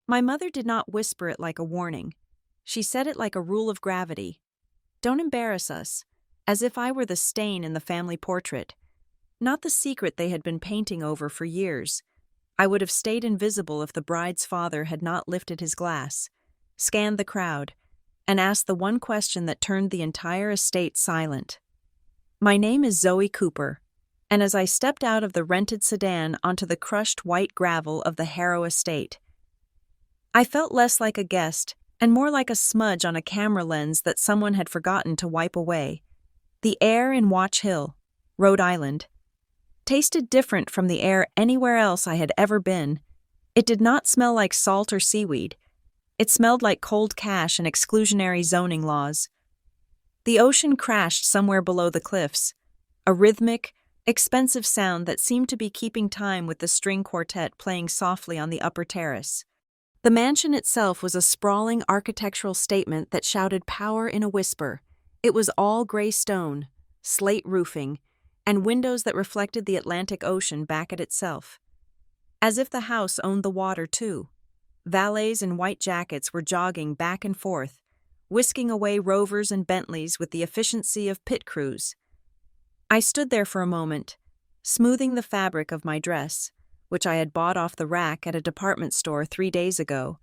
My mother did not whisper it like a warning. She said it like a rule of gravity. Don't embarrass us, as if I were the stain in the family portrait, not the secret they had been painting over for years. I would have stayed invisible if the bride's father had not lifted his glass, scanned the crowd, and asked the one question that turned the entire estate silent. My name is Zoe Cooper, and as I stepped out of the rented sedan onto the crushed white gravel of the Harrow estate, I felt less like a guest and more like a smudge on a camera lens that someone had forgotten to wipe away. The air in Watch Hill, Rhode Island, tasted different from the air anywhere else I had ever been. It did not smell like salt or seaweed. It smelled like cold cash and exclusionary zoning laws. The ocean crashed somewhere below the cliffs, a rhythmic, expensive sound that seemed to be keeping time with the string quartet playing softly on the upper terrace. The mansion itself was a sprawling architectural statement that shouted power in a whisper. It was all gray stone, slate roofing, and windows that reflected the Atlantic Ocean back at itself. As if the house owned the water, too. Valets in white jackets were jogging back and forth, whisking away Rovers and Bentleys with the efficiency of pit crews. I stood there for a moment, smoothing the fabric of my dress, which I had bought off the rack at a department store 3 days ago.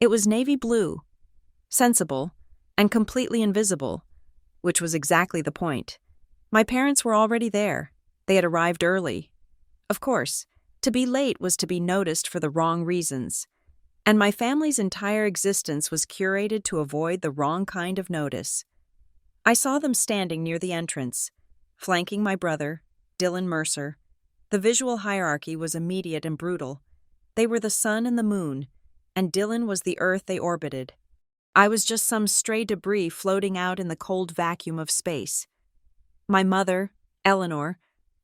It was navy blue, sensible, and completely invisible, which was exactly the point. My parents were already there. They had arrived early. Of course, to be late was to be noticed for the wrong reasons, and my family's entire existence was curated to avoid the wrong kind of notice. I saw them standing near the entrance, flanking my brother, Dylan Mercer. The visual hierarchy was immediate and brutal. They were the sun and the moon, and Dylan was the earth they orbited. I was just some stray debris floating out in the cold vacuum of space. My mother, Eleanor,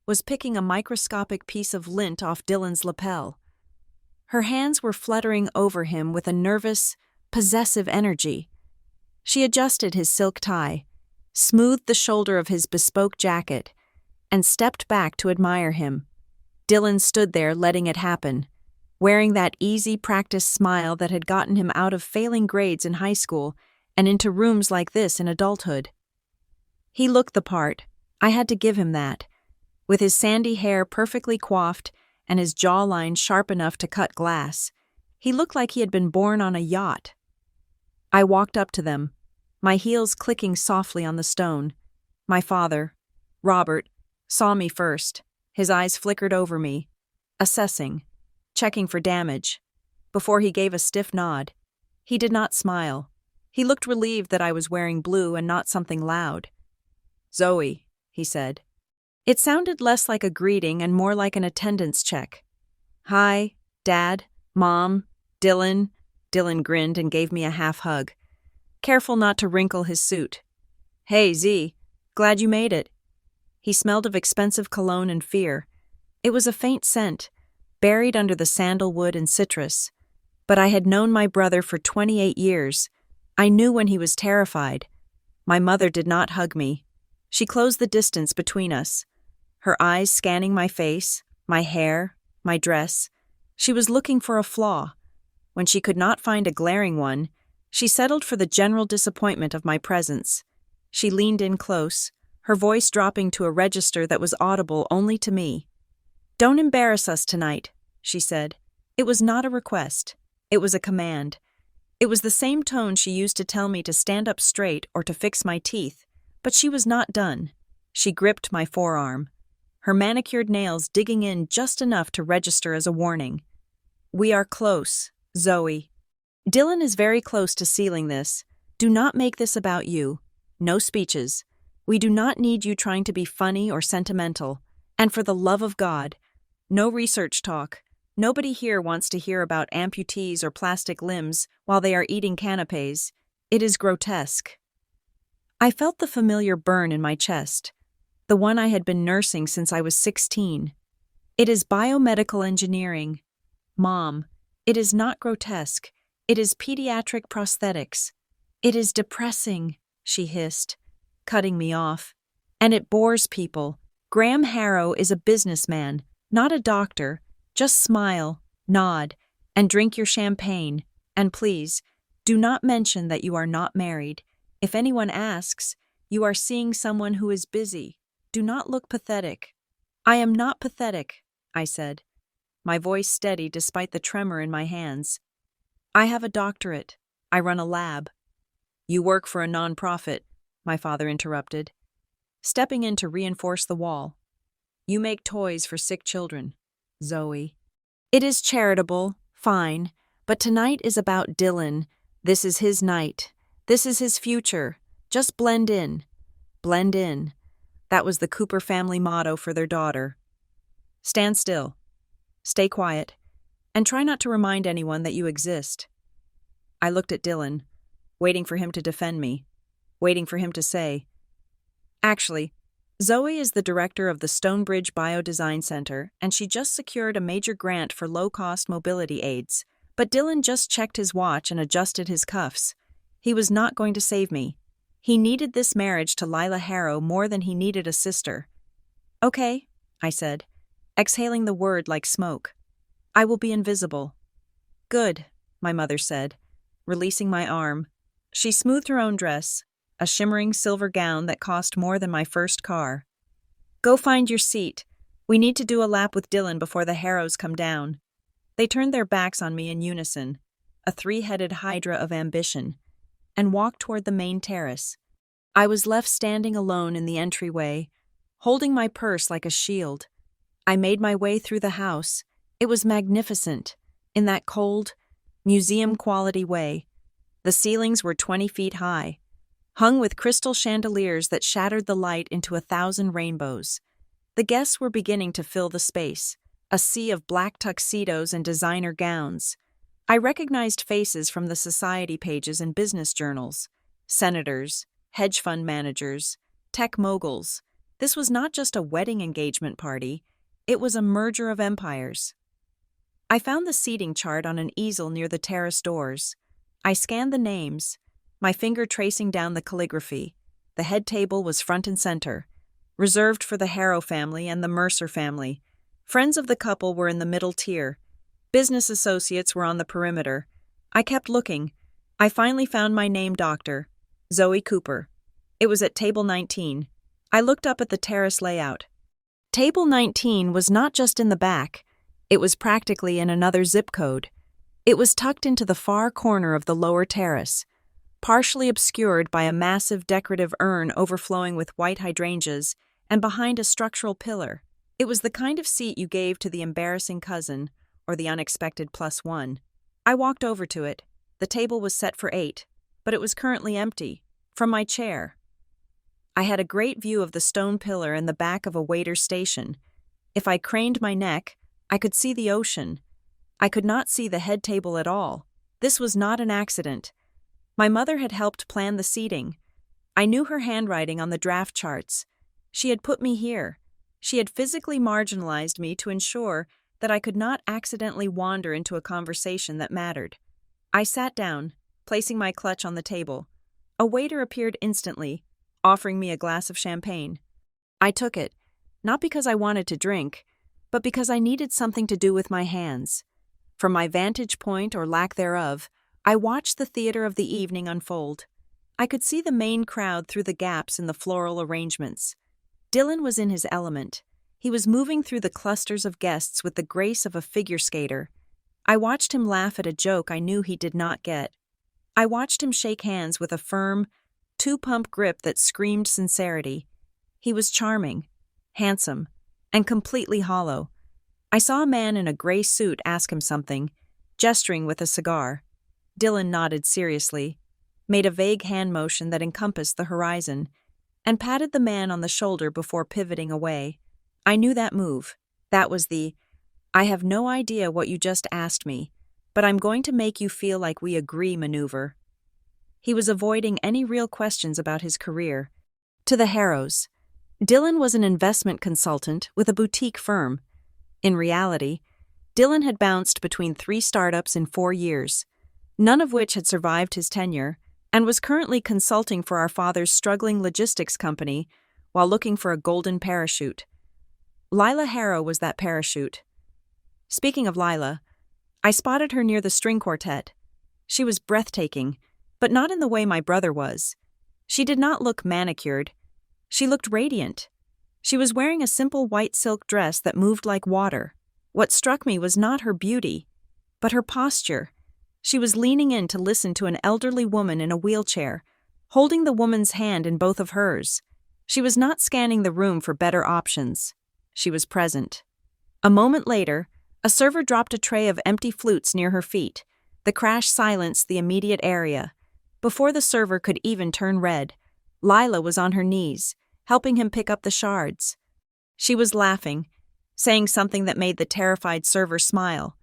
was picking a microscopic piece of lint off Dylan's lapel. Her hands were fluttering over him with a nervous, possessive energy. She adjusted his silk tie, smoothed the shoulder of his bespoke jacket, and stepped back to admire him. Dylan stood there letting it happen, wearing that easy practice smile that had gotten him out of failing grades in high school and into rooms like this in adulthood. He looked the part. I had to give him that. With his sandy hair perfectly coiffed and his jawline sharp enough to cut glass, he looked like he had been born on a yacht. I walked up to them, my heels clicking softly on the stone. My father, Robert, saw me first. His eyes flickered over me, assessing, checking for damage, before he gave a stiff nod. He did not smile. He looked relieved that I was wearing blue and not something loud. "Zoe," he said. It sounded less like a greeting and more like an attendance check. "Hi, Dad, Mom, Dylan." Dylan grinned and gave me a half hug, careful not to wrinkle his suit. "Hey, Z, glad you made it." He smelled of expensive cologne and fear. It was a faint scent, buried under the sandalwood and citrus. But I had known my brother for 28 years. I knew when he was terrified. My mother did not hug me. She closed the distance between us, her eyes scanning my face, my hair, my dress. She was looking for a flaw. When she could not find a glaring one, she settled for the general disappointment of my presence. She leaned in close, her voice dropping to a register that was audible only to me. "Don't embarrass us tonight," she said. It was not a request. It was a command. It was the same tone she used to tell me to stand up straight or to fix my teeth, but she was not done. She gripped my forearm, her manicured nails digging in just enough to register as a warning. "We are close, Zoe. Dylan is very close to sealing this. Do not make this about you. No speeches. We do not need you trying to be funny or sentimental. And for the love of God, no research talk. Nobody here wants to hear about amputees or plastic limbs while they are eating canapes. It is grotesque." I felt the familiar burn in my chest, the one I had been nursing since I was 16. It is biomedical engineering. Mom, it is not grotesque. It is pediatric prosthetics. It is depressing, she hissed, cutting me off. And it bores people. Graham Harrow is a businessman, not a doctor. Just smile, nod, and drink your champagne. And please, do not mention that you are not married. If anyone asks, you are seeing someone who is busy. Do not look pathetic." "I am not pathetic," I said, my voice steady despite the tremor in my hands. "I have a doctorate. I run a lab." "You work for a nonprofit," my father interrupted, stepping in to reinforce the wall. "You make toys for sick children, Zoe." "It is charitable, fine, but tonight is about Dylan. This is his night. This is his future. Just blend in. Blend in." That was the Cooper family motto for their daughter. "Stand still. Stay quiet. And try not to remind anyone that you exist." I looked at Dylan, waiting for him to defend me, waiting for him to say, "Actually, Zoe is the director of the Stonebridge Biodesign Center, and she just secured a major grant for low-cost mobility aids." But Dylan just checked his watch and adjusted his cuffs. He was not going to save me. He needed this marriage to Lila Harrow more than he needed a sister. "Okay," I said, exhaling the word like smoke. "I will be invisible." "Good," my mother said, releasing my arm. She smoothed her own dress, a shimmering silver gown that cost more than my first car. "Go find your seat. We need to do a lap with Dylan before the Harrows come down." They turned their backs on me in unison, a three-headed hydra of ambition, and walked toward the main terrace. I was left standing alone in the entryway, holding my purse like a shield. I made my way through the house. It was magnificent, in that cold, museum-quality way. The ceilings were 20 feet high, hung with crystal chandeliers that shattered the light into 1,000 rainbows. The guests were beginning to fill the space, a sea of black tuxedos and designer gowns. I recognized faces from the society pages and business journals: senators, hedge fund managers, tech moguls. This was not just a wedding engagement party, it was a merger of empires. I found the seating chart on an easel near the terrace doors. I scanned the names, my finger tracing down the calligraphy. The head table was front and center, reserved for the Harrow family and the Mercer family. Friends of the couple were in the middle tier. Business associates were on the perimeter. I kept looking. I finally found my name, Dr. Zoe Cooper. It was at table 19. I looked up at the terrace layout. Table 19 was not just in the back. It was practically in another zip code. It was tucked into the far corner of the lower terrace, partially obscured by a massive decorative urn overflowing with white hydrangeas and behind a structural pillar. It was the kind of seat you gave to the embarrassing cousin or the unexpected +1. I walked over to it. The table was set for 8, but it was currently empty. From my chair, I had a great view of the stone pillar and the back of a waiter's station. If I craned my neck, I could see the ocean. I could not see the head table at all. This was not an accident. My mother had helped plan the seating. I knew her handwriting on the draft charts. She had put me here. She had physically marginalized me to ensure that I could not accidentally wander into a conversation that mattered. I sat down, placing my clutch on the table. A waiter appeared instantly, offering me a glass of champagne. I took it, not because I wanted to drink, but because I needed something to do with my hands. From my vantage point, or lack thereof, I watched the theater of the evening unfold. I could see the main crowd through the gaps in the floral arrangements. Dylan was in his element. He was moving through the clusters of guests with the grace of a figure skater. I watched him laugh at a joke I knew he did not get. I watched him shake hands with a firm, two-pump grip that screamed sincerity. He was charming, handsome, and completely hollow. I saw a man in a gray suit ask him something, gesturing with a cigar. Dylan nodded seriously, made a vague hand motion that encompassed the horizon, and patted the man on the shoulder before pivoting away. I knew that move. That was the, "I have no idea what you just asked me, but I'm going to make you feel like we agree" maneuver. He was avoiding any real questions about his career. To the Harrows. Dylan was an investment consultant with a boutique firm. In reality, Dylan had bounced between 3 startups in 4 years, none of which had survived his tenure, and was currently consulting for our father's struggling logistics company while looking for a golden parachute. Lila Harrow was that parachute. Speaking of Lila, I spotted her near the string quartet. She was breathtaking, but not in the way my brother was. She did not look manicured. She looked radiant. She was wearing a simple white silk dress that moved like water. What struck me was not her beauty, but her posture. She was leaning in to listen to an elderly woman in a wheelchair, holding the woman's hand in both of hers. She was not scanning the room for better options. She was present. A moment later, a server dropped a tray of empty flutes near her feet. The crash silenced the immediate area. Before the server could even turn red, Lila was on her knees, helping him pick up the shards. She was laughing, saying something that made the terrified server smile.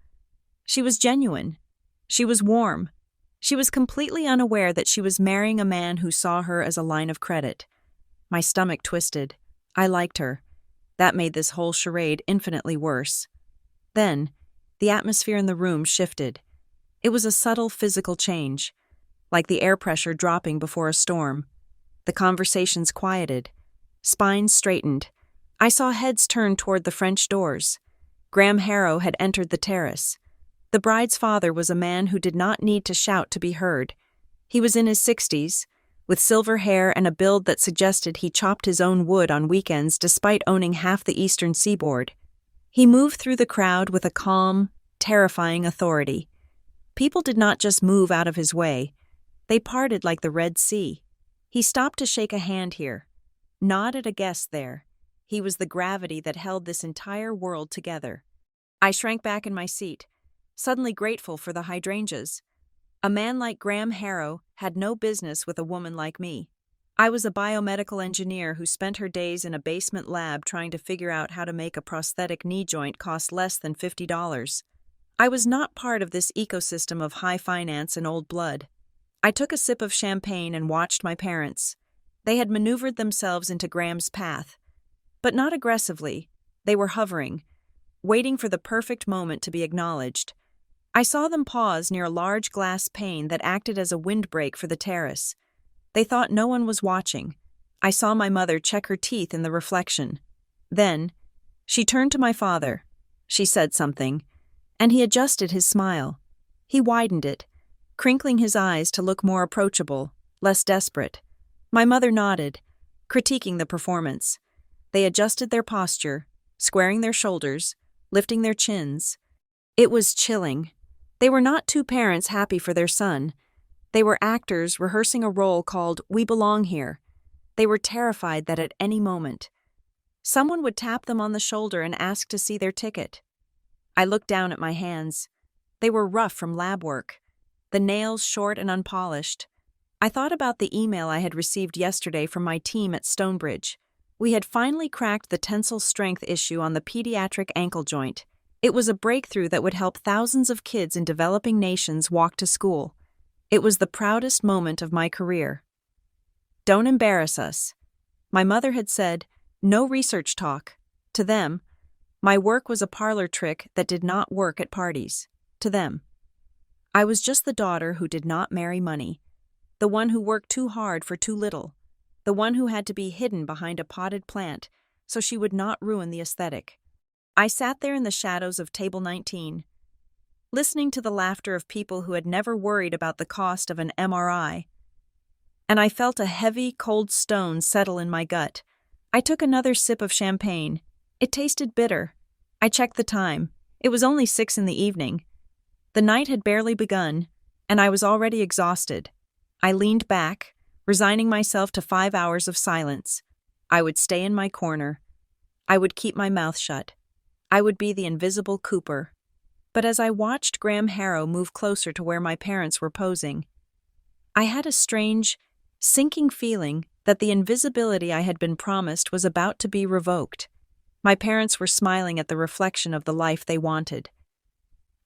She was genuine. She was warm. She was completely unaware that she was marrying a man who saw her as a line of credit. My stomach twisted. I liked her. That made this whole charade infinitely worse. Then, the atmosphere in the room shifted. It was a subtle physical change, like the air pressure dropping before a storm. The conversations quieted. Spines straightened. I saw heads turn toward the French doors. Graham Harrow had entered the terrace. The bride's father was a man who did not need to shout to be heard. He was in his 60s, with silver hair and a build that suggested he chopped his own wood on weekends despite owning half the eastern seaboard. He moved through the crowd with a calm, terrifying authority. People did not just move out of his way. They parted like the Red Sea. He stopped to shake a hand here, nod at a guest there. He was the gravity that held this entire world together. I shrank back in my seat, suddenly grateful for the hydrangeas. A man like Graham Harrow had no business with a woman like me. I was a biomedical engineer who spent her days in a basement lab trying to figure out how to make a prosthetic knee joint cost less than $50. I was not part of this ecosystem of high finance and old blood. I took a sip of champagne and watched my parents. They had maneuvered themselves into Graham's path. But not aggressively. They were hovering, waiting for the perfect moment to be acknowledged. I saw them pause near a large glass pane that acted as a windbreak for the terrace. They thought no one was watching. I saw my mother check her teeth in the reflection. Then, she turned to my father. She said something, and he adjusted his smile. He widened it, crinkling his eyes to look more approachable, less desperate. My mother nodded, critiquing the performance. They adjusted their posture, squaring their shoulders, lifting their chins. It was chilling. They were not two parents happy for their son. They were actors rehearsing a role called We Belong Here. They were terrified that at any moment, someone would tap them on the shoulder and ask to see their ticket. I looked down at my hands. They were rough from lab work, the nails short and unpolished. I thought about the email I had received yesterday from my team at Stonebridge. We had finally cracked the tensile strength issue on the pediatric ankle joint. It was a breakthrough that would help thousands of kids in developing nations walk to school. It was the proudest moment of my career. Don't embarrass us. My mother had said, no research talk. To them, my work was a parlor trick that did not work at parties. To them, I was just the daughter who did not marry money, the one who worked too hard for too little, the one who had to be hidden behind a potted plant so she would not ruin the aesthetic. I sat there in the shadows of Table 19, listening to the laughter of people who had never worried about the cost of an MRI, and I felt a heavy, cold stone settle in my gut. I took another sip of champagne. It tasted bitter. I checked the time. It was only 6 in the evening. The night had barely begun, and I was already exhausted. I leaned back, resigning myself to 5 hours of silence. I would stay in my corner. I would keep my mouth shut. I would be the invisible Cooper. But as I watched Graham Harrow move closer to where my parents were posing, I had a strange, sinking feeling that the invisibility I had been promised was about to be revoked. My parents were smiling at the reflection of the life they wanted.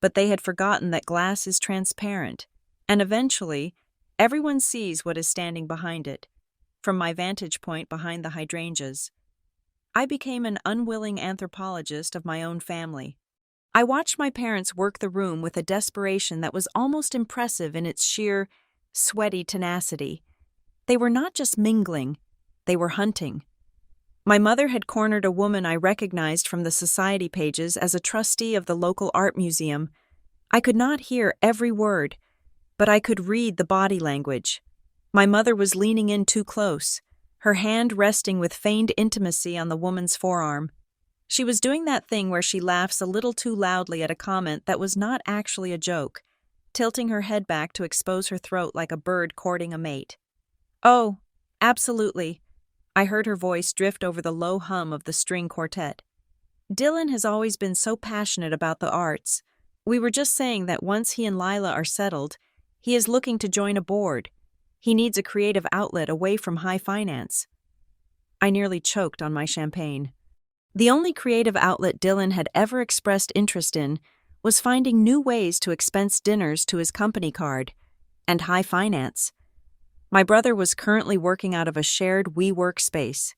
But they had forgotten that glass is transparent, and eventually, everyone sees what is standing behind it. From my vantage point behind the hydrangeas, I became an unwilling anthropologist of my own family. I watched my parents work the room with a desperation that was almost impressive in its sheer, sweaty tenacity. They were not just mingling, they were hunting. My mother had cornered a woman I recognized from the society pages as a trustee of the local art museum. I could not hear every word, but I could read the body language. My mother was leaning in too close, her hand resting with feigned intimacy on the woman's forearm. She was doing that thing where she laughs a little too loudly at a comment that was not actually a joke, tilting her head back to expose her throat like a bird courting a mate. "Oh, absolutely." I heard her voice drift over the low hum of the string quartet. "Dylan has always been so passionate about the arts. We were just saying that once he and Lila are settled, he is looking to join a board. He needs a creative outlet away from high finance." I nearly choked on my champagne. The only creative outlet Dylan had ever expressed interest in was finding new ways to expense dinners to his company card, and high finance. My brother was currently working out of a shared WeWork space,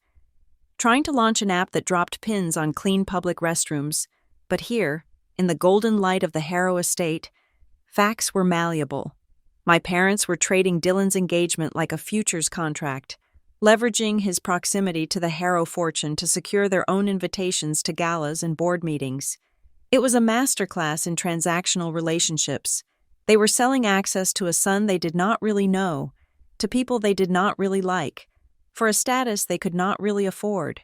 trying to launch an app that dropped pins on clean public restrooms, but here, in the golden light of the Harrow estate, facts were malleable. My parents were trading Dylan's engagement like a futures contract, leveraging his proximity to the Harrow fortune to secure their own invitations to galas and board meetings. It was a masterclass in transactional relationships. They were selling access to a son they did not really know, to people they did not really like, for a status they could not really afford.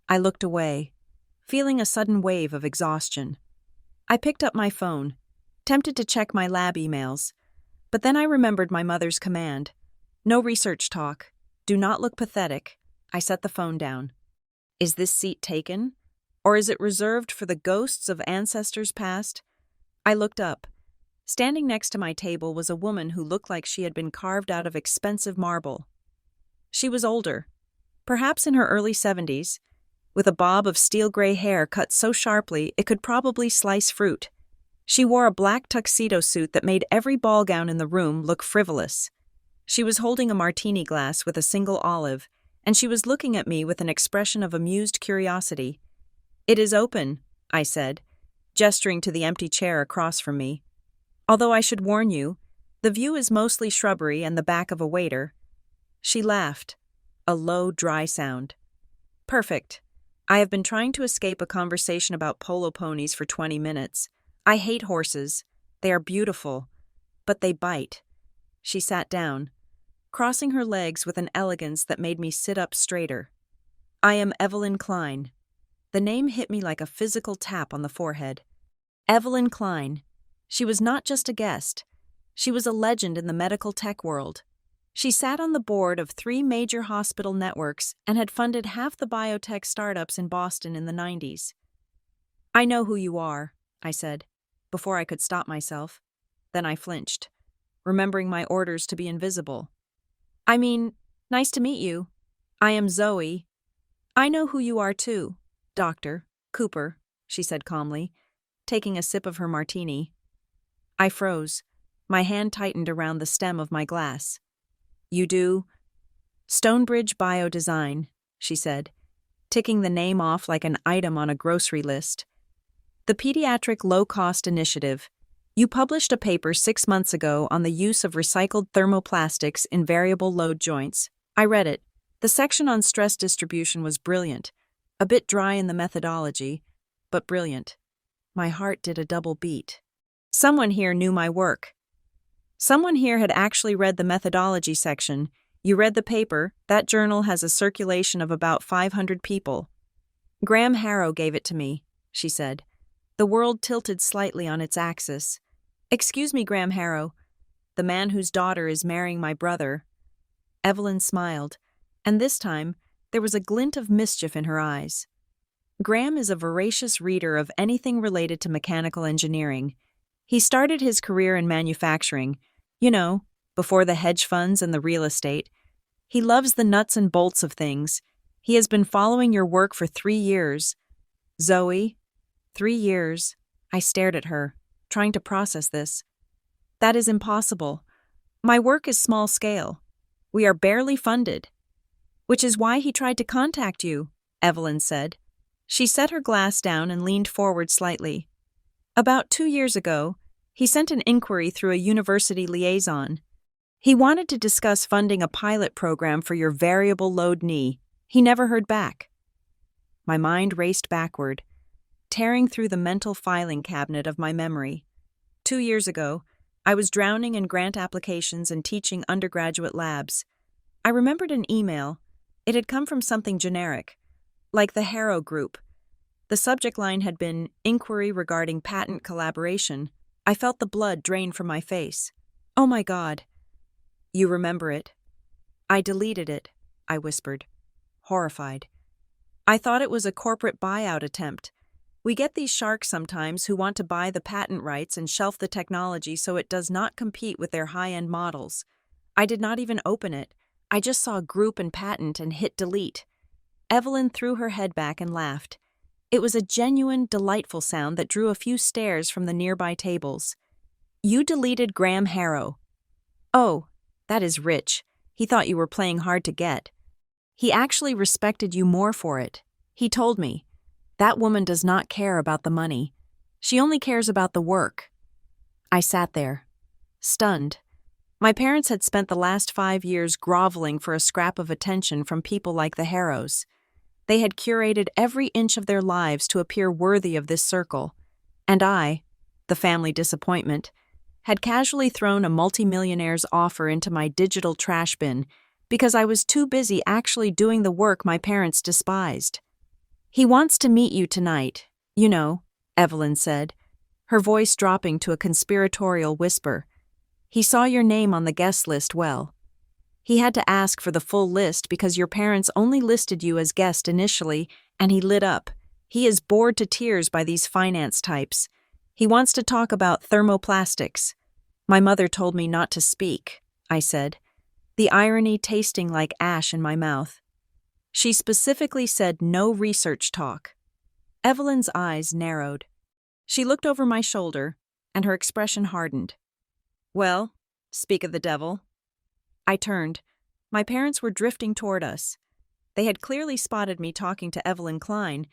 I looked away, feeling a sudden wave of exhaustion. I picked up my phone, tempted to check my lab emails, but then I remembered my mother's command. "No research talk. Do not look pathetic." I set the phone down. Is this seat taken? Or is it reserved for the ghosts of ancestors past? I looked up. Standing next to my table was a woman who looked like she had been carved out of expensive marble. She was older, perhaps in her early 70s, with a bob of steel-gray hair cut so sharply it could probably slice fruit. She wore a black tuxedo suit that made every ball gown in the room look frivolous. She was holding a martini glass with a single olive, and she was looking at me with an expression of amused curiosity. "It is open," I said, gesturing to the empty chair across from me. "Although I should warn you, the view is mostly shrubbery and the back of a waiter." She laughed, a low, dry sound. "Perfect. I have been trying to escape a conversation about polo ponies for 20 minutes. I hate horses. They are beautiful, but they bite." She sat down, crossing her legs with an elegance that made me sit up straighter. "I am Evelyn Klein." The name hit me like a physical tap on the forehead. Evelyn Klein. She was not just a guest. She was a legend in the medical tech world. She sat on the board of 3 major hospital networks and had funded half the biotech startups in Boston in the 90s. "I know who you are," I said, before I could stop myself. Then I flinched, remembering my orders to be invisible. "I mean, nice to meet you. I am Zoe." "I know who you are too, Dr. Cooper," she said calmly, taking a sip of her martini. I froze. My hand tightened around the stem of my glass. "You do?" "Stonebridge Biodesign," she said, ticking the name off like an item on a grocery list. "The Pediatric Low-Cost Initiative. You published a paper 6 months ago on the use of recycled thermoplastics in variable load joints. I read it. The section on stress distribution was brilliant. A bit dry in the methodology, but brilliant." My heart did a double beat. Someone here knew my work. Someone here had actually read the methodology section. "You read the paper. That journal has a circulation of about 500 people. Graham Harrow gave it to me," she said. The world tilted slightly on its axis. "Excuse me, Graham Harrow. The man whose daughter is marrying my brother." Evelyn smiled, and this time there was a glint of mischief in her eyes. Graham is a voracious reader of anything related to mechanical engineering. He started his career in manufacturing, before the hedge funds and the real estate. He loves the nuts and bolts of things. He has been following your work for 3 years. Zoe, 3 years. I stared at her, trying to process this. "That is impossible. My work is small scale. We are barely funded." "Which is why he tried to contact you," Evelyn said. She set her glass down and leaned forward slightly. "About 2 years ago, he sent an inquiry through a university liaison. He wanted to discuss funding a pilot program for your variable load knee. He never heard back." My mind raced backward, tearing through the mental filing cabinet of my memory. 2 years ago, I was drowning in grant applications and teaching undergraduate labs. I remembered an email. It had come from something generic, like the Harrow Group. The subject line had been inquiry regarding patent collaboration. I felt the blood drain from my face. Oh my God. You remember it? I deleted it, I whispered, horrified. I thought it was a corporate buyout attempt. We get these sharks sometimes who want to buy the patent rights and shelf the technology so it does not compete with their high-end models. I did not even open it. I just saw group and patent and hit delete. Evelyn threw her head back and laughed. It was a genuine, delightful sound that drew a few stares from the nearby tables. You deleted Graham Harrow. Oh, that is rich. He thought you were playing hard to get. He actually respected you more for it. He told me. That woman does not care about the money. She only cares about the work. I sat there, stunned. My parents had spent the last 5 years groveling for a scrap of attention from people like the Harrows. They had curated every inch of their lives to appear worthy of this circle. And I, the family disappointment, had casually thrown a multimillionaire's offer into my digital trash bin because I was too busy actually doing the work my parents despised. He wants to meet you tonight, you know, Evelyn said, her voice dropping to a conspiratorial whisper. He saw your name on the guest list well. He had to ask for the full list because your parents only listed you as guest initially, and he lit up. He is bored to tears by these finance types. He wants to talk about thermoplastics. My mother told me not to speak, I said, the irony tasting like ash in my mouth. She specifically said no research talk. Evelyn's eyes narrowed. She looked over my shoulder, and her expression hardened. Well, speak of the devil. I turned. My parents were drifting toward us. They had clearly spotted me talking to Evelyn Klein,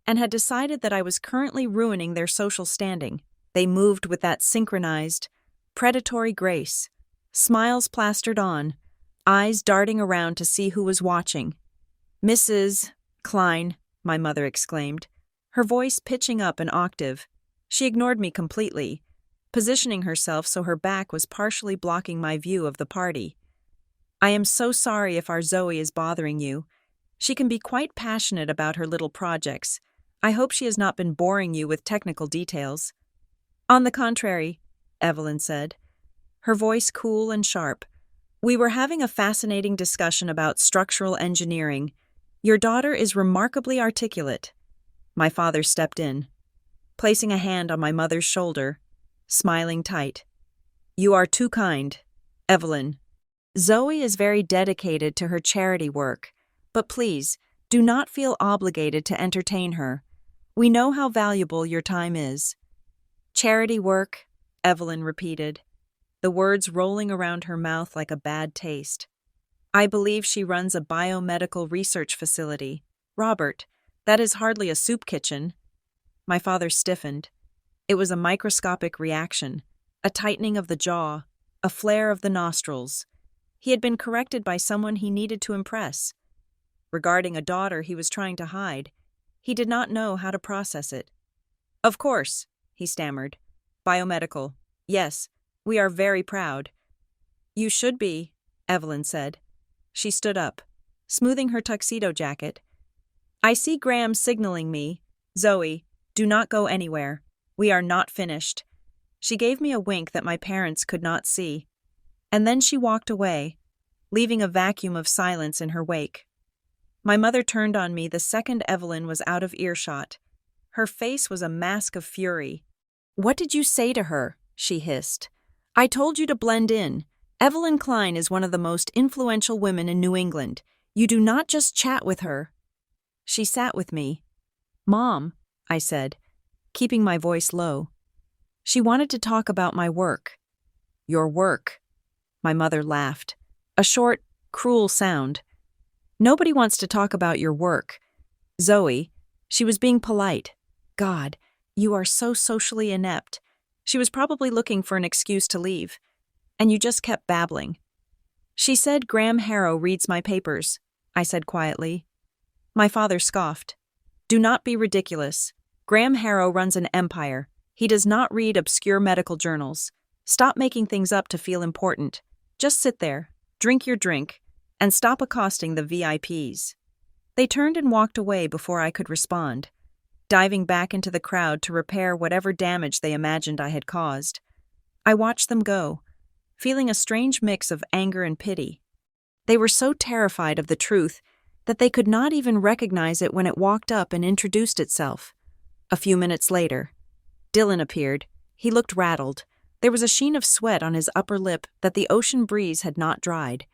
and had decided that I was currently ruining their social standing. They moved with that synchronized, predatory grace, smiles plastered on, eyes darting around to see who was watching. Mrs. Klein, my mother exclaimed, her voice pitching up an octave. She ignored me completely, positioning herself so her back was partially blocking my view of the party. I am so sorry if our Zoe is bothering you. She can be quite passionate about her little projects. I hope she has not been boring you with technical details. On the contrary, Evelyn said, her voice cool and sharp. We were having a fascinating discussion about structural engineering. Your daughter is remarkably articulate. My father stepped in, placing a hand on my mother's shoulder, smiling tight. You are too kind, Evelyn. Zoe is very dedicated to her charity work, but please, do not feel obligated to entertain her. We know how valuable your time is. Charity work, Evelyn repeated, the words rolling around her mouth like a bad taste. I believe she runs a biomedical research facility. Robert, that is hardly a soup kitchen. My father stiffened. It was a microscopic reaction, a tightening of the jaw, a flare of the nostrils. He had been corrected by someone he needed to impress. Regarding a daughter he was trying to hide, he did not know how to process it. Of course, he stammered. Biomedical. Yes, we are very proud. You should be, Evelyn said. She stood up, smoothing her tuxedo jacket. I see Graham signaling me. Zoe, do not go anywhere. We are not finished. She gave me a wink that my parents could not see. And then she walked away, leaving a vacuum of silence in her wake. My mother turned on me the second Evelyn was out of earshot. Her face was a mask of fury. What did you say to her? She hissed. I told you to blend in. Evelyn Klein is one of the most influential women in New England. You do not just chat with her. She sat with me. Mom, I said, keeping my voice low. She wanted to talk about my work. Your work. My mother laughed. A short, cruel sound. Nobody wants to talk about your work. Zoe, she was being polite. God, you are so socially inept. She was probably looking for an excuse to leave. And you just kept babbling. She said Graham Harrow reads my papers, I said quietly. My father scoffed. Do not be ridiculous. Graham Harrow runs an empire. He does not read obscure medical journals. Stop making things up to feel important. Just sit there, drink your drink, and stop accosting the VIPs. They turned and walked away before I could respond, diving back into the crowd to repair whatever damage they imagined I had caused. I watched them go, feeling a strange mix of anger and pity. They were so terrified of the truth that they could not even recognize it when it walked up and introduced itself. A few minutes later, Dylan appeared. He looked rattled. There was a sheen of sweat on his upper lip that the ocean breeze had not dried.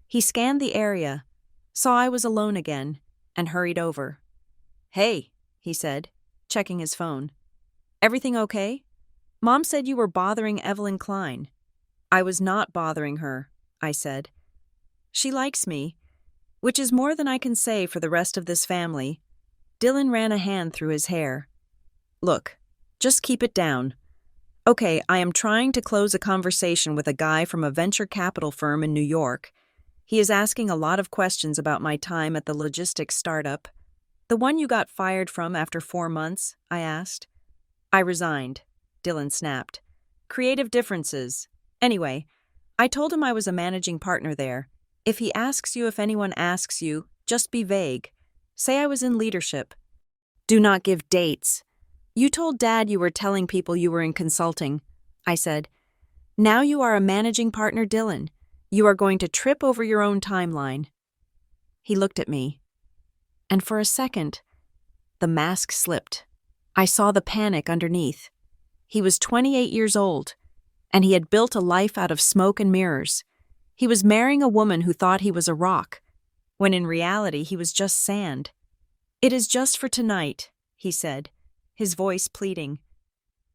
He scanned the area, saw I was alone again, and hurried over. "Hey," he said, checking his phone. "Everything okay? Mom said you were bothering Evelyn Klein." "I was not bothering her," I said. "She likes me, which is more than I can say for the rest of this family." Dylan ran a hand through his hair. "Look, just keep it down. Okay, I am trying to close a conversation with a guy from a venture capital firm in New York. He is asking a lot of questions about my time at the logistics startup." "The one you got fired from after 4 months?" I asked. "I resigned," Dylan snapped. "Creative differences. Anyway, I told him I was a managing partner there. If he asks you if anyone asks you, just be vague. Say I was in leadership. Do not give dates. You told Dad you were telling people you were in consulting," I said. "Now you are a managing partner, Dylan. You are going to trip over your own timeline." He looked at me, and for a second, the mask slipped. I saw the panic underneath. He was 28 years old, and he had built a life out of smoke and mirrors. He was marrying a woman who thought he was a rock, when in reality he was just sand. "It is just for tonight," he said, his voice pleading.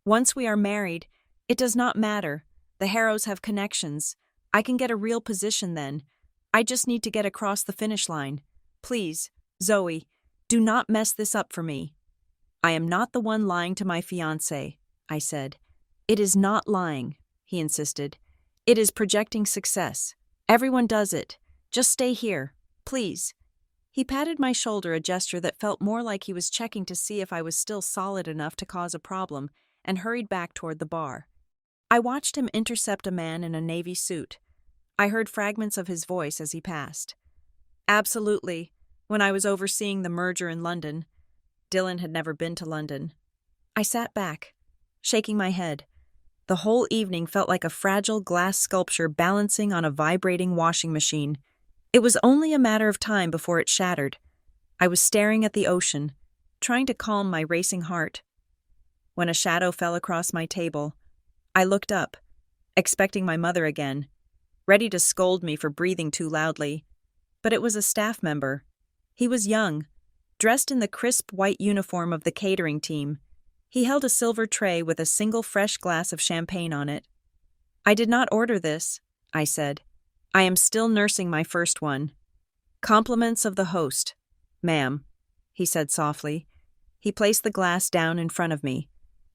"Once we are married, it does not matter. The Harrows have connections. I can get a real position then. I just need to get across the finish line. Please, Zoe, do not mess this up for me." "I am not the one lying to my fiancé," I said. "It is not lying," he insisted. "It is projecting success. Everyone does it. Just stay here, please." He patted my shoulder, a gesture that felt more like he was checking to see if I was still solid enough to cause a problem, and hurried back toward the bar. I watched him intercept a man in a navy suit. I heard fragments of his voice as he passed. "Absolutely, when I was overseeing the merger in London." Dylan had never been to London. I sat back, shaking my head. The whole evening felt like a fragile glass sculpture balancing on a vibrating washing machine. It was only a matter of time before it shattered. I was staring at the ocean, trying to calm my racing heart, when a shadow fell across my table. I looked up, expecting my mother again, ready to scold me for breathing too loudly. But it was a staff member. He was young, dressed in the crisp white uniform of the catering team. He held a silver tray with a single fresh glass of champagne on it. "I did not order this," I said. "I am still nursing my first one." "Compliments of the host, ma'am," he said softly. He placed the glass down in front of me.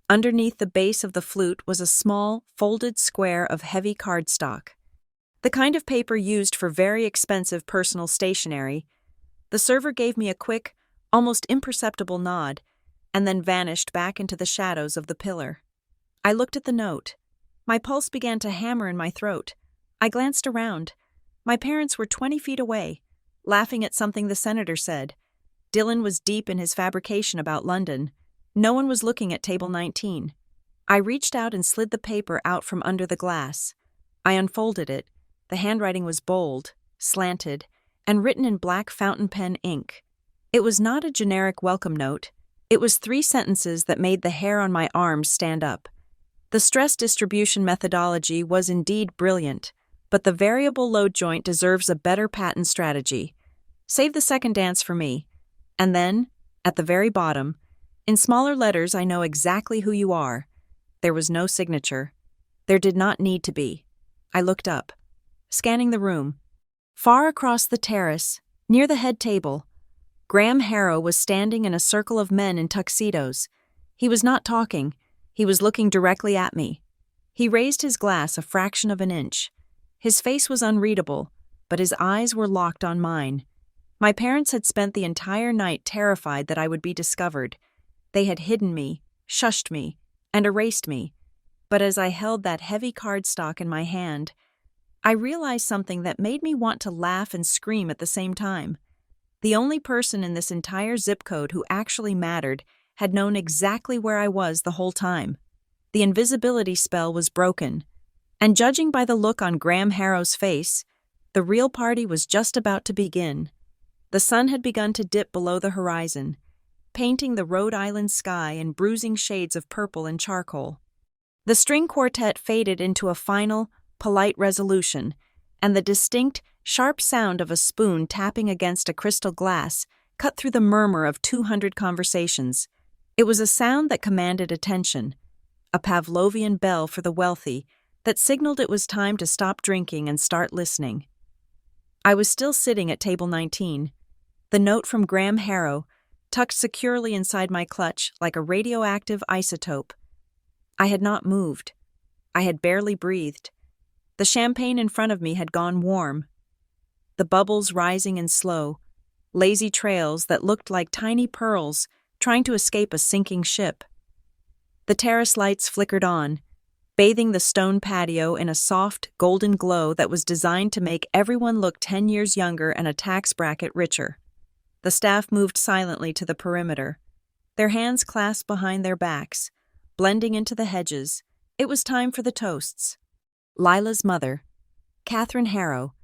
Underneath the base of the flute was a small, folded square of heavy cardstock, the kind of paper used for very expensive personal stationery. The server gave me a quick, almost imperceptible nod, and then vanished back into the shadows of the pillar. I looked at the note. My pulse began to hammer in my throat. I glanced around. My parents were 20 feet away, laughing at something the senator said. Dylan was deep in his fabrication about London. No one was looking at table 19. I reached out and slid the paper out from under the glass. I unfolded it. The handwriting was bold, slanted, and written in black fountain pen ink. It was not a generic welcome note. It was 3 sentences that made the hair on my arms stand up. The stress distribution methodology was indeed brilliant, but the variable load joint deserves a better patent strategy. Save the second dance for me. And then, at the very bottom, in smaller letters, I know exactly who you are. There was no signature. There did not need to be. I looked up, scanning the room. Far across the terrace, near the head table, Graham Harrow was standing in a circle of men in tuxedos. He was not talking. He was looking directly at me. He raised his glass a fraction of an inch. His face was unreadable, but his eyes were locked on mine. My parents had spent the entire night terrified that I would be discovered. They had hidden me, shushed me, and erased me. But as I held that heavy cardstock in my hand, I realized something that made me want to laugh and scream at the same time. The only person in this entire zip code who actually mattered had known exactly where I was the whole time. The invisibility spell was broken, and judging by the look on Graham Harrow's face, the real party was just about to begin. The sun had begun to dip below the horizon, painting the Rhode Island sky in bruising shades of purple and charcoal. The string quartet faded into a final, polite resolution, and the distinct, sharp sound of a spoon tapping against a crystal glass cut through the murmur of 200 conversations. It was a sound that commanded attention, a Pavlovian bell for the wealthy that signaled it was time to stop drinking and start listening. I was still sitting at table 19, the note from Graham Harrow tucked securely inside my clutch like a radioactive isotope. I had not moved. I had barely breathed. The champagne in front of me had gone warm, the bubbles rising in slow, lazy trails that looked like tiny pearls trying to escape a sinking ship. The terrace lights flickered on, bathing the stone patio in a soft, golden glow that was designed to make everyone look 10 years younger and a tax bracket richer. The staff moved silently to the perimeter, their hands clasped behind their backs, blending into the hedges. It was time for the toasts. Lila's mother, Catherine Harrow,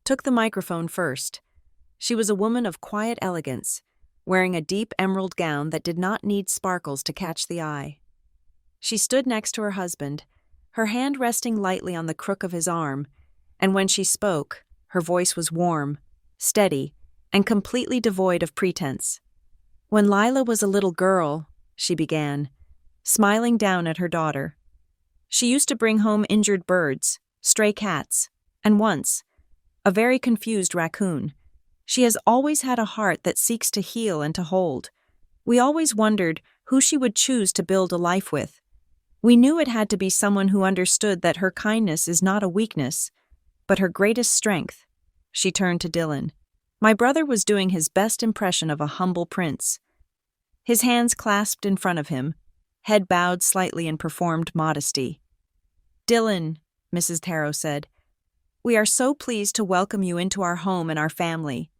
took the microphone first. She was a woman of quiet elegance, wearing a deep emerald gown that did not need sparkles to catch the eye. She stood next to her husband, her hand resting lightly on the crook of his arm, and when she spoke, her voice was warm, steady, and completely devoid of pretense. "When Lila was a little girl," she began, smiling down at her daughter, "she used to bring home injured birds, stray cats, and once, a very confused raccoon. She has always had a heart that seeks to heal and to hold. We always wondered who she would choose to build a life with. We knew it had to be someone who understood that her kindness is not a weakness, but her greatest strength." She turned to Dylan. My brother was doing his best impression of a humble prince. His hands clasped in front of him, head bowed slightly in performed modesty. "Dylan," Mrs. Harrow said, "we are so pleased to welcome you into our home and our family.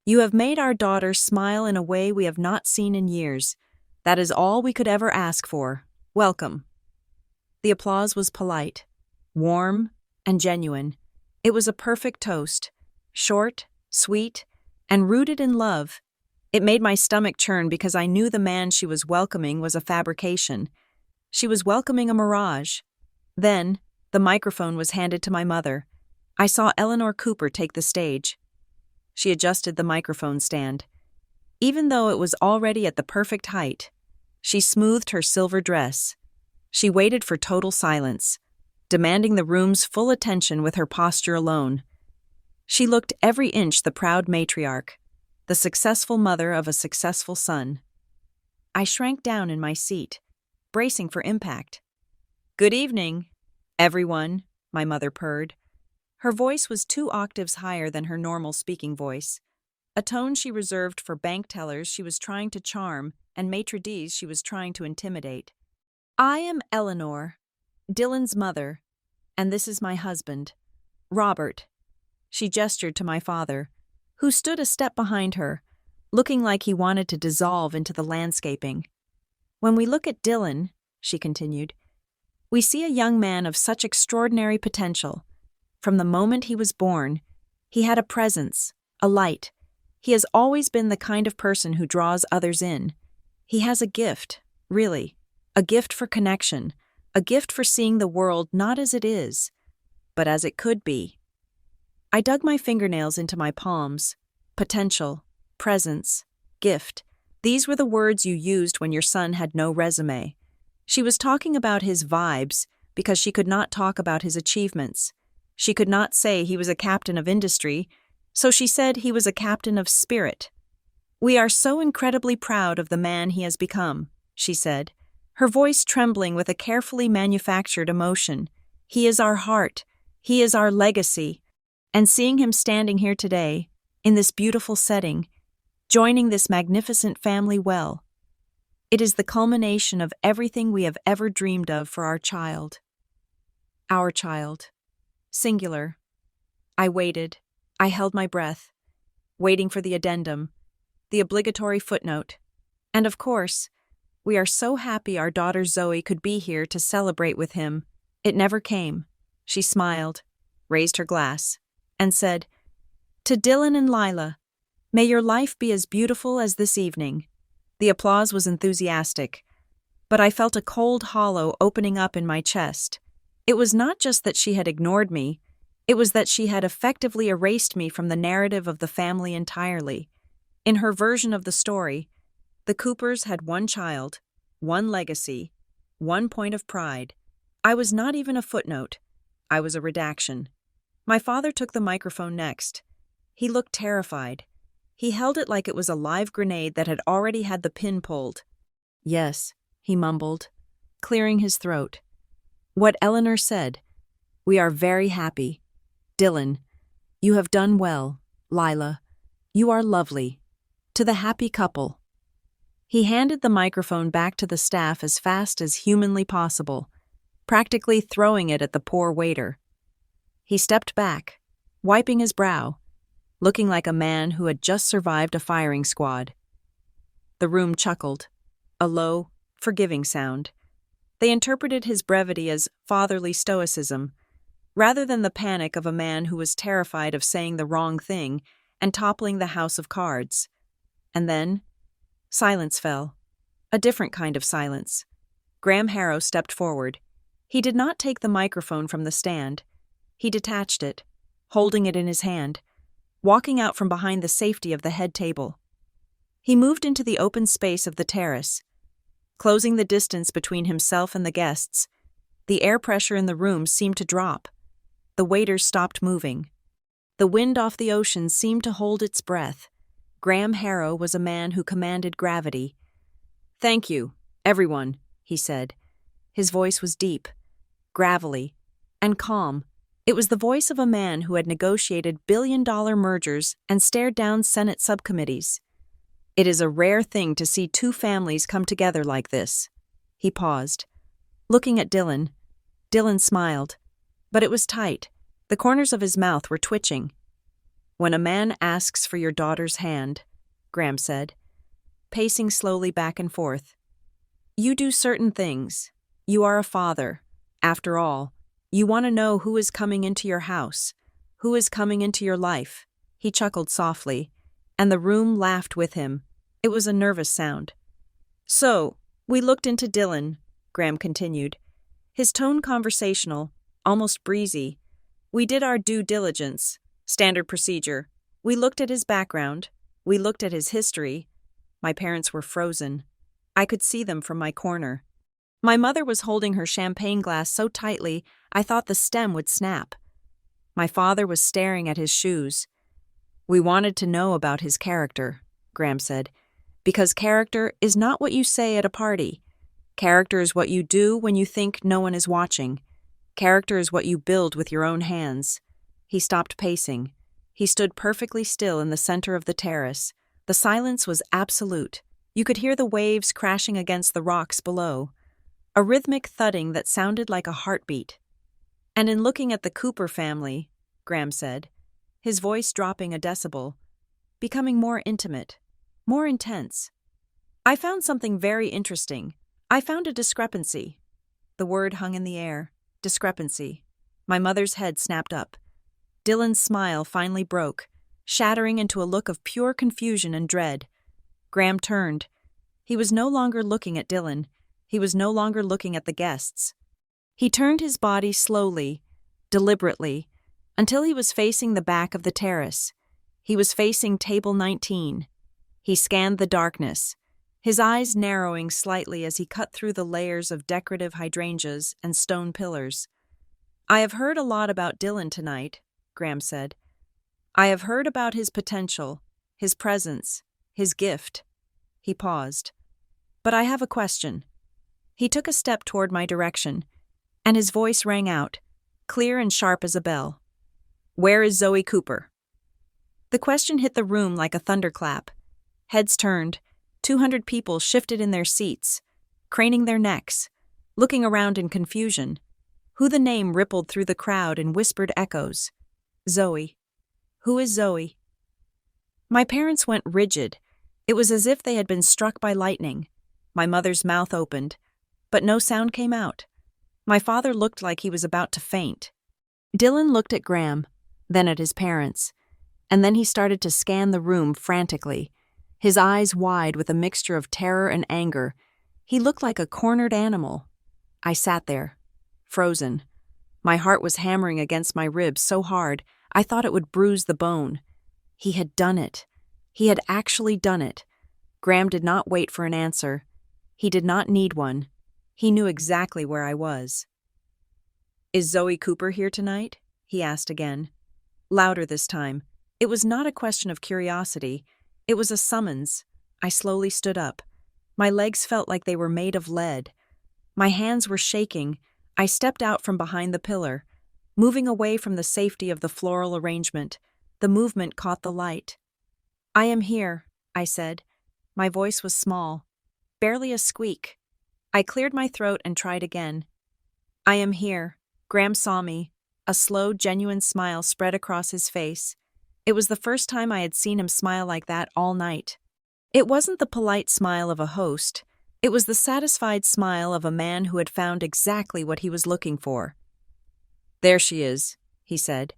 You have made our daughter smile in a way we have not seen in years. That is all we could ever ask for. Welcome." The applause was polite, warm, and genuine. It was a perfect toast, short, sweet, and rooted in love. It made my stomach churn because I knew the man she was welcoming was a fabrication. She was welcoming a mirage. Then, the microphone was handed to my mother. I saw Eleanor Cooper take the stage. She adjusted the microphone stand. Even though it was already at the perfect height, she smoothed her silver dress. She waited for total silence, demanding the room's full attention with her posture alone. She looked every inch the proud matriarch, the successful mother of a successful son. I shrank down in my seat, bracing for impact. "Good evening, everyone," my mother purred. Her voice was 2 octaves higher than her normal speaking voice, a tone she reserved for bank tellers she was trying to charm and maitre d's she was trying to intimidate. "I am Eleanor, Dylan's mother, and this is my husband, Robert." She gestured to my father, who stood a step behind her, looking like he wanted to dissolve into the landscaping. "When we look at Dylan," she continued, "we see a young man of such extraordinary potential. From the moment he was born, he had a presence, a light. He has always been the kind of person who draws others in. He has a gift, really, a gift for connection, a gift for seeing the world not as it is, but as it could be." I dug my fingernails into my palms. Potential, presence, gift. These were the words you used when your son had no resume. She was talking about his vibes because she could not talk about his achievements. She could not say he was a captain of industry, so she said he was a captain of spirit. "We are so incredibly proud of the man he has become," she said, her voice trembling with a carefully manufactured emotion. "He is our heart. He is our legacy. And seeing him standing here today, in this beautiful setting, joining this magnificent family well, it is the culmination of everything we have ever dreamed of for our child." Our child. Singular. I waited. I held my breath, waiting for the addendum, the obligatory footnote. And of course, we are so happy our daughter Zoe could be here to celebrate with him. It never came. She smiled, raised her glass, and said, "To Dylan and Lila, may your life be as beautiful as this evening." The applause was enthusiastic, but I felt a cold hollow opening up in my chest. It was not just that she had ignored me, it was that she had effectively erased me from the narrative of the family entirely. In her version of the story, the Coopers had one child, one legacy, one point of pride. I was not even a footnote. I was a redaction. My father took the microphone next. He looked terrified. He held it like it was a live grenade that had already had the pin pulled. "Yes," he mumbled, clearing his throat. "What Eleanor said. We are very happy. Dylan, you have done well. Lila, you are lovely. To the happy couple." He handed the microphone back to the staff as fast as humanly possible, practically throwing it at the poor waiter. He stepped back, wiping his brow, looking like a man who had just survived a firing squad. The room chuckled, a low, forgiving sound. They interpreted his brevity as fatherly stoicism, rather than the panic of a man who was terrified of saying the wrong thing and toppling the house of cards. And then, silence fell. A different kind of silence. Graham Harrow stepped forward. He did not take the microphone from the stand. He detached it, holding it in his hand, walking out from behind the safety of the head table. He moved into the open space of the terrace, closing the distance between himself and the guests. The air pressure in the room seemed to drop. The waiters stopped moving. The wind off the ocean seemed to hold its breath. Graham Harrow was a man who commanded gravity. "Thank you, everyone," he said. His voice was deep, gravelly, and calm. It was the voice of a man who had negotiated billion-dollar mergers and stared down Senate subcommittees. "It is a rare thing to see two families come together like this." He paused, looking at Dylan. Dylan smiled, but it was tight. The corners of his mouth were twitching. "When a man asks for your daughter's hand," Graham said, pacing slowly back and forth, "you do certain things. You are a father. After all, you want to know who is coming into your house, who is coming into your life." He chuckled softly, and the room laughed with him. It was a nervous sound. "So, we looked into Dylan," Graham continued, his tone conversational, almost breezy. "We did our due diligence. Standard procedure. We looked at his background. We looked at his history." My parents were frozen. I could see them from my corner. My mother was holding her champagne glass so tightly I thought the stem would snap. My father was staring at his shoes. "We wanted to know about his character," Graham said, "because character is not what you say at a party. Character is what you do when you think no one is watching. Character is what you build with your own hands." He stopped pacing. He stood perfectly still in the center of the terrace. The silence was absolute. You could hear the waves crashing against the rocks below, a rhythmic thudding that sounded like a heartbeat. "And in looking at the Cooper family," Graham said, his voice dropping a decibel, becoming more intimate, more intense, "I found something very interesting. I found a discrepancy." The word hung in the air. Discrepancy. My mother's head snapped up. Dylan's smile finally broke, shattering into a look of pure confusion and dread. Graham turned. He was no longer looking at Dylan. He was no longer looking at the guests. He turned his body slowly, deliberately, until he was facing the back of the terrace. He was facing table 19. He scanned the darkness, his eyes narrowing slightly as he cut through the layers of decorative hydrangeas and stone pillars. "I have heard a lot about Dylan tonight," Graham said. "I have heard about his potential, his presence, his gift." He paused. "But I have a question." He took a step toward my direction, and his voice rang out, clear and sharp as a bell. "Where is Zoe Cooper?" The question hit the room like a thunderclap. Heads turned. 200 people shifted in their seats, craning their necks, looking around in confusion. Who the name rippled through the crowd in whispered echoes. Zoe. Who is Zoe? My parents went rigid. It was as if they had been struck by lightning. My mother's mouth opened, but no sound came out. My father looked like he was about to faint. Dylan looked at Graham, then at his parents, and then he started to scan the room frantically, his eyes wide with a mixture of terror and anger. He looked like a cornered animal. I sat there, frozen. My heart was hammering against my ribs so hard I thought it would bruise the bone. He had done it. He had actually done it. Graham did not wait for an answer. He did not need one. He knew exactly where I was. "Is Zoe Cooper here tonight?" he asked again. Louder this time. It was not a question of curiosity. It was a summons. I slowly stood up. My legs felt like they were made of lead. My hands were shaking. I stepped out from behind the pillar, moving away from the safety of the floral arrangement. The movement caught the light. "I am here," I said. My voice was small, barely a squeak. I cleared my throat and tried again. "I am here." Graham saw me. A slow, genuine smile spread across his face. It was the first time I had seen him smile like that all night. It wasn't the polite smile of a host. It was the satisfied smile of a man who had found exactly what he was looking for. "There she is," he said,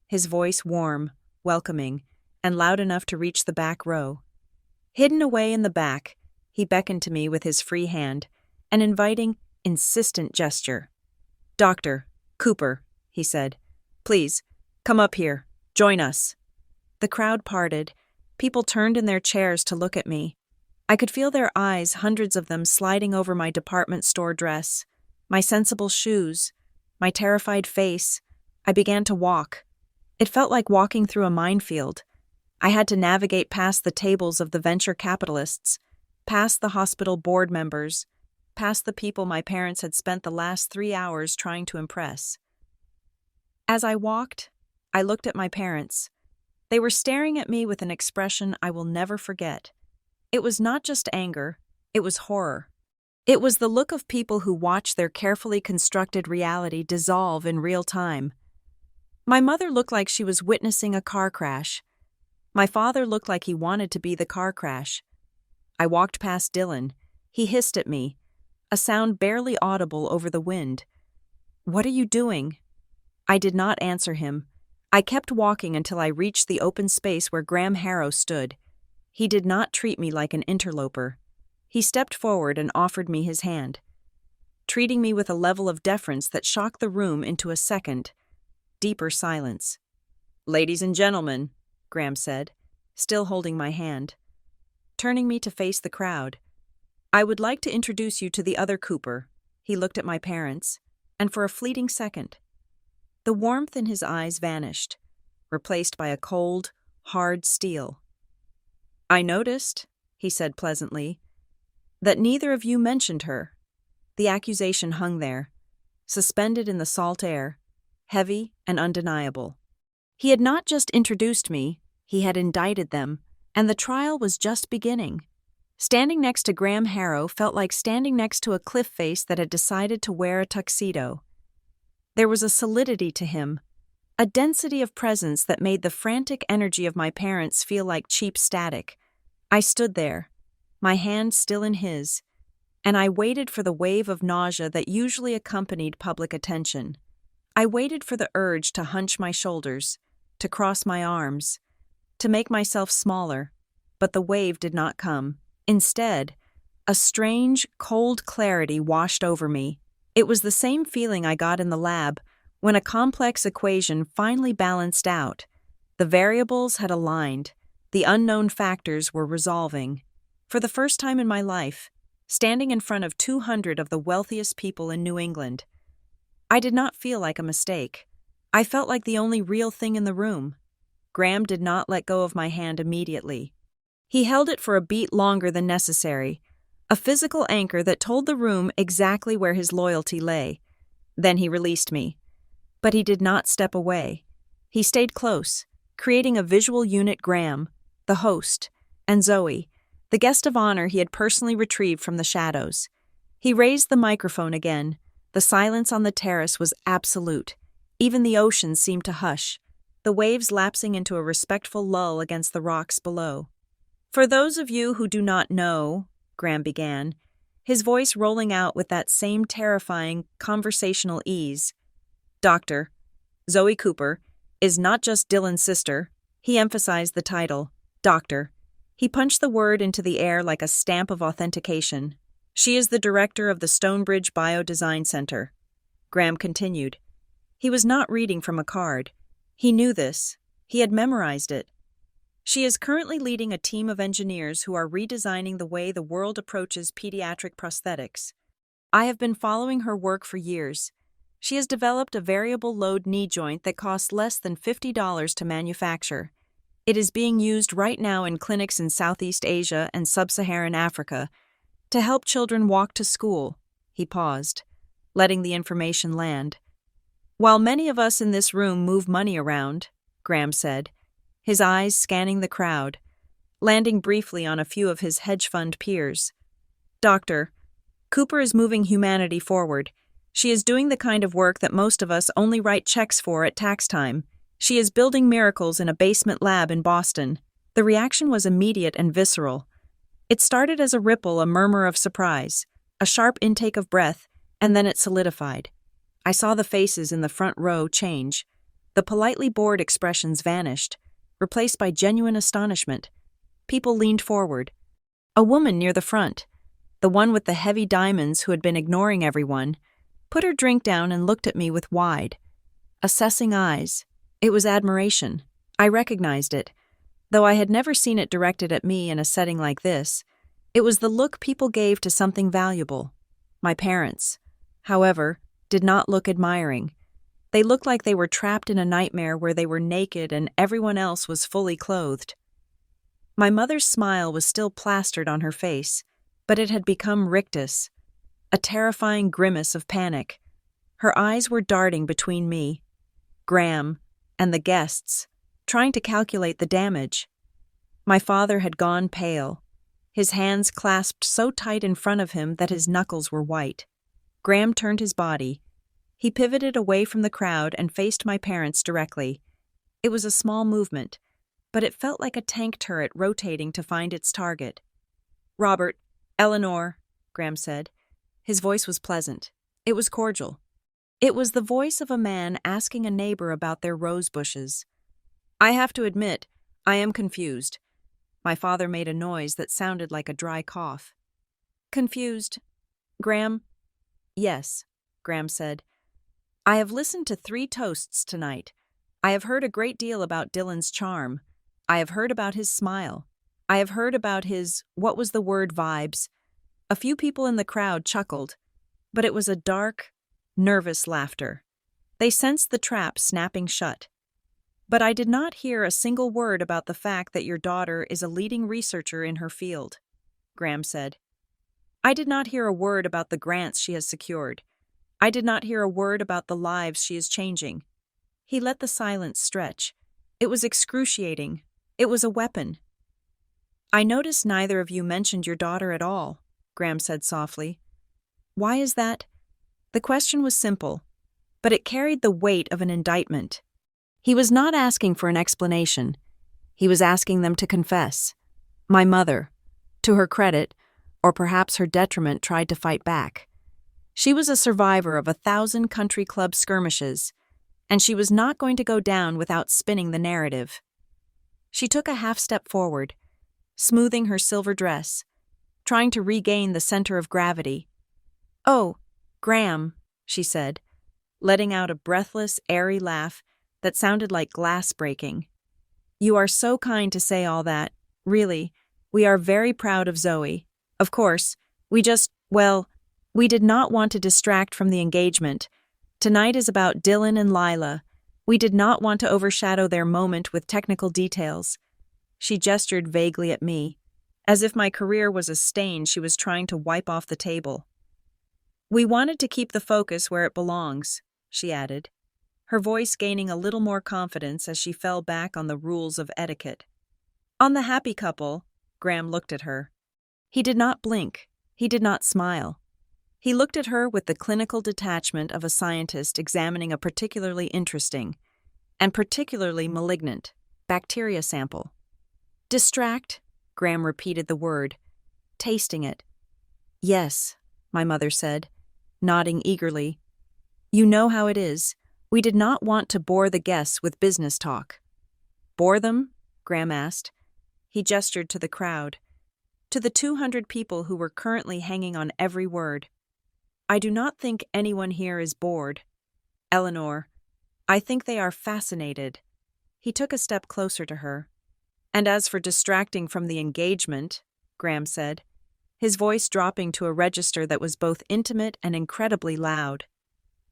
his voice warm, welcoming, and loud enough to reach the back row. Hidden away in the back, he beckoned to me with his free hand, an inviting, insistent gesture. "Dr. Cooper," he said, "please, come up here. Join us." The crowd parted. People turned in their chairs to look at me. I could feel their eyes, hundreds of them, sliding over my department store dress, my sensible shoes, my terrified face. I began to walk. It felt like walking through a minefield. I had to navigate past the tables of the venture capitalists, past the hospital board members, past the people my parents had spent the last 3 hours trying to impress. As I walked, I looked at my parents. They were staring at me with an expression I will never forget. It was not just anger, it was horror. It was the look of people who watch their carefully constructed reality dissolve in real time. My mother looked like she was witnessing a car crash. My father looked like he wanted to be the car crash. I walked past Dylan. He hissed at me, a sound barely audible over the wind. "What are you doing?" I did not answer him. I kept walking until I reached the open space where Graham Harrow stood. He did not treat me like an interloper. He stepped forward and offered me his hand, treating me with a level of deference that shocked the room into a second, deeper silence. "Ladies and gentlemen," Graham said, still holding my hand. Turning me to face the crowd, "I would like to introduce you to the other Cooper." He looked at my parents, and for a fleeting second, the warmth in his eyes vanished, replaced by a cold, hard steel. "I noticed," he said pleasantly, "that neither of you mentioned her." The accusation hung there, suspended in the salt air, heavy and undeniable. He had not just introduced me, he had indicted them, and the trial was just beginning. Standing next to Graham Harrow felt like standing next to a cliff face that had decided to wear a tuxedo. There was a solidity to him, a density of presence that made the frantic energy of my parents feel like cheap static. I stood there, my hand still in his, and I waited for the wave of nausea that usually accompanied public attention. I waited for the urge to hunch my shoulders, to cross my arms, to make myself smaller, but the wave did not come. Instead, a strange, cold clarity washed over me. It was the same feeling I got in the lab when a complex equation finally balanced out. The variables had aligned. The unknown factors were resolving. For the first time in my life, standing in front of 200 of the wealthiest people in New England, I did not feel like a mistake. I felt like the only real thing in the room. Graham did not let go of my hand immediately. He held it for a beat longer than necessary, a physical anchor that told the room exactly where his loyalty lay. Then he released me. But he did not step away. He stayed close, creating a visual unit. Graham, the host, and Zoe, the guest of honor he had personally retrieved from the shadows. He raised the microphone again, The silence on the terrace was absolute. Even the ocean seemed to hush, the waves lapsing into a respectful lull against the rocks below. "For those of you who do not know," Graham began, his voice rolling out with that same terrifying, conversational ease, "Dr. Zoe Cooper is not just Dylan's sister." He emphasized the title, Doctor. He punched the word into the air like a stamp of authentication. "She is the director of the Stonebridge Biodesign Center." Graham continued. He was not reading from a card. He knew this. He had memorized it. "She is currently leading a team of engineers who are redesigning the way the world approaches pediatric prosthetics. I have been following her work for years. She has developed a variable load knee joint that costs less than $50 to manufacture. It is being used right now in clinics in Southeast Asia and Sub-Saharan Africa to help children walk to school." He paused, letting the information land. "While many of us in this room move money around," Graham said, his eyes scanning the crowd, landing briefly on a few of his hedge fund peers. "Dr. Cooper is moving humanity forward. She is doing the kind of work that most of us only write checks for at tax time. She is building miracles in a basement lab in Boston." The reaction was immediate and visceral. It started as a ripple, a murmur of surprise, a sharp intake of breath, and then it solidified. I saw the faces in the front row change. The politely bored expressions vanished, replaced by genuine astonishment. People leaned forward. A woman near the front, the one with the heavy diamonds who had been ignoring everyone, put her drink down and looked at me with wide, assessing eyes. It was admiration. I recognized it. Though I had never seen it directed at me in a setting like this, it was the look people gave to something valuable. My parents, however, did not look admiring. They looked like they were trapped in a nightmare where they were naked and everyone else was fully clothed. My mother's smile was still plastered on her face, but it had become rictus, a terrifying grimace of panic. Her eyes were darting between me, Graham, and the guests, trying to calculate the damage. My father had gone pale, his hands clasped so tight in front of him that his knuckles were white. Graham turned his body. He pivoted away from the crowd and faced my parents directly. It was a small movement, but it felt like a tank turret rotating to find its target. "Robert, Eleanor," Graham said. His voice was pleasant. It was cordial. It was the voice of a man asking a neighbor about their rose bushes. "I have to admit, I am confused." My father made a noise that sounded like a dry cough. "Confused, Graham?" "Yes," Graham said. "I have listened to 3 toasts tonight. I have heard a great deal about Dylan's charm. I have heard about his smile. I have heard about his, what was the word, vibes. A few people in the crowd chuckled, but it was a dark, nervous laughter. They sensed the trap snapping shut. But I did not hear a single word about the fact that your daughter is a leading researcher in her field," Graham said. "I did not hear a word about the grants she has secured. I did not hear a word about the lives she is changing." He let the silence stretch. It was excruciating. It was a weapon. "I noticed neither of you mentioned your daughter at all," Graham said softly. "Why is that?" The question was simple, but it carried the weight of an indictment. He was not asking for an explanation. He was asking them to confess. My mother, to her credit, or perhaps her detriment, tried to fight back. She was a survivor of 1,000 country club skirmishes, and she was not going to go down without spinning the narrative. She took a half step forward, smoothing her silver dress, trying to regain the center of gravity. "Oh, Graham," she said, letting out a breathless, airy laugh that sounded like glass breaking. "You are so kind to say all that. Really, we are very proud of Zoe. Of course, we did not want to distract from the engagement. Tonight is about Dylan and Lila. We did not want to overshadow their moment with technical details." She gestured vaguely at me, as if my career was a stain she was trying to wipe off the table. "We wanted to keep the focus where it belongs," she added, her voice gaining a little more confidence as she fell back on the rules of etiquette. "On the happy couple," Graham looked at her. He did not blink. He did not smile. He looked at her with the clinical detachment of a scientist examining a particularly interesting and particularly malignant bacteria sample. Distract, Graham repeated the word, tasting it. Yes, my mother said, nodding eagerly. You know how it is. We did not want to bore the guests with business talk. Bore them? Graham asked. He gestured to the crowd, to the 200 people who were currently hanging on every word. I do not think anyone here is bored. Eleanor, I think they are fascinated. He took a step closer to her. And as for distracting from the engagement, Graham said, his voice dropping to a register that was both intimate and incredibly loud.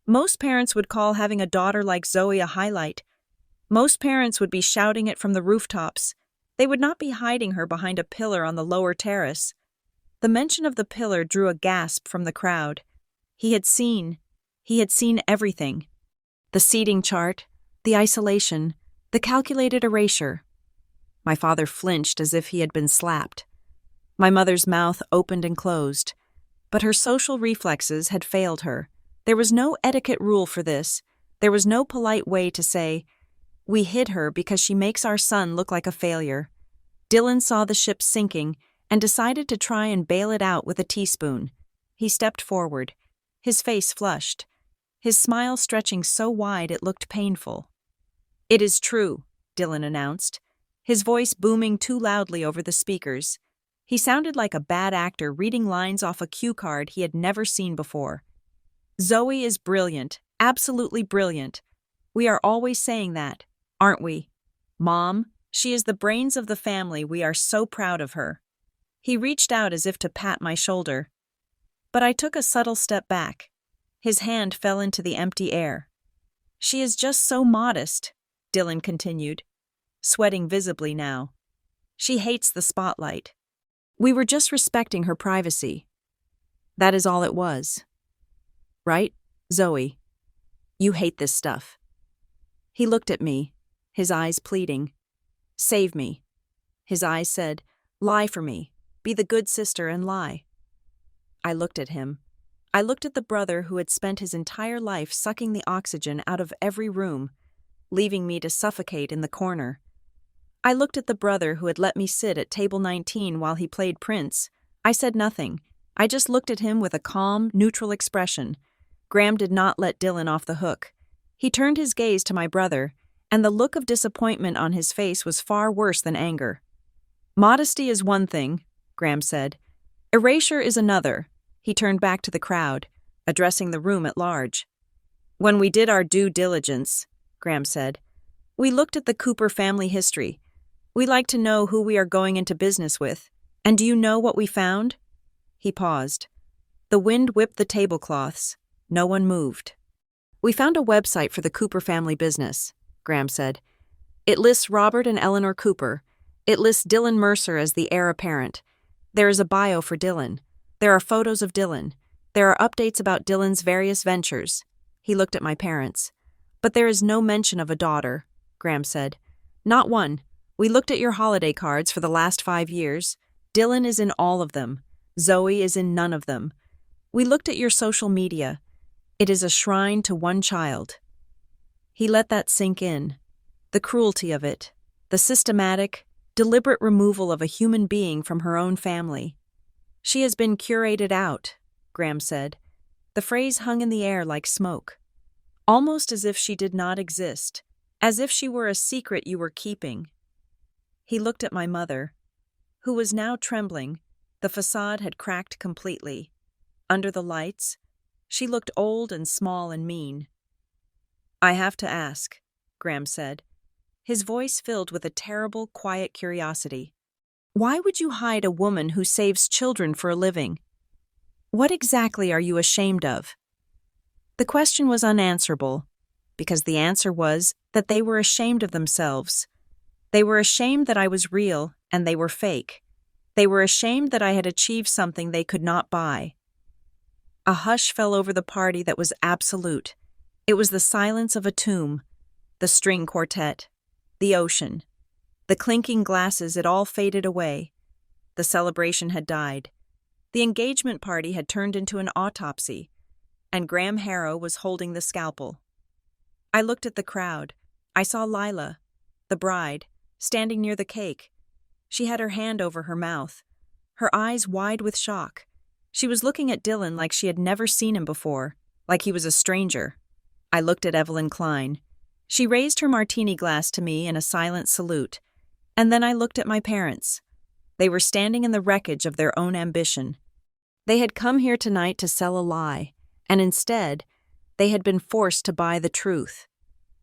Most parents would call having a daughter like Zoe a highlight. Most parents would be shouting it from the rooftops. They would not be hiding her behind a pillar on the lower terrace. The mention of the pillar drew a gasp from the crowd. He had seen everything. The seating chart, the isolation, the calculated erasure. My father flinched as if he had been slapped. My mother's mouth opened and closed, but her social reflexes had failed her. There was no etiquette rule for this. There was no polite way to say, we hid her because she makes our son look like a failure. Dylan saw the ship sinking and decided to try and bail it out with a teaspoon. He stepped forward, his face flushed, his smile stretching so wide it looked painful. It is true, Dylan announced, his voice booming too loudly over the speakers. He sounded like a bad actor reading lines off a cue card he had never seen before. Zoe is brilliant, absolutely brilliant. We are always saying that, aren't we? Mom, she is the brains of the family. We are so proud of her. He reached out as if to pat my shoulder. But I took a subtle step back. His hand fell into the empty air. She is just so modest, Dylan continued, sweating visibly now. She hates the spotlight. We were just respecting her privacy. That is all it was. Right, Zoe? You hate this stuff. He looked at me, his eyes pleading. Save me. His eyes said, lie for me. Be the good sister and lie. I looked at him. I looked at the brother who had spent his entire life sucking the oxygen out of every room, leaving me to suffocate in the corner. I looked at the brother who had let me sit at table 19 while he played Prince. I said nothing. I just looked at him with a calm, neutral expression. Graham did not let Dylan off the hook. He turned his gaze to my brother, and the look of disappointment on his face was far worse than anger. Modesty is one thing, Graham said. Erasure is another. He turned back to the crowd, addressing the room at large. When we did our due diligence, Graham said, we looked at the Cooper family history. We like to know who we are going into business with. And do you know what we found? He paused. The wind whipped the tablecloths. No one moved. We found a website for the Cooper family business, Graham said. It lists Robert and Eleanor Cooper. It lists Dylan Mercer as the heir apparent. There is a bio for Dylan. There are photos of Dylan. There are updates about Dylan's various ventures. He looked at my parents. But there is no mention of a daughter, Graham said. Not one. We looked at your holiday cards for the last 5 years. Dylan is in all of them. Zoe is in none of them. We looked at your social media. It is a shrine to one child. He let that sink in. The cruelty of it. The systematic, deliberate removal of a human being from her own family. She has been curated out, Graham said. The phrase hung in the air like smoke. Almost as if she did not exist. As if she were a secret you were keeping. He looked at my mother, who was now trembling. The facade had cracked completely. Under the lights, she looked old and small and mean. I have to ask, Graham said, his voice filled with a terrible, quiet curiosity. Why would you hide a woman who saves children for a living? What exactly are you ashamed of? The question was unanswerable, because the answer was that they were ashamed of themselves. They were ashamed that I was real and they were fake. They were ashamed that I had achieved something they could not buy. A hush fell over the party that was absolute. It was the silence of a tomb, the string quartet, the ocean, the clinking glasses. It all faded away. The celebration had died. The engagement party had turned into an autopsy, and Graham Harrow was holding the scalpel. I looked at the crowd. I saw Lila, the bride, standing near the cake. She had her hand over her mouth, her eyes wide with shock. She was looking at Dylan like she had never seen him before, like he was a stranger. I looked at Evelyn Klein. She raised her martini glass to me in a silent salute, and then I looked at my parents. They were standing in the wreckage of their own ambition. They had come here tonight to sell a lie, and instead, they had been forced to buy the truth.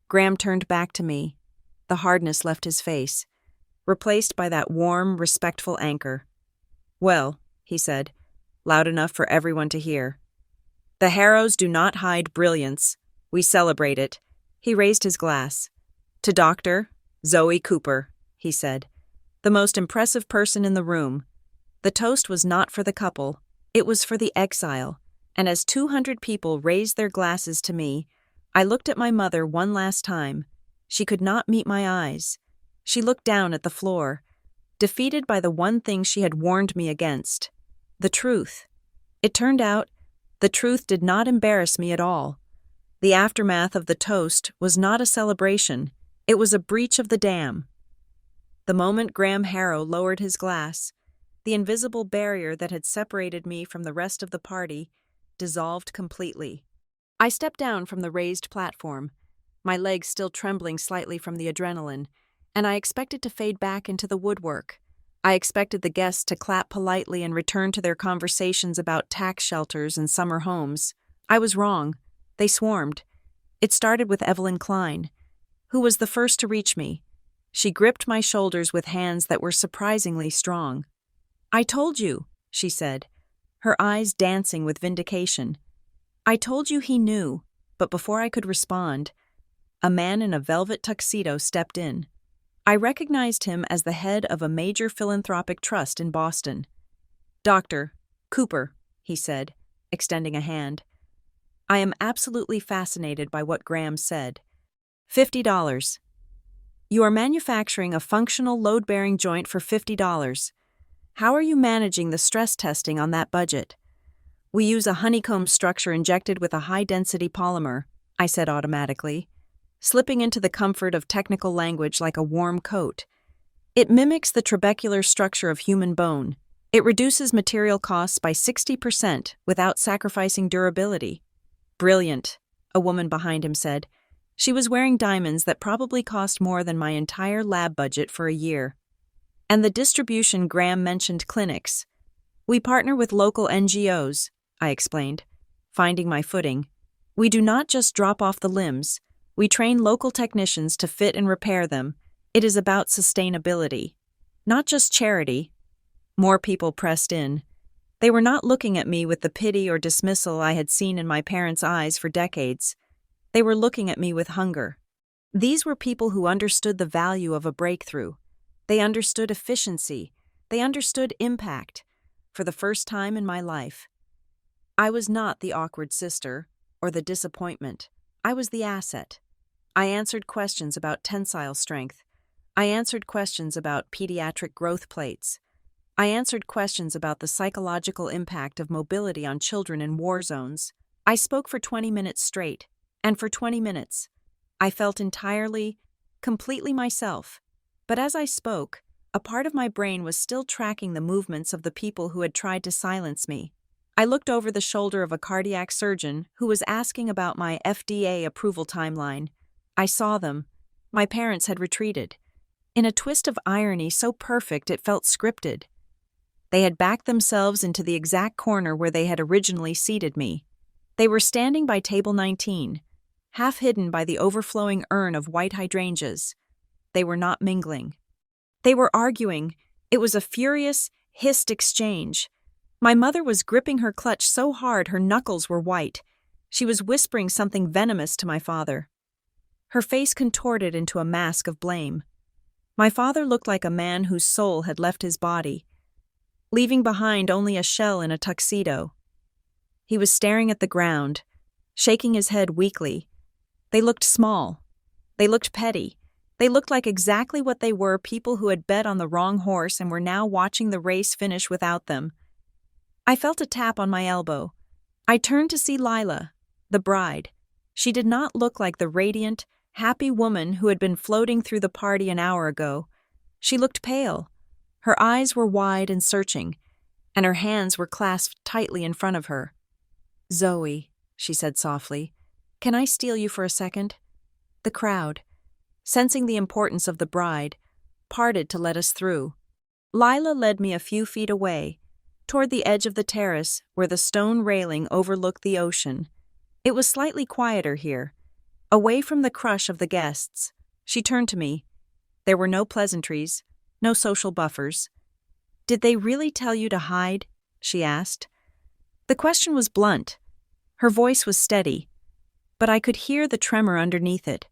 Graham turned back to me. The hardness left his face, replaced by that warm, respectful anchor. "Well," he said, loud enough for everyone to hear. "The Harrows do not hide brilliance. We celebrate it." He raised his glass. "To Dr. Zoe Cooper," he said, the most impressive person in the room. The toast was not for the couple, it was for the exile, and as 200 people raised their glasses to me, I looked at my mother one last time. She could not meet my eyes. She looked down at the floor, defeated by the one thing she had warned me against: the truth. It turned out, the truth did not embarrass me at all. The aftermath of the toast was not a celebration, it was a breach of the dam. The moment Graham Harrow lowered his glass, the invisible barrier that had separated me from the rest of the party dissolved completely. I stepped down from the raised platform, my legs still trembling slightly from the adrenaline, and I expected to fade back into the woodwork. I expected the guests to clap politely and return to their conversations about tax shelters and summer homes. I was wrong. They swarmed. It started with Evelyn Klein, who was the first to reach me. She gripped my shoulders with hands that were surprisingly strong. "I told you," she said, her eyes dancing with vindication. "I told you he knew," but before I could respond, a man in a velvet tuxedo stepped in. I recognized him as the head of a major philanthropic trust in Boston. "Dr. Cooper," he said, extending a hand. "I am absolutely fascinated by what Graham said. $50. You are manufacturing a functional load-bearing joint for $50. How are you managing the stress testing on that budget?" "We use a honeycomb structure injected with a high-density polymer," I said automatically, slipping into the comfort of technical language like a warm coat. "It mimics the trabecular structure of human bone. It reduces material costs by 60% without sacrificing durability." "Brilliant," a woman behind him said. She was wearing diamonds that probably cost more than my entire lab budget for a year. "And the distribution," Graham mentioned clinics. "We partner with local NGOs," I explained, finding my footing. "We do not just drop off the limbs. We train local technicians to fit and repair them. It is about sustainability, not just charity." More people pressed in. They were not looking at me with the pity or dismissal I had seen in my parents' eyes for decades. They were looking at me with hunger. These were people who understood the value of a breakthrough. They understood efficiency. They understood impact. For the first time in my life, I was not the awkward sister or the disappointment. I was the asset. I answered questions about tensile strength. I answered questions about pediatric growth plates. I answered questions about the psychological impact of mobility on children in war zones. I spoke for 20 minutes straight, and for 20 minutes, I felt entirely, completely myself. But as I spoke, a part of my brain was still tracking the movements of the people who had tried to silence me. I looked over the shoulder of a cardiac surgeon who was asking about my FDA approval timeline. I saw them. My parents had retreated. In a twist of irony so perfect it felt scripted. They had backed themselves into the exact corner where they had originally seated me. They were standing by table 19, half hidden by the overflowing urn of white hydrangeas. They were not mingling. They were arguing. It was a furious, hissed exchange. My mother was gripping her clutch so hard her knuckles were white. She was whispering something venomous to my father. Her face contorted into a mask of blame. My father looked like a man whose soul had left his body, leaving behind only a shell in a tuxedo. He was staring at the ground, shaking his head weakly. They looked small. They looked petty. They looked like exactly what they were, people who had bet on the wrong horse and were now watching the race finish without them. I felt a tap on my elbow. I turned to see Lila, the bride. She did not look like the radiant, happy woman who had been floating through the party an hour ago. She looked pale. Her eyes were wide and searching, and her hands were clasped tightly in front of her. "Zoe," she said softly, "can I steal you for a second?" The crowd, sensing the importance of the bride, parted to let us through. Lila led me a few feet away, toward the edge of the terrace where the stone railing overlooked the ocean. It was slightly quieter here, away from the crush of the guests. She turned to me. There were no pleasantries, no social buffers. "Did they really tell you to hide?" she asked. The question was blunt. Her voice was steady, but I could hear the tremor underneath it.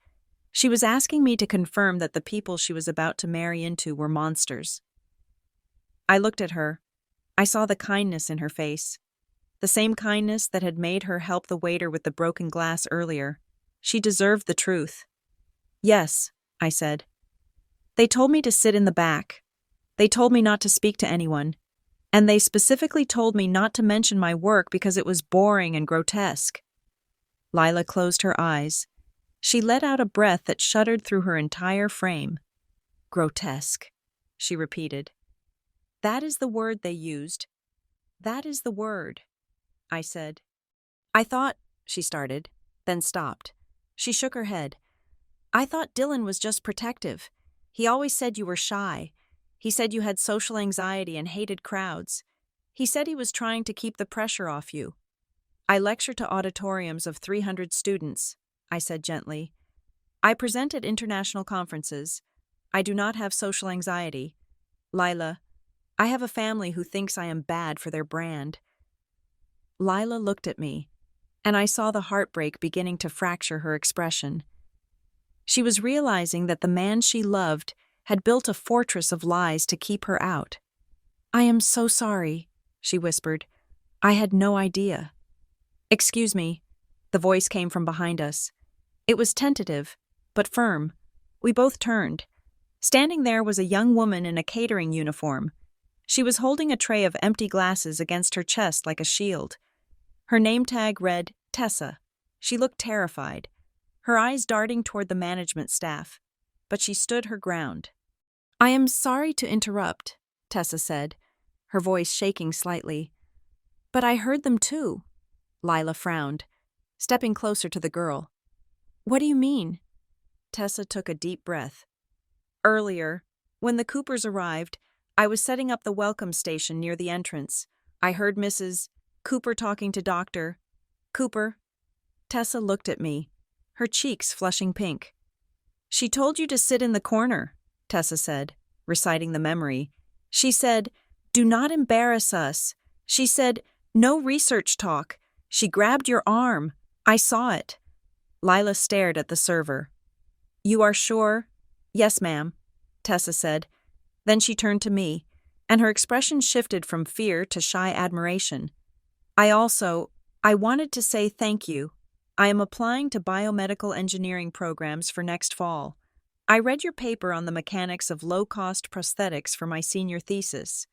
She was asking me to confirm that the people she was about to marry into were monsters. I looked at her. I saw the kindness in her face, the same kindness that had made her help the waiter with the broken glass earlier. She deserved the truth. "Yes," I said. "They told me to sit in the back. They told me not to speak to anyone. And they specifically told me not to mention my work because it was boring and grotesque." Lila closed her eyes. She let out a breath that shuddered through her entire frame. "Grotesque," she repeated. "That is the word they used. That is the word," I said. "I thought," she started, then stopped. She shook her head. "I thought Dylan was just protective. He always said you were shy. He said you had social anxiety and hated crowds. He said he was trying to keep the pressure off you." "I lecture to auditoriums of 300 students," I said gently. "I present at international conferences. I do not have social anxiety. Lila, I have a family who thinks I am bad for their brand." Lila looked at me, and I saw the heartbreak beginning to fracture her expression. She was realizing that the man she loved had built a fortress of lies to keep her out. "I am so sorry," she whispered. "I had no idea." "Excuse me," the voice came from behind us. It was tentative, but firm. We both turned. Standing there was a young woman in a catering uniform. She was holding a tray of empty glasses against her chest like a shield. Her name tag read Tessa. She looked terrified, her eyes darting toward the management staff, but she stood her ground. "I am sorry to interrupt," Tessa said, her voice shaking slightly. "But I heard them too." Lila frowned, stepping closer to the girl. "What do you mean?" Tessa took a deep breath. "Earlier, when the Coopers arrived, I was setting up the welcome station near the entrance. I heard Mrs. Cooper talking to Dr. Cooper." Tessa looked at me, her cheeks flushing pink. "She told you to sit in the corner," Tessa said, reciting the memory. "She said, 'Do not embarrass us.' She said, 'No research talk.' She grabbed your arm. I saw it." Lila stared at the server. "You are sure?" "Yes, ma'am," Tessa said. Then she turned to me, and her expression shifted from fear to shy admiration. I wanted to say thank you. I am applying to biomedical engineering programs for next fall. I read your paper on the mechanics of low-cost prosthetics for my senior thesis.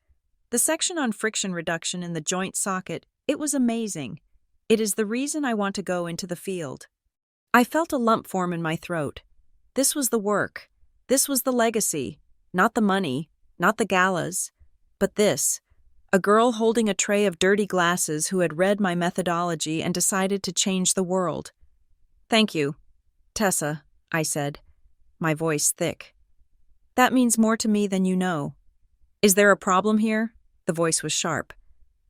The section on friction reduction in the joint socket, it was amazing. It is the reason I want to go into the field." I felt a lump form in my throat. This was the work. This was the legacy. Not the money, not the galas, but this. A girl holding a tray of dirty glasses who had read my methodology and decided to change the world. "Thank you, Tessa," I said, my voice thick. "That means more to me than you know." "Is there a problem here?" The voice was sharp,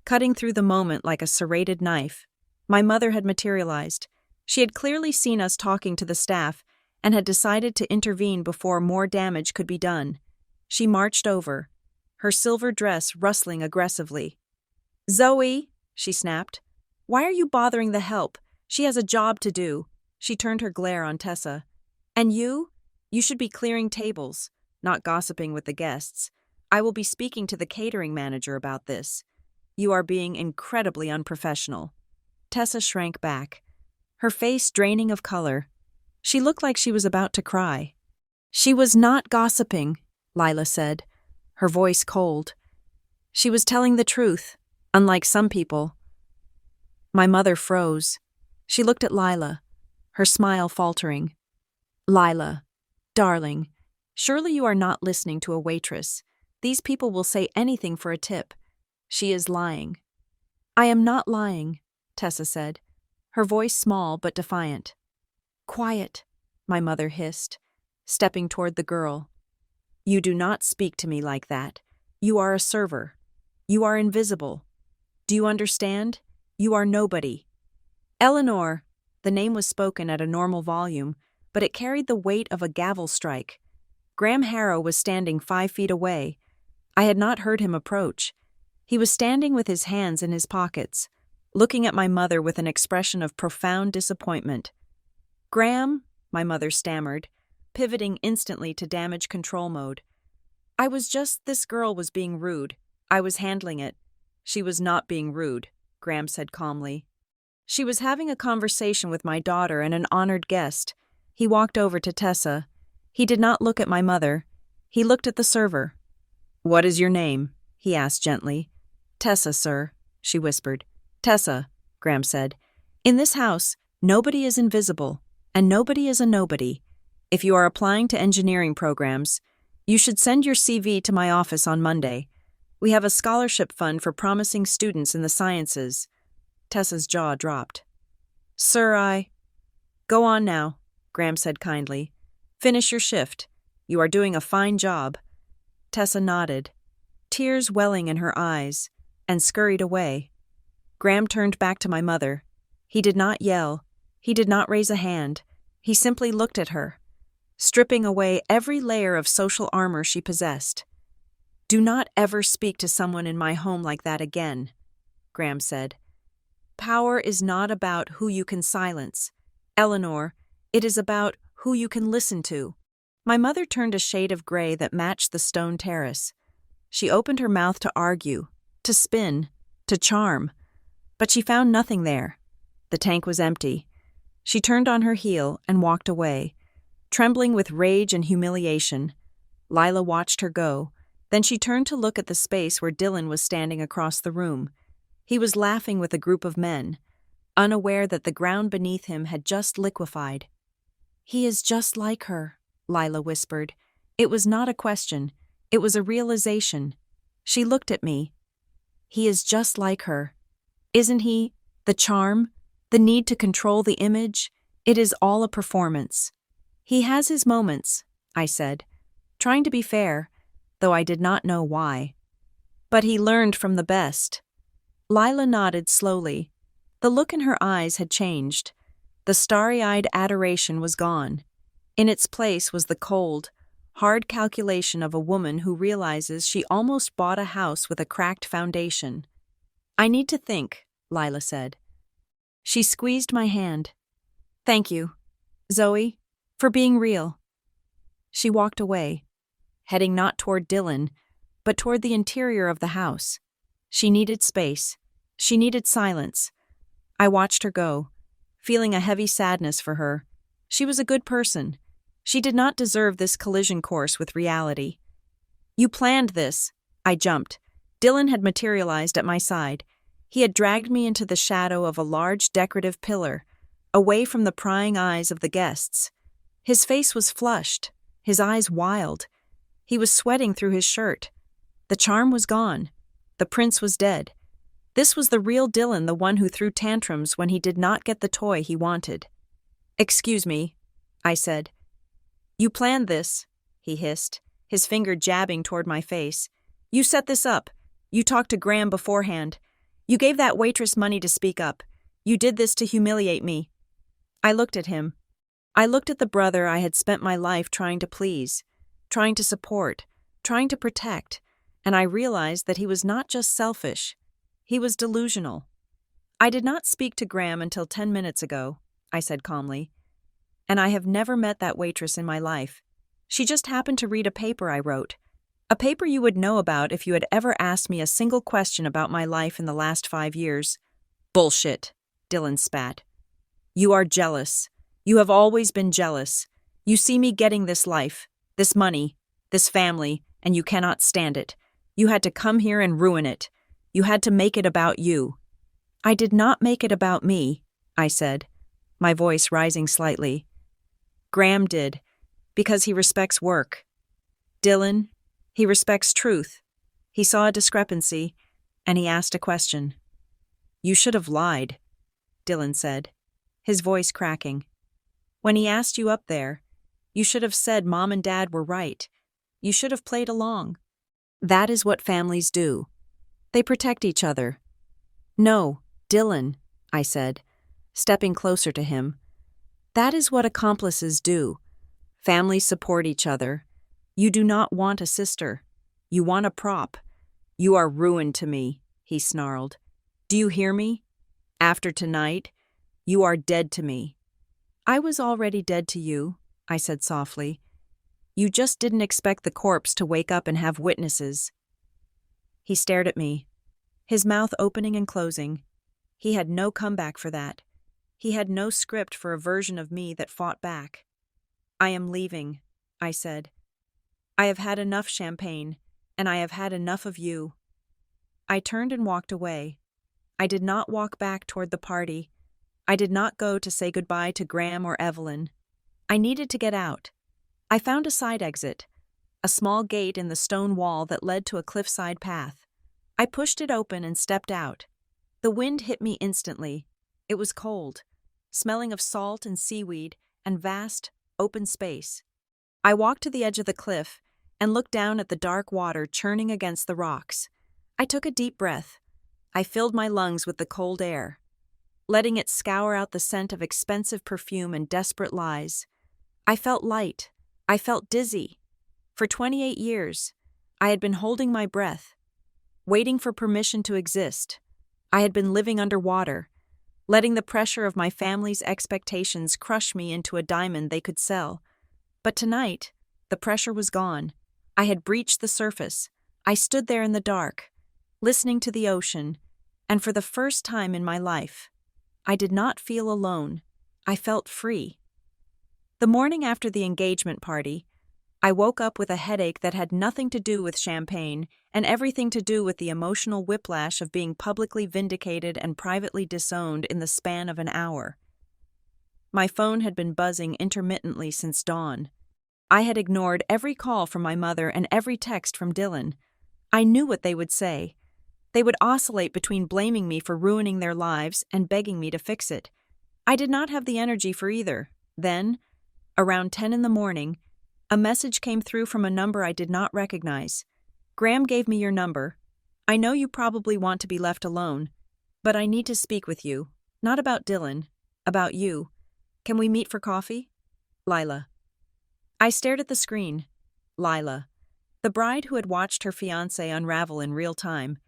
cutting through the moment like a serrated knife. My mother had materialized. She had clearly seen us talking to the staff and had decided to intervene before more damage could be done. She marched over, her silver dress rustling aggressively. "Zoe," she snapped, "why are you bothering the help? She has a job to do." She turned her glare on Tessa. "And you? You should be clearing tables, not gossiping with the guests. I will be speaking to the catering manager about this. You are being incredibly unprofessional." Tessa shrank back, her face draining of color. She looked like she was about to cry. "She was not gossiping," Lila said, her voice cold. "She was telling the truth, Unlike some people. My mother froze. She looked at Lila, her smile faltering. Lila, darling, surely you are not listening to a waitress. These people will say anything for a tip. She is lying. I am not lying, Tessa said, her voice small but defiant. Quiet, my mother hissed, stepping toward the girl. You do not speak to me like that. You are a server. You are invisible. Do you understand? You are nobody. Eleanor, the name was spoken at a normal volume, but it carried the weight of a gavel strike. Graham Harrow was standing 5 feet away. I had not heard him approach. He was standing with his hands in his pockets, looking at my mother with an expression of profound disappointment. Graham, my mother stammered, pivoting instantly to damage control mode. This girl was being rude. I was handling it. She was not being rude, Graham said calmly. She was having a conversation with my daughter and an honored guest. He walked over to Tessa. He did not look at my mother. He looked at the server. What is your name? He asked gently. Tessa, sir, she whispered. Tessa, Graham said. In this house, nobody is invisible, and nobody is a nobody. If you are applying to engineering programs, you should send your CV to my office on Monday. We have a scholarship fund for promising students in the sciences. Tessa's jaw dropped. Sir, Go on now, Graham said kindly. Finish your shift. You are doing a fine job. Tessa nodded, tears welling in her eyes, and scurried away. Graham turned back to my mother. He did not yell. He did not raise a hand. He simply looked at her, stripping away every layer of social armor she possessed. Do not ever speak to someone in my home like that again, Graham said. Power is not about who you can silence. Eleanor, it is about who you can listen to. My mother turned a shade of gray that matched the stone terrace. She opened her mouth to argue, to spin, to charm, but she found nothing there. The tank was empty. She turned on her heel and walked away, trembling with rage and humiliation. Lila watched her go. Then she turned to look at the space where Dylan was standing across the room. He was laughing with a group of men, unaware that the ground beneath him had just liquefied. He is just like her, Lila whispered. It was not a question. It was a realization. She looked at me. He is just like her. Isn't he? The charm, the need to control the image, it is all a performance. He has his moments, I said, trying to be fair, though I did not know why. But he learned from the best. Lila nodded slowly. The look in her eyes had changed. The starry-eyed adoration was gone. In its place was the cold, hard calculation of a woman who realizes she almost bought a house with a cracked foundation. I need to think, Lila said. She squeezed my hand. Thank you, Zoe, for being real. She walked away, heading not toward Dylan, but toward the interior of the house. She needed space. She needed silence. I watched her go, feeling a heavy sadness for her. She was a good person. She did not deserve this collision course with reality. You planned this. I jumped. Dylan had materialized at my side. He had dragged me into the shadow of a large decorative pillar, away from the prying eyes of the guests. His face was flushed, his eyes wild. He was sweating through his shirt. The charm was gone. The prince was dead. This was the real Dylan, the one who threw tantrums when he did not get the toy he wanted. Excuse me, I said. You planned this, he hissed, his finger jabbing toward my face. You set this up. You talked to Graham beforehand. You gave that waitress money to speak up. You did this to humiliate me. I looked at him. I looked at the brother I had spent my life trying to please, trying to support, trying to protect, and I realized that he was not just selfish. He was delusional. I did not speak to Graham until 10 minutes ago, I said calmly, and I have never met that waitress in my life. She just happened to read a paper I wrote. A paper you would know about if you had ever asked me a single question about my life in the last 5 years. Bullshit, Dylan spat. You are jealous. You have always been jealous. You see me getting this life, this money, this family, and you cannot stand it. You had to come here and ruin it. You had to make it about you." "I did not make it about me," I said, my voice rising slightly. "Graham did, because he respects work. Dylan, he respects truth. He saw a discrepancy, and he asked a question." "You should have lied," Dylan said, his voice cracking. "When he asked you up there, you should have said Mom and Dad were right. You should have played along. That is what families do. They protect each other." "No, Dylan," I said, stepping closer to him. "That is what accomplices do. Families support each other. You do not want a sister. You want a prop. You are ruined to me," he snarled. "Do you hear me? After tonight, you are dead to me." "I was already dead to you," I said softly. "You just didn't expect the corpse to wake up and have witnesses." He stared at me, his mouth opening and closing. He had no comeback for that. He had no script for a version of me that fought back. "I am leaving," I said. "I have had enough champagne, and I have had enough of you." I turned and walked away. I did not walk back toward the party. I did not go to say goodbye to Graham or Evelyn. I needed to get out. I found a side exit, a small gate in the stone wall that led to a cliffside path. I pushed it open and stepped out. The wind hit me instantly. It was cold, smelling of salt and seaweed and vast, open space. I walked to the edge of the cliff and looked down at the dark water churning against the rocks. I took a deep breath. I filled my lungs with the cold air, letting it scour out the scent of expensive perfume and desperate lies. I felt light. I felt dizzy. For 28 years, I had been holding my breath, waiting for permission to exist. I had been living underwater, letting the pressure of my family's expectations crush me into a diamond they could sell. But tonight, the pressure was gone. I had breached the surface. I stood there in the dark, listening to the ocean, and for the first time in my life, I did not feel alone. I felt free. The morning after the engagement party, I woke up with a headache that had nothing to do with champagne and everything to do with the emotional whiplash of being publicly vindicated and privately disowned in the span of an hour. My phone had been buzzing intermittently since dawn. I had ignored every call from my mother and every text from Dylan. I knew what they would say. They would oscillate between blaming me for ruining their lives and begging me to fix it. I did not have the energy for either. Then, around 10 in the morning, a message came through from a number I did not recognize. "Graham gave me your number. I know you probably want to be left alone, but I need to speak with you. Not about Dylan, about you. Can we meet for coffee? Lila." I stared at the screen. Lila, the bride who had watched her fiancé unravel in real time.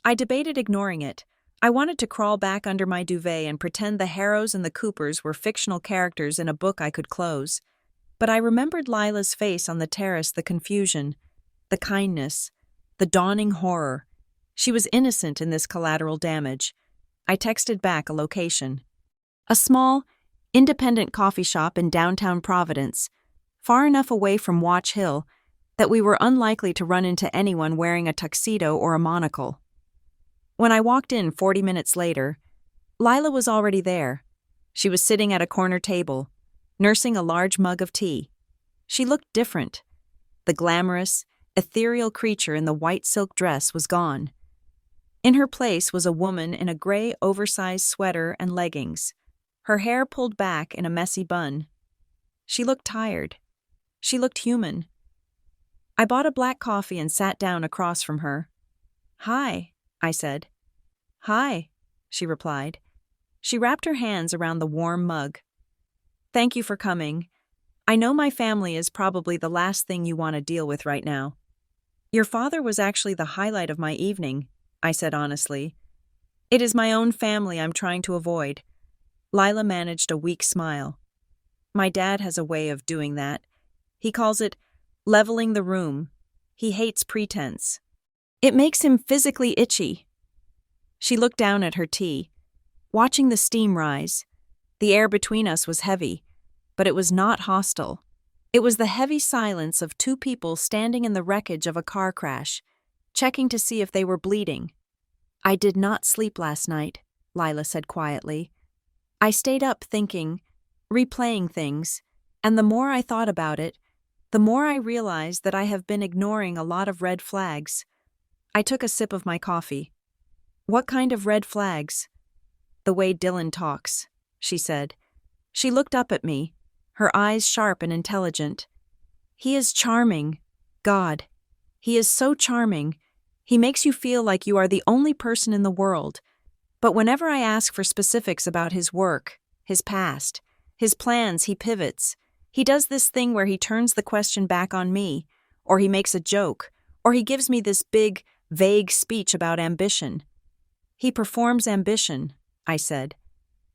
I debated ignoring it. I wanted to crawl back under my duvet and pretend the Harrows and the Coopers were fictional characters in a book I could close. But I remembered Lila's face on the terrace, the confusion, the kindness, the dawning horror. She was innocent in this collateral damage. I texted back a location. A small, independent coffee shop in downtown Providence, far enough away from Watch Hill that we were unlikely to run into anyone wearing a tuxedo or a monocle. When I walked in 40 minutes later, Lila was already there. She was sitting at a corner table, nursing a large mug of tea. She looked different. The glamorous, ethereal creature in the white silk dress was gone. In her place was a woman in a gray, oversized sweater and leggings, her hair pulled back in a messy bun. She looked tired. She looked human. I bought a black coffee and sat down across from her. "Hi," I said. "Hi," she replied. She wrapped her hands around the warm mug. "Thank you for coming. I know my family is probably the last thing you want to deal with right now." "Your father was actually the highlight of my evening," I said honestly. "It is my own family I'm trying to avoid." Lila managed a weak smile. "My dad has a way of doing that. He calls it leveling the room. He hates pretense. It makes him physically itchy." She looked down at her tea, watching the steam rise. The air between us was heavy, but it was not hostile. It was the heavy silence of two people standing in the wreckage of a car crash, checking to see if they were bleeding. I did not sleep last night, Lila said quietly. I stayed up thinking, replaying things, and the more I thought about it, the more I realized that I have been ignoring a lot of red flags. I took a sip of my coffee. What kind of red flags? The way Dylan talks, she said. She looked up at me, her eyes sharp and intelligent. He is charming. God, he is so charming. He makes you feel like you are the only person in the world. But whenever I ask for specifics about his work, his past, his plans, he pivots. He does this thing where he turns the question back on me, or he makes a joke, or he gives me this big, vague speech about ambition. He performs ambition, I said.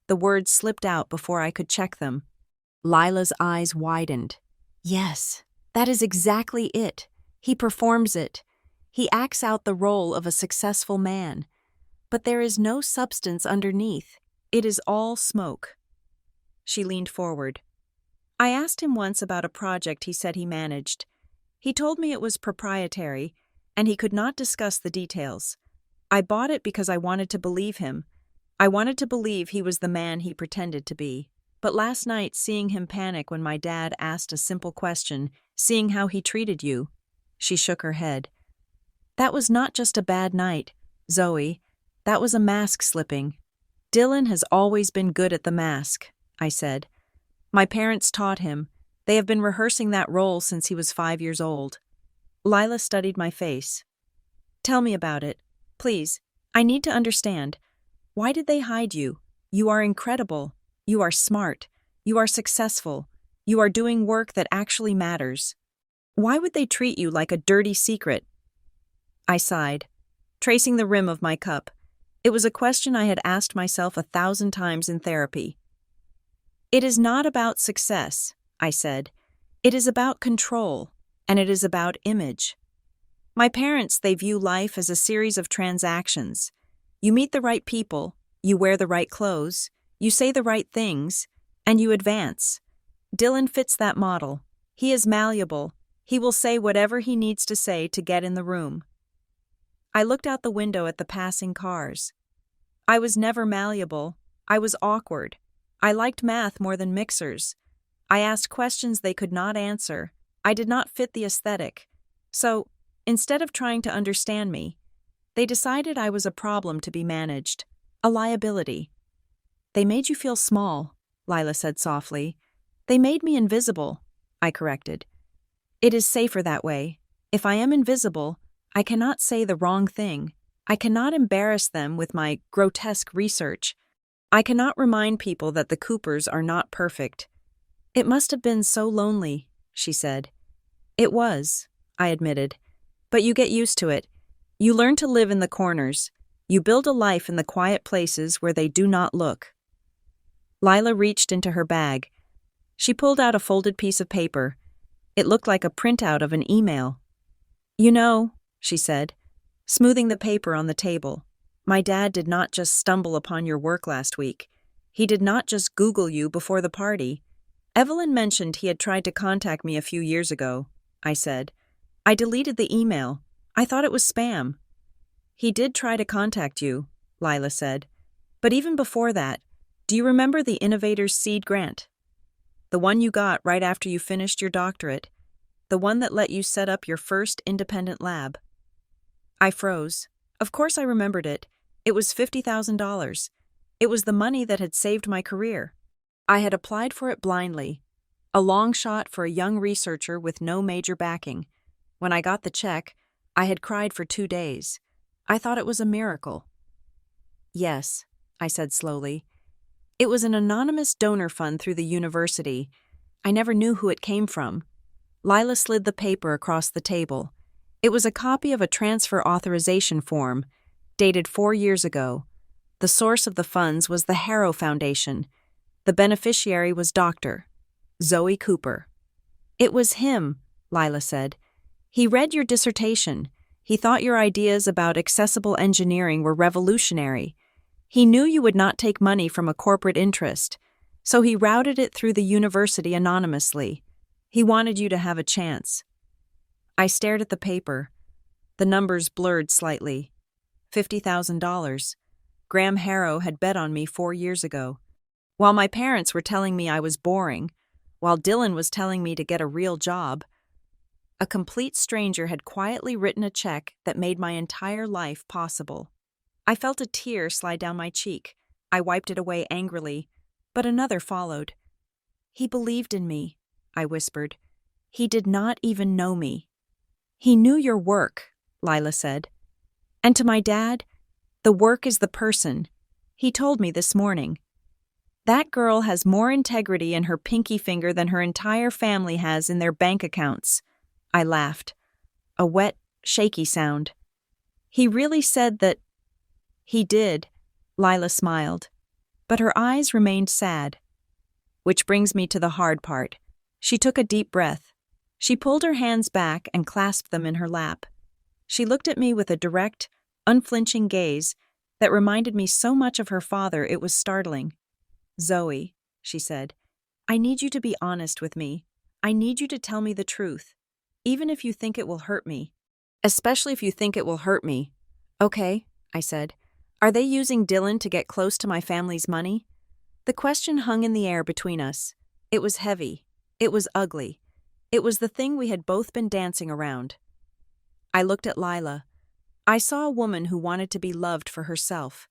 The words slipped out before I could check them. Lila's eyes widened. Yes, that is exactly it. He performs it. He acts out the role of a successful man. But there is no substance underneath. It is all smoke. She leaned forward. I asked him once about a project he said he managed. He told me it was proprietary, and he could not discuss the details. I bought it because I wanted to believe him. I wanted to believe he was the man he pretended to be. But last night, seeing him panic when my dad asked a simple question, seeing how he treated you, she shook her head. That was not just a bad night, Zoe. That was a mask slipping. Dylan has always been good at the mask, I said. My parents taught him. They have been rehearsing that role since he was 5 years old. Lila studied my face. Tell me about it. Please, I need to understand. Why did they hide you? You are incredible. You are smart. You are successful. You are doing work that actually matters. Why would they treat you like a dirty secret? I sighed, tracing the rim of my cup. It was a question I had asked myself 1,000 times in therapy. It is not about success, I said. It is about control, and it is about image. My parents, they view life as a series of transactions. You meet the right people, you wear the right clothes, you say the right things, and you advance. Dylan fits that model. He is malleable. He will say whatever he needs to say to get in the room. I looked out the window at the passing cars. I was never malleable. I was awkward. I liked math more than mixers. I asked questions they could not answer. I did not fit the aesthetic. So, instead of trying to understand me, they decided I was a problem to be managed, a liability. They made you feel small, Lila said softly. They made me invisible, I corrected. It is safer that way. If I am invisible, I cannot say the wrong thing. I cannot embarrass them with my grotesque research. I cannot remind people that the Coopers are not perfect. It must have been so lonely, she said. It was, I admitted. But you get used to it. You learn to live in the corners. You build a life in the quiet places where they do not look. Lila reached into her bag. She pulled out a folded piece of paper. It looked like a printout of an email. You know, she said, smoothing the paper on the table, my dad did not just stumble upon your work last week. He did not just Google you before the party. Evelyn mentioned he had tried to contact me a few years ago, I said. I deleted the email. I thought it was spam. He did try to contact you, Lila said. But even before that, do you remember the Innovators Seed Grant? The one you got right after you finished your doctorate. The one that let you set up your first independent lab. I froze. Of course I remembered it. It was $50,000. It was the money that had saved my career. I had applied for it blindly. A long shot for a young researcher with no major backing. When I got the check, I had cried for 2 days. I thought it was a miracle. Yes, I said slowly. It was an anonymous donor fund through the university. I never knew who it came from. Lila slid the paper across the table. It was a copy of a transfer authorization form, dated 4 years ago. The source of the funds was the Harrow Foundation. The beneficiary was Dr. Zoe Cooper. It was him, Lila said. He read your dissertation. He thought your ideas about accessible engineering were revolutionary. He knew you would not take money from a corporate interest, so he routed it through the university anonymously. He wanted you to have a chance. I stared at the paper. The numbers blurred slightly. $50,000. Graham Harrow had bet on me 4 years ago. While my parents were telling me I was boring, while Dylan was telling me to get a real job, a complete stranger had quietly written a check that made my entire life possible. I felt a tear slide down my cheek. I wiped it away angrily, but another followed. "He believed in me," I whispered. "He did not even know me." "He knew your work," Lila said. "And to my dad, the work is the person. He told me this morning. That girl has more integrity in her pinky finger than her entire family has in their bank accounts." I laughed. A wet, shaky sound. "He really said that—" "He did," Lila smiled, but her eyes remained sad. Which brings me to the hard part. She took a deep breath. She pulled her hands back and clasped them in her lap. She looked at me with a direct, unflinching gaze that reminded me so much of her father it was startling. "Zoe," she said, "I need you to be honest with me. I need you to tell me the truth, even if you think it will hurt me. Especially if you think it will hurt me." "Okay," I said. "Are they using Dylan to get close to my family's money?" The question hung in the air between us. It was heavy. It was ugly. It was the thing we had both been dancing around. I looked at Lila. I saw a woman who wanted to be loved for herself,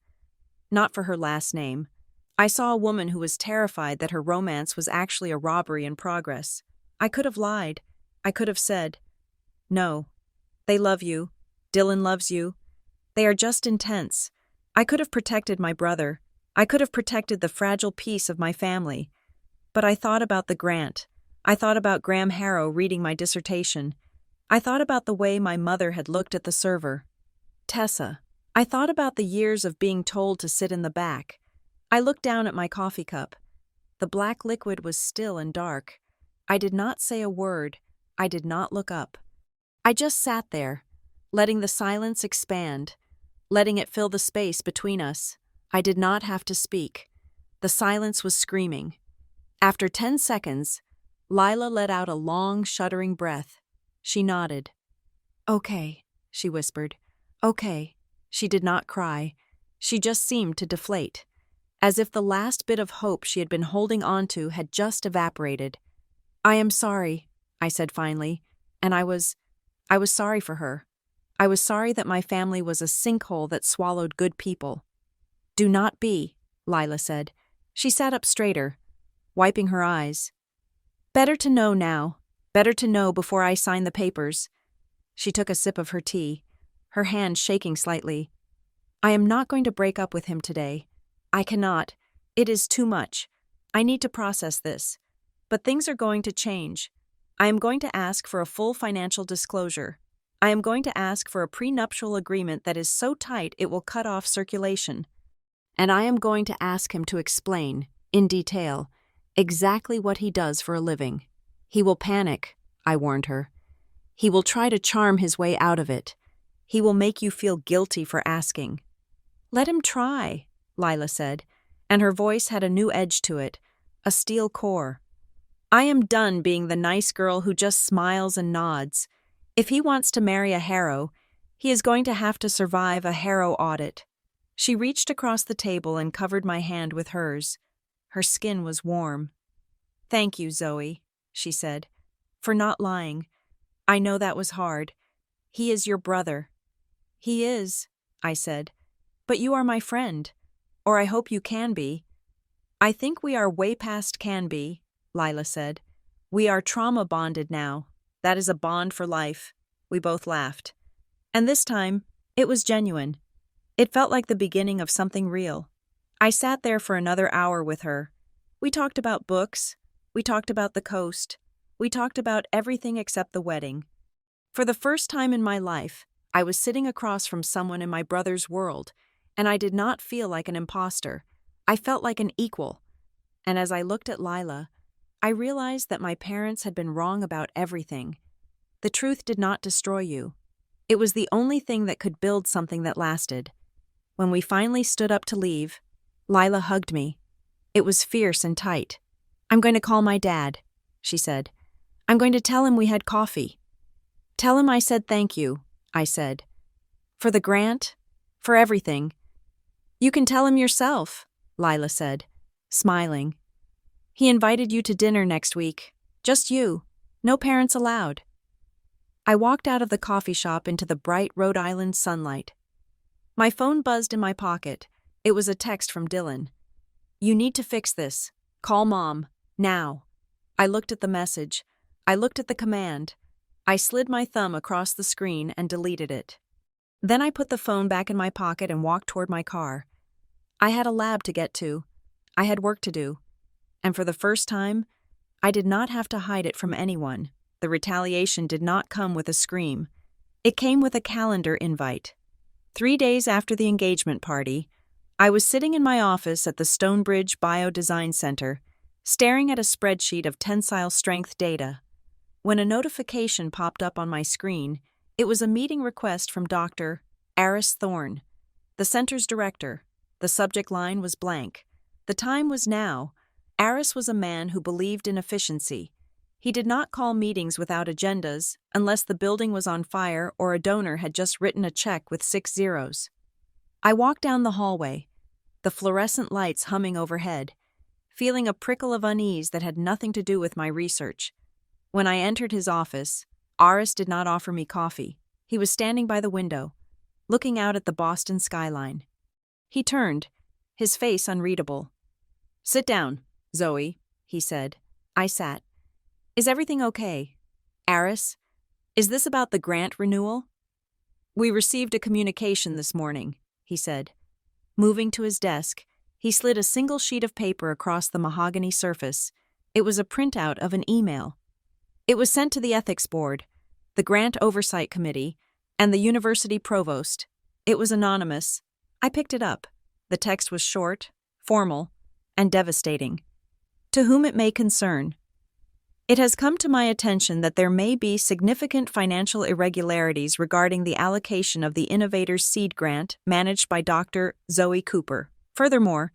not for her last name. I saw a woman who was terrified that her romance was actually a robbery in progress. I could have lied. I could have said, "No, they love you. Dylan loves you. They are just intense." I could have protected my brother. I could have protected the fragile peace of my family. But I thought about the grant. I thought about Graham Harrow reading my dissertation. I thought about the way my mother had looked at the server. Tessa. I thought about the years of being told to sit in the back. I looked down at my coffee cup. The black liquid was still and dark. I did not say a word. I did not look up. I just sat there, letting the silence expand, letting it fill the space between us. I did not have to speak. The silence was screaming. After 10 seconds, Lila let out a long, shuddering breath. She nodded. "Okay," she whispered. "Okay." She did not cry. She just seemed to deflate, as if the last bit of hope she had been holding on to had just evaporated. "I am sorry," I said finally, and I was sorry for her. I was sorry that my family was a sinkhole that swallowed good people. "Do not be," Lila said. She sat up straighter, wiping her eyes. "Better to know now. Better to know before I sign the papers." She took a sip of her tea, her hand shaking slightly. "I am not going to break up with him today. I cannot. It is too much. I need to process this. But things are going to change. I am going to ask for a full financial disclosure. I am going to ask for a prenuptial agreement that is so tight it will cut off circulation. And I am going to ask him to explain, in detail, exactly what he does for a living. He will panic," I warned her. "He will try to charm his way out of it. He will make you feel guilty for asking." "Let him try," Lila said, and her voice had a new edge to it, a steel core. "I am done being the nice girl who just smiles and nods. If he wants to marry a Harrow, he is going to have to survive a Harrow audit." She reached across the table and covered my hand with hers. Her skin was warm. "Thank you, Zoe," she said, "for not lying. I know that was hard. He is your brother." "He is," I said, "but you are my friend. Or I hope you can be." "I think we are way past can be," Lila said. "We are trauma bonded now. That is a bond for life." We both laughed. And this time, it was genuine. It felt like the beginning of something real. I sat there for another hour with her. We talked about books. We talked about the coast. We talked about everything except the wedding. For the first time in my life, I was sitting across from someone in my brother's world, and I did not feel like an imposter. I felt like an equal. And as I looked at Lila, I realized that my parents had been wrong about everything. The truth did not destroy you. It was the only thing that could build something that lasted. When we finally stood up to leave, Lila hugged me. It was fierce and tight. "I'm going to call my dad," she said. "I'm going to tell him we had coffee. Tell him I said thank you," I said. "For the grant, For everything. You can tell him yourself, Lila said, smiling. He invited you to dinner next week. Just you. No parents allowed. I walked out of the coffee shop into the bright Rhode Island sunlight. My phone buzzed in my pocket. It was a text from Dylan. You need to fix this. Call Mom. Now. I looked at the message. I looked at the command. I slid my thumb across the screen and deleted it. Then I put the phone back in my pocket and walked toward my car. I had a lab to get to. I had work to do. And for the first time, I did not have to hide it from anyone. The retaliation did not come with a scream. It came with a calendar invite. 3 days after the engagement party, I was sitting in my office at the Stonebridge Biodesign Center, staring at a spreadsheet of tensile strength data. When a notification popped up on my screen, it was a meeting request from Dr. Embarrass, the center's director. The subject line was blank. The time was now. Embarrass was a man who believed in efficiency. He did not call meetings without agendas unless the building was on fire or a donor had just written a check with 6 zeros. I walked down the hallway, the fluorescent lights humming overhead, feeling a prickle of unease that had nothing to do with my research. When I entered his office, Embarrass did not offer me coffee. He was standing by the window, looking out at the Boston skyline. He turned, his face unreadable. Sit down, Zoe, he said. I sat. Is everything okay? Embarrass, is this about the grant renewal? We received a communication this morning, he said. Moving to his desk, he slid a single sheet of paper across the mahogany surface. It was a printout of an email. It was sent to the Ethics Board, the Grant Oversight Committee, and the University Provost. It was anonymous. I picked it up. The text was short, formal, and devastating. To whom it may concern. It has come to my attention that there may be significant financial irregularities regarding the allocation of the Innovators Seed Grant managed by Dr. Zoe Cooper. Furthermore,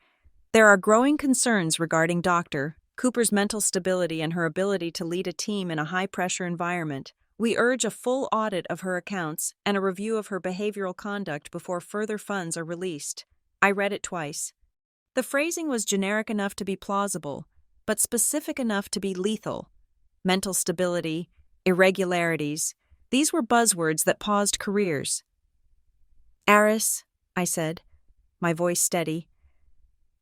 there are growing concerns regarding Dr. Cooper's mental stability and her ability to lead a team in a high-pressure environment. We urge a full audit of her accounts and a review of her behavioral conduct before further funds are released. I read it twice. The phrasing was generic enough to be plausible, but specific enough to be lethal. Mental stability, irregularities, these were buzzwords that paused careers. Embarrass, I said, my voice steady.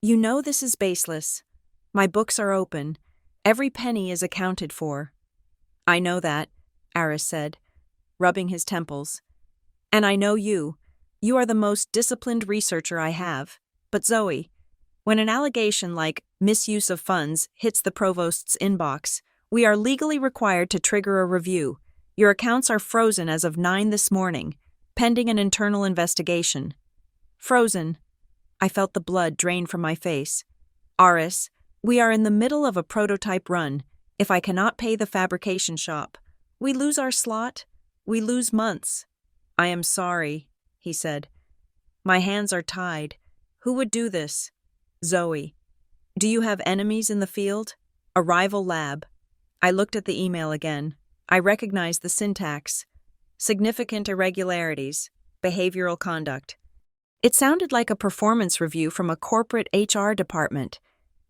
You know this is baseless. My books are open. Every penny is accounted for. I know that, Embarrass said, rubbing his temples. And I know you. You are the most disciplined researcher I have. But Zoe, when an allegation like misuse of funds hits the provost's inbox, we are legally required to trigger a review. Your accounts are frozen as of 9 this morning, pending an internal investigation. Frozen. I felt the blood drain from my face. Embarrass, we are in the middle of a prototype run. If I cannot pay the fabrication shop, we lose our slot. We lose months. I am sorry, he said. My hands are tied. Who would do this? Zoe. Do you have enemies in the field? A rival lab. I looked at the email again. I recognized the syntax. Significant irregularities. Behavioral conduct. It sounded like a performance review from a corporate HR department.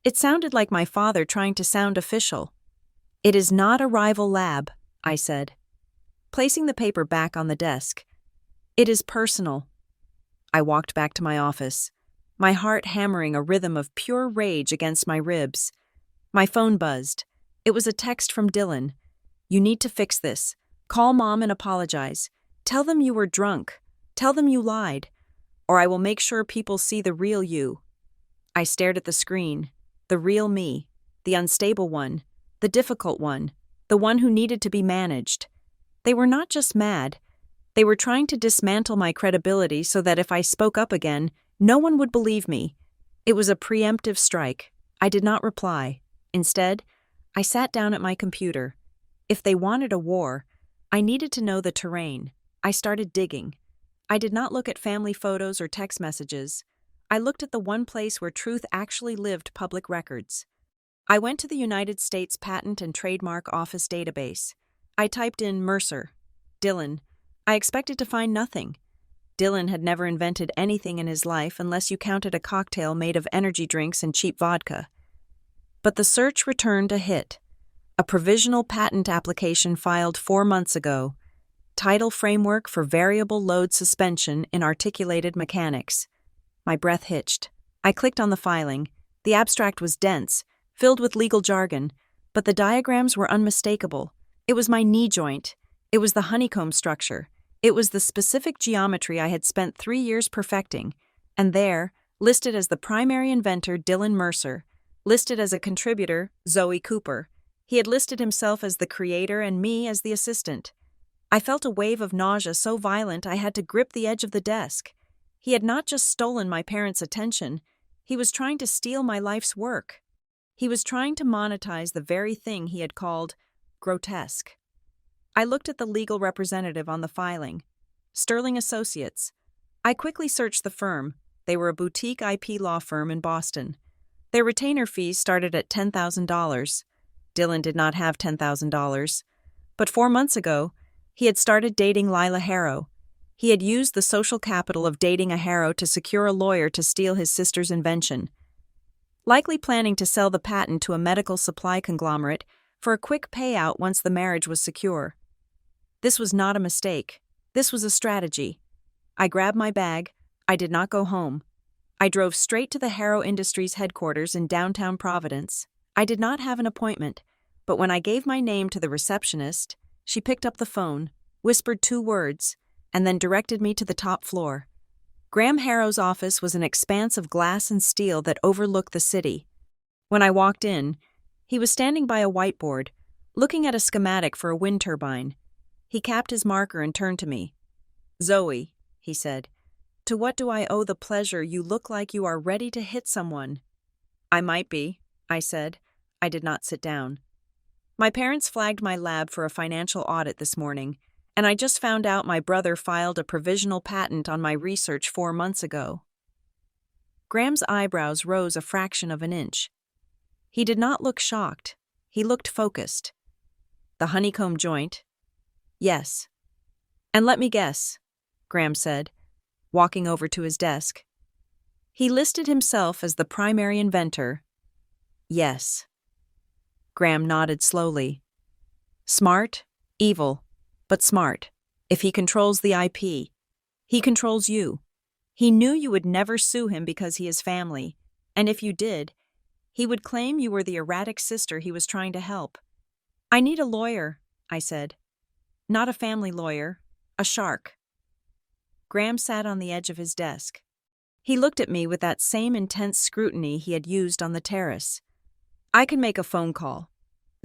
It sounded like my father trying to sound official. It is not a rival lab, I said, placing the paper back on the desk. It is personal. I walked back to my office, my heart hammering a rhythm of pure rage against my ribs. My phone buzzed. It was a text from Dylan. You need to fix this. Call Mom and apologize. Tell them you were drunk. Tell them you lied. Or I will make sure people see the real you. I stared at the screen. The real me. The unstable one. The difficult one. The one who needed to be managed. They were not just mad. They were trying to dismantle my credibility so that if I spoke up again, no one would believe me. It was a preemptive strike. I did not reply. Instead, I sat down at my computer. If they wanted a war, I needed to know the terrain. I started digging. I did not look at family photos or text messages. I looked at the one place where truth actually lived: public records. I went to the United States Patent and Trademark Office database. I typed in Mercer, Dylan. I expected to find nothing. Dylan had never invented anything in his life unless you counted a cocktail made of energy drinks and cheap vodka. But the search returned a hit. A provisional patent application filed 4 months ago. Title Framework for Variable Load Suspension in Articulated Mechanics. My breath hitched. I clicked on the filing. The abstract was dense, filled with legal jargon, but the diagrams were unmistakable. It was my knee joint. It was the honeycomb structure. It was the specific geometry I had spent 3 years perfecting. And there, listed as the primary inventor Dylan Mercer, listed as a contributor Zoe Cooper. He had listed himself as the creator and me as the assistant. I felt a wave of nausea so violent I had to grip the edge of the desk. He had not just stolen my parents' attention, he was trying to steal my life's work. He was trying to monetize the very thing he had called grotesque. I looked at the legal representative on the filing. Sterling Associates. I quickly searched the firm. They were a boutique IP law firm in Boston. Their retainer fees started at $10,000. Dylan did not have $10,000. But 4 months ago, he had started dating Lila Harrow. He had used the social capital of dating a Harrow to secure a lawyer to steal his sister's invention, likely planning to sell the patent to a medical supply conglomerate for a quick payout once the marriage was secure. This was not a mistake. This was a strategy. I grabbed my bag. I did not go home. I drove straight to the Harrow Industries headquarters in downtown Providence. I did not have an appointment, but when I gave my name to the receptionist, she picked up the phone, whispered 2 words, and then directed me to the top floor. Graham Harrow's office was an expanse of glass and steel that overlooked the city. When I walked in, he was standing by a whiteboard, looking at a schematic for a wind turbine. He capped his marker and turned to me. "Zoe," he said, "to what do I owe the pleasure you look like you are ready to hit someone?" "I might be," I said. I did not sit down. "My parents flagged my lab for a financial audit this morning, and I just found out my brother filed a provisional patent on my research 4 months ago." Graham's eyebrows rose a fraction of an inch. He did not look shocked. He looked focused. "The honeycomb joint?" "Yes." "And let me guess," Graham said, walking over to his desk. "He listed himself as the primary inventor." "Yes." Graham nodded slowly. "Smart, evil, but smart. If he controls the IP, he controls you. He knew you would never sue him because he is family, and if you did, he would claim you were the erratic sister he was trying to help." "I need a lawyer," I said. "Not a family lawyer, a shark." Graham sat on the edge of his desk. He looked at me with that same intense scrutiny he had used on the terrace. "I can make a phone call.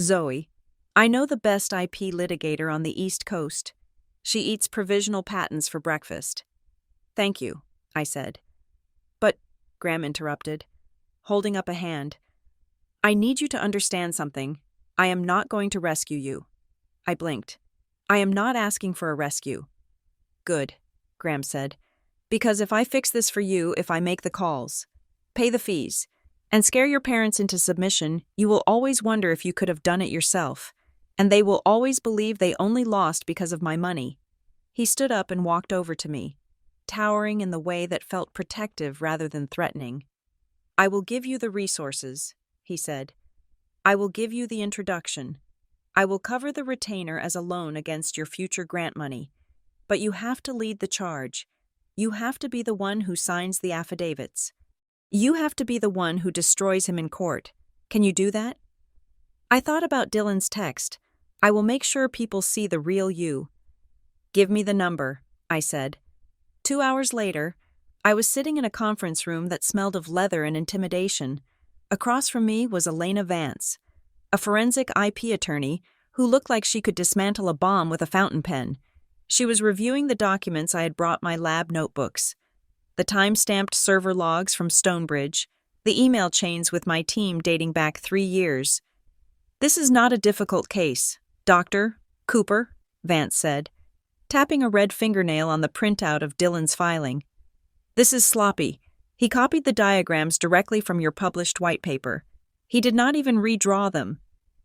Zoe, I know the best IP litigator on the East Coast. She eats provisional patents for breakfast." "Thank you," I said. "But," Graham interrupted, holding up a hand, "I need you to understand something. I am not going to rescue you." I blinked. "I am not asking for a rescue." "Good," Graham said, "because if I fix this for you, if I make the calls, pay the fees, and scare your parents into submission, you will always wonder if you could have done it yourself, and they will always believe they only lost because of my money." He stood up and walked over to me, towering in the way that felt protective rather than threatening. "I will give you the resources," he said. "I will give you the introduction. I will cover the retainer as a loan against your future grant money. But you have to lead the charge. You have to be the one who signs the affidavits. You have to be the one who destroys him in court. Can you do that?" I thought about Dylan's text. "I will make sure people see the real you." "Give me the number," I said. 2 hours later, I was sitting in a conference room that smelled of leather and intimidation. Across from me was Elena Vance, a forensic IP attorney who looked like she could dismantle a bomb with a fountain pen. She was reviewing the documents I had brought, my lab notebooks, the time-stamped server logs from Stonebridge, the email chains with my team dating back 3 years. "This is not a difficult case, Dr. Cooper," Vance said, tapping a red fingernail on the printout of Dylan's filing. "This is sloppy. He copied the diagrams directly from your published white paper. He did not even redraw them.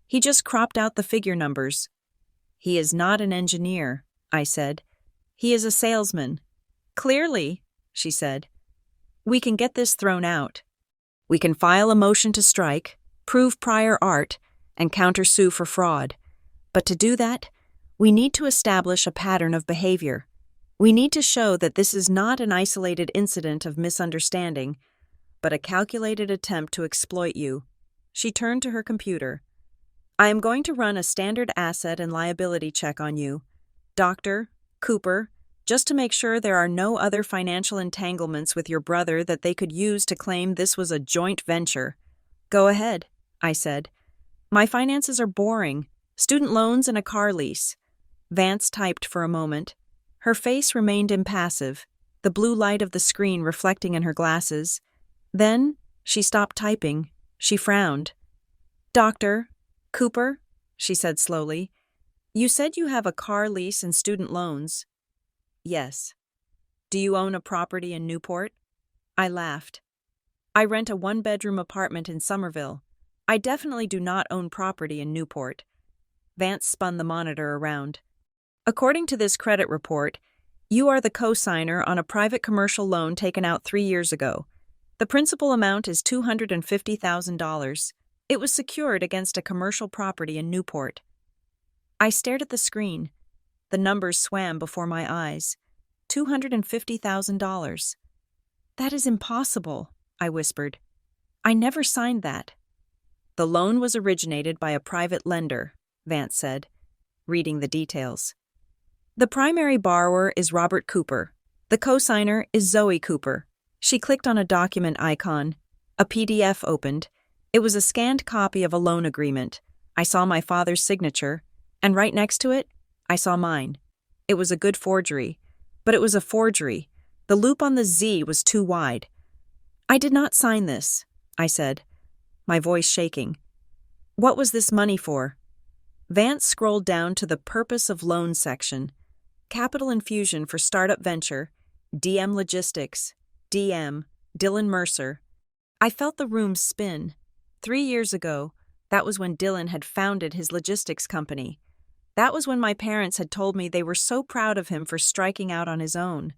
He just cropped out the figure numbers." "He is not an engineer," I said. "He is a salesman. Clearly, she said. We can get this thrown out. We can file a motion to strike, prove prior art, and countersue for fraud. But to do that, we need to establish a pattern of behavior. We need to show that this is not an isolated incident of misunderstanding, but a calculated attempt to exploit you. She turned to her computer. I am going to run a standard asset and liability check on you, Dr. Cooper, just to make sure there are no other financial entanglements with your brother that they could use to claim this was a joint venture. Go ahead, I said. My finances are boring. Student loans and a car lease. Vance typed for a moment. Her face remained impassive, the blue light of the screen reflecting in her glasses. Then, she stopped typing. She frowned. Dr. Cooper, she said slowly, you said you have a car lease and student loans. Yes. Do you own a property in Newport? I laughed. I rent a one-bedroom apartment in Somerville. I definitely do not own property in Newport. Vance spun the monitor around. According to this credit report, you are the co-signer on a private commercial loan taken out 3 years ago. The principal amount is $250,000. It was secured against a commercial property in Newport. I stared at the screen. The numbers swam before my eyes. $250,000. That is impossible, I whispered. I never signed that. The loan was originated by a private lender, Vance said, reading the details. The primary borrower is Robert Cooper. The co-signer is Zoe Cooper. She clicked on a document icon. A PDF opened. It was a scanned copy of a loan agreement. I saw my father's signature, and right next to it, I saw mine. It was a good forgery, but it was a forgery. The loop on the Z was too wide. I did not sign this, I said, my voice shaking. What was this money for? Vance scrolled down to the purpose of loan section. Capital infusion for startup venture, DM Logistics, DM, Dylan Mercer. I felt the room spin. 3 years ago, that was when Dylan had founded his logistics company. That was when my parents had told me they were so proud of him for striking out on his own.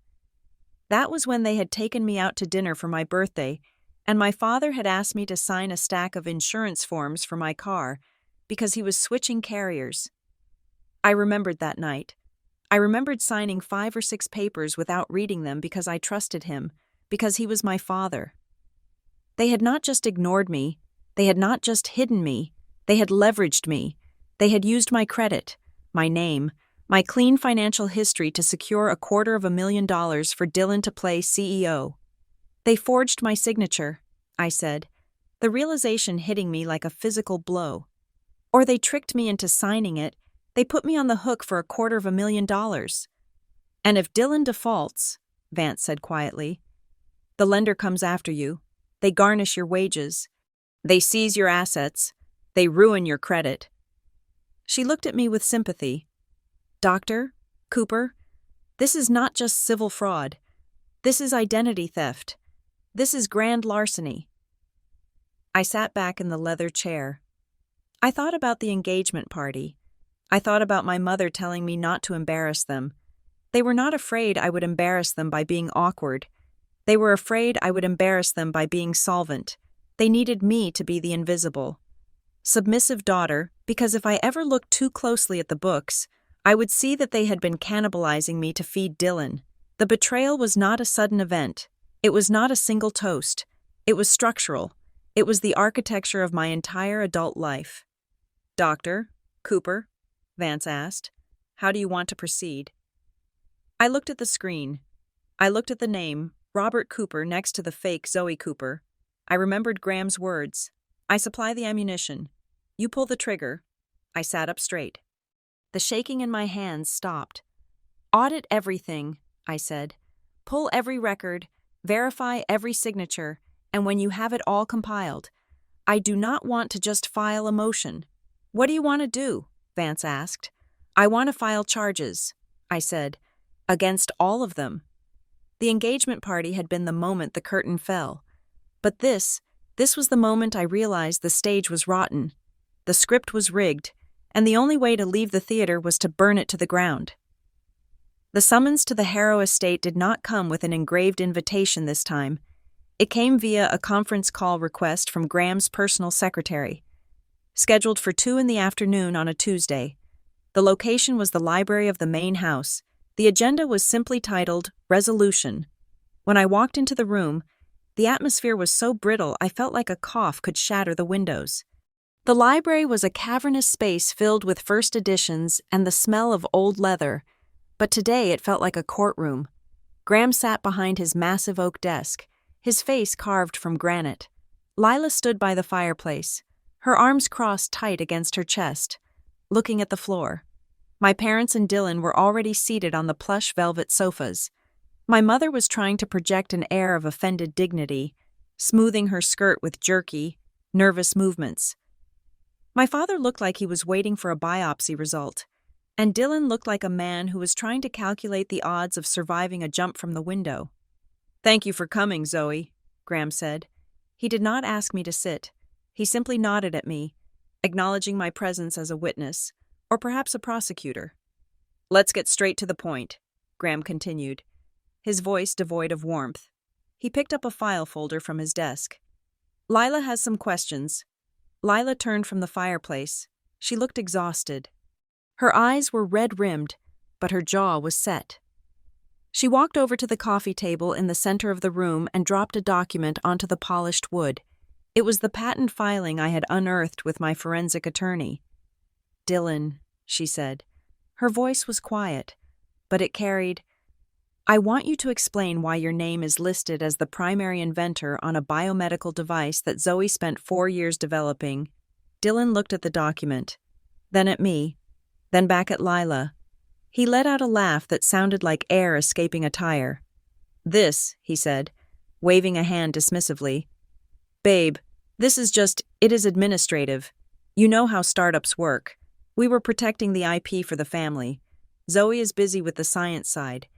That was when they had taken me out to dinner for my birthday, and my father had asked me to sign a stack of insurance forms for my car because he was switching carriers. I remembered that night. I remembered signing 5 or 6 papers without reading them because I trusted him, because he was my father. They had not just ignored me, they had not just hidden me, they had leveraged me. They had used my credit, my name, my clean financial history to secure $250,000 for Dylan to play CEO. They forged my signature, I said, the realization hitting me like a physical blow. Or they tricked me into signing it. They put me on the hook for $250,000. And if Dylan defaults, Vance said quietly, the lender comes after you. They garnish your wages. They seize your assets. They ruin your credit. She looked at me with sympathy. Dr. Cooper, this is not just civil fraud. This is identity theft. This is grand larceny. I sat back in the leather chair. I thought about the engagement party. I thought about my mother telling me not to embarrass them. They were not afraid I would embarrass them by being awkward. They were afraid I would embarrass them by being solvent. They needed me to be the invisible. Submissive daughter, because if I ever looked too closely at the books, I would see that they had been cannibalizing me to feed Dylan. The betrayal was not a sudden event. It was not a single toast. It was structural. It was the architecture of my entire adult life. Dr. Cooper, Vance asked, how do you want to proceed? I looked at the screen. I looked at the name, Robert Cooper, next to the fake Zoe Cooper. I remembered Graham's words. I supply the ammunition. You pull the trigger. I sat up straight. The shaking in my hands stopped. Audit everything, I said. Pull every record, verify every signature, and when you have it all compiled, I do not want to just file a motion. What do you want to do? Vance asked. I want to file charges, I said, against all of them. The engagement party had been the moment the curtain fell. But this was the moment I realized the stage was rotten. The script was rigged, and the only way to leave the theater was to burn it to the ground. The summons to the Harrow estate did not come with an engraved invitation this time. It came via a conference call request from Graham's personal secretary. Scheduled for 2 p.m. on a Tuesday. The location was the library of the main house. The agenda was simply titled, Resolution. When I walked into the room, the atmosphere was so brittle I felt like a cough could shatter the windows. The library was a cavernous space filled with first editions and the smell of old leather, but today it felt like a courtroom. Graham sat behind his massive oak desk, his face carved from granite. Lila stood by the fireplace, her arms crossed tight against her chest, looking at the floor. My parents and Dylan were already seated on the plush velvet sofas. My mother was trying to project an air of offended dignity, smoothing her skirt with jerky, nervous movements. My father looked like he was waiting for a biopsy result, and Dylan looked like a man who was trying to calculate the odds of surviving a jump from the window. "Thank you for coming, Zoe," Graham said. He did not ask me to sit. He simply nodded at me, acknowledging my presence as a witness, or perhaps a prosecutor. "Let's get straight to the point," Graham continued, his voice devoid of warmth. He picked up a file folder from his desk. "Lila has some questions." Lila turned from the fireplace. She looked exhausted. Her eyes were red-rimmed, but her jaw was set. She walked over to the coffee table in the center of the room and dropped a document onto the polished wood. It was the patent filing I had unearthed with my forensic attorney. "Dylan," she said. Her voice was quiet, but it carried, "I want you to explain why your name is listed as the primary inventor on a biomedical device that Zoe spent 4 years developing." Dylan looked at the document, then at me, then back at Lila. He let out a laugh that sounded like air escaping a tire. "This," he said, waving a hand dismissively. "Babe, it is administrative. You know how startups work. We were protecting the IP for the family. Zoe is busy with the science side.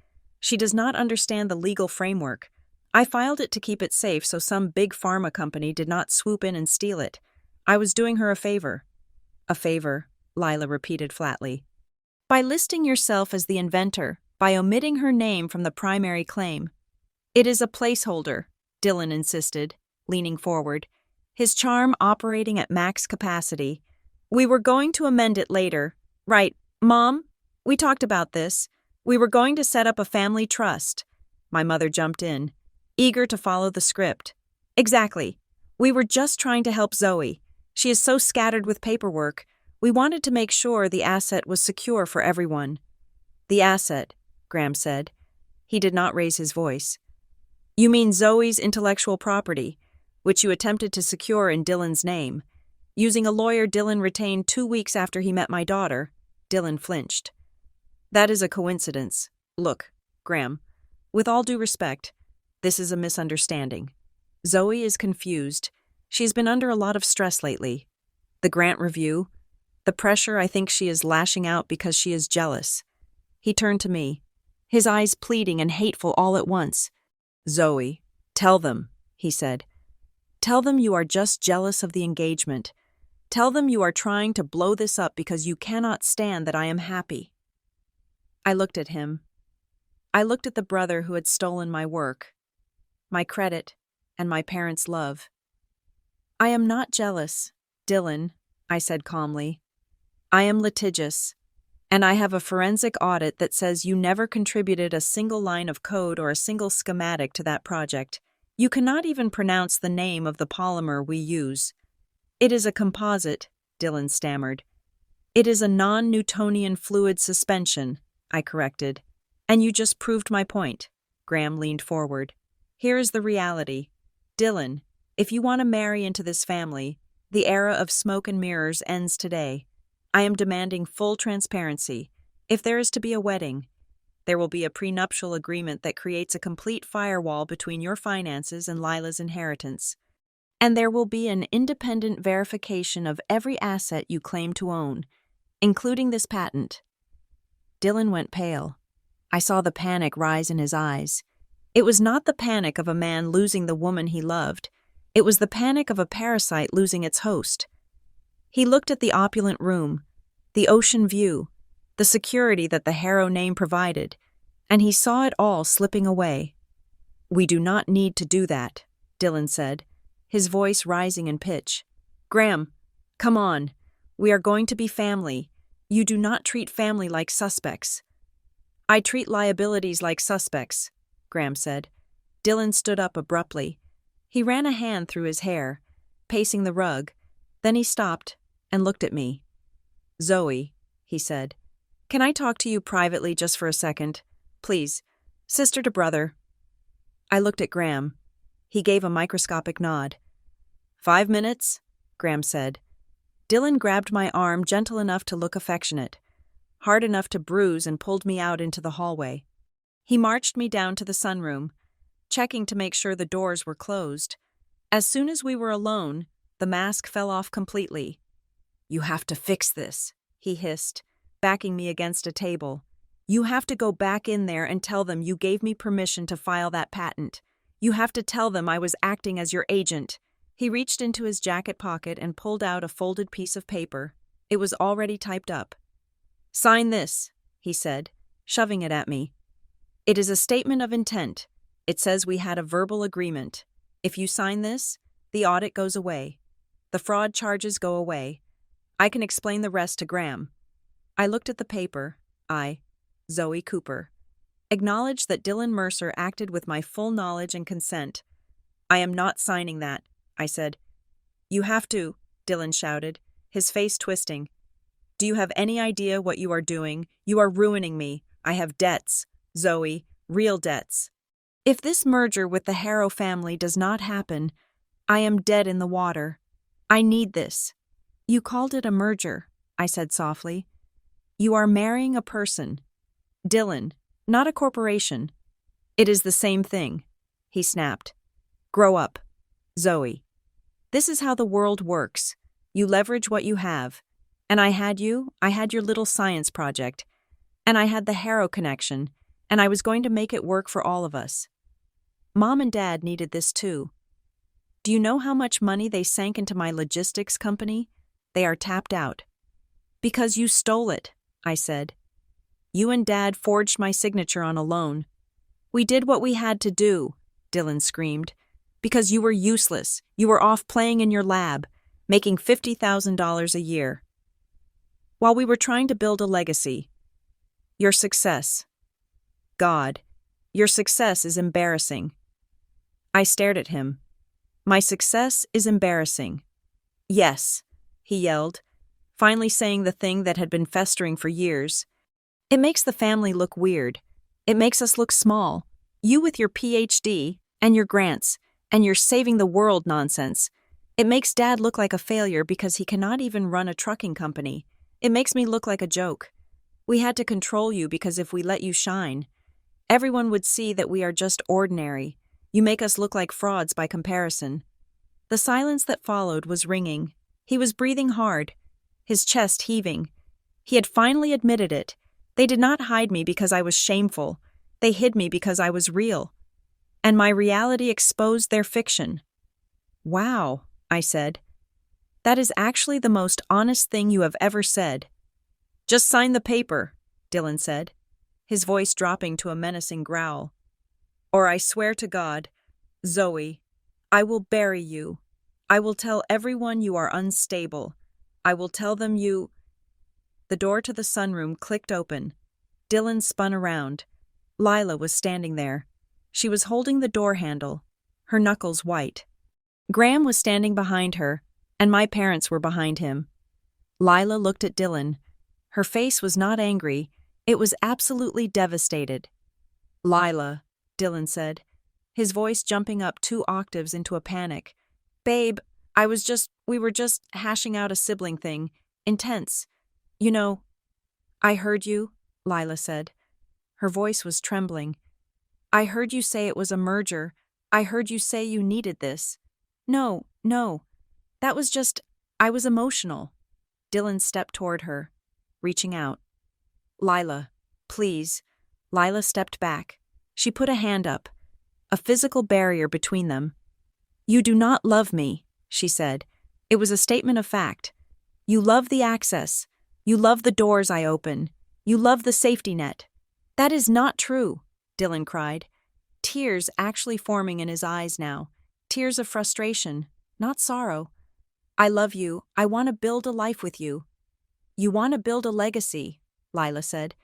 She does not understand the legal framework. I filed it to keep it safe so some big pharma company did not swoop in and steal it. I was doing her a favor." "A favor," Lila repeated flatly. "By listing yourself as the inventor, by omitting her name from the primary claim." "It is a placeholder," Dylan insisted, leaning forward, his charm operating at max capacity. "We were going to amend it later. Right, Mom? We talked about this. We were going to set up a family trust." My mother jumped in, eager to follow the script. "Exactly. We were just trying to help Zoe. She is so scattered with paperwork. We wanted to make sure the asset was secure for everyone." "The asset," Graham said. He did not raise his voice. "You mean Zoe's intellectual property, which you attempted to secure in Dylan's name. Using a lawyer Dylan retained 2 weeks after he met my daughter." Dylan flinched. "That is a coincidence. Look, Graham, with all due respect, this is a misunderstanding. Zoe is confused. She's been under a lot of stress lately. The grant review, the pressure. I think she is lashing out because she is jealous." He turned to me, his eyes pleading and hateful all at once. "Zoe, tell them," he said. "Tell them you are just jealous of the engagement. Tell them you are trying to blow this up because you cannot stand that I am happy." I looked at him. I looked at the brother who had stolen my work, my credit, and my parents' love. "I am not jealous, Dylan," I said calmly. "I am litigious, and I have a forensic audit that says you never contributed a single line of code or a single schematic to that project. You cannot even pronounce the name of the polymer we use." "It is a composite," Dylan stammered. "It is a non-Newtonian fluid suspension," I corrected. "And you just proved my point." Graham leaned forward. "Here is the reality. Dylan, if you want to marry into this family, the era of smoke and mirrors ends today. I am demanding full transparency. If there is to be a wedding, there will be a prenuptial agreement that creates a complete firewall between your finances and Lila's inheritance. And there will be an independent verification of every asset you claim to own, including this patent." Dylan went pale. I saw the panic rise in his eyes. It was not the panic of a man losing the woman he loved. It was the panic of a parasite losing its host. He looked at the opulent room, the ocean view, the security that the Harrow name provided. and he saw it all slipping away. "We do not need to do that," Dylan said, his voice rising in pitch. "Graham, come on. We are going to be family. You do not treat family like suspects." "I treat liabilities like suspects," Graham said. Dylan stood up abruptly. He ran a hand through his hair, pacing the rug. Then he stopped and looked at me. "Zoe," he said, "can I talk to you privately just for a second? Please, sister to brother." I looked at Graham. He gave a microscopic nod. "5 minutes?" Graham said. Dylan grabbed my arm gentle enough to look affectionate, hard enough to bruise, and pulled me out into the hallway. He marched me down to the sunroom, checking to make sure the doors were closed. As soon as we were alone, the mask fell off completely. "You have to fix this," he hissed, backing me against a table. "You have to go back in there and tell them you gave me permission to file that patent. You have to tell them I was acting as your agent." He reached into his jacket pocket and pulled out a folded piece of paper. It was already typed up. "Sign this," he said, shoving it at me. "It is a statement of intent. It says we had a verbal agreement. If you sign this, the audit goes away. The fraud charges go away. I can explain the rest to Graham." I looked at the paper. I, Zoe Cooper, acknowledged that Dylan Mercer acted with my full knowledge and consent. "I am not signing that," I said. "You have to," Dylan shouted, his face twisting. "Do you have any idea what you are doing? You are ruining me. I have debts, Zoe, real debts. If this merger with the Harrow family does not happen, I am dead in the water. I need this." "You called it a merger," I said softly. "You are marrying a person, Dylan, not a corporation." "It is the same thing," he snapped. "Grow up, Zoe. This is how the world works. You leverage what you have. And I had your little science project, and I had the Harrow connection, and I was going to make it work for all of us. Mom and Dad needed this too. Do you know how much money they sank into my logistics company? They are tapped out." "Because you stole it," I said. "You and Dad forged my signature on a loan." "We did what we had to do," Dylan screamed. "Because you were useless. You were off playing in your lab, making $50,000 a year. While we were trying to build a legacy. Your success. God, your success is embarrassing." I stared at him. "My success is embarrassing." "Yes," he yelled, finally saying the thing that had been festering for years. "It makes the family look weird. It makes us look small. You with your PhD, and your grants, and your saving the world nonsense. It makes Dad look like a failure because he cannot even run a trucking company. It makes me look like a joke. We had to control you because if we let you shine, everyone would see that we are just ordinary. You make us look like frauds by comparison." The silence that followed was ringing. He was breathing hard, his chest heaving. He had finally admitted it. They did not hide me because I was shameful. They hid me because I was real. And my reality exposed their fiction. "Wow," I said. "That is actually the most honest thing you have ever said." "Just sign the paper," Dylan said, his voice dropping to a menacing growl. "Or I swear to God, Zoe, I will bury you. I will tell everyone you are unstable. I will tell them you—" The door to the sunroom clicked open. Dylan spun around. Lila was standing there. She was holding the door handle, her knuckles white. Graham was standing behind her, and my parents were behind him. Lila looked at Dylan. Her face was not angry. It was absolutely devastated. "Lila," Dylan said, his voice jumping up 2 octaves into a panic. "Babe, we were just hashing out a sibling thing. Intense. You know." "I heard you," Lila said. Her voice was trembling. "I heard you say it was a merger. I heard you say you needed this." No. That was just, I was emotional." Dylan stepped toward her, reaching out. "Lila, please." Lila stepped back. She put a hand up, a physical barrier between them. "You do not love me," she said. It was a statement of fact. "You love the access. You love the doors I open. You love the safety net. That is not true, Dylan cried, tears actually forming in his eyes now, tears of frustration, not sorrow. I love you. I want to build a life with you. You want to build a legacy, Lila said.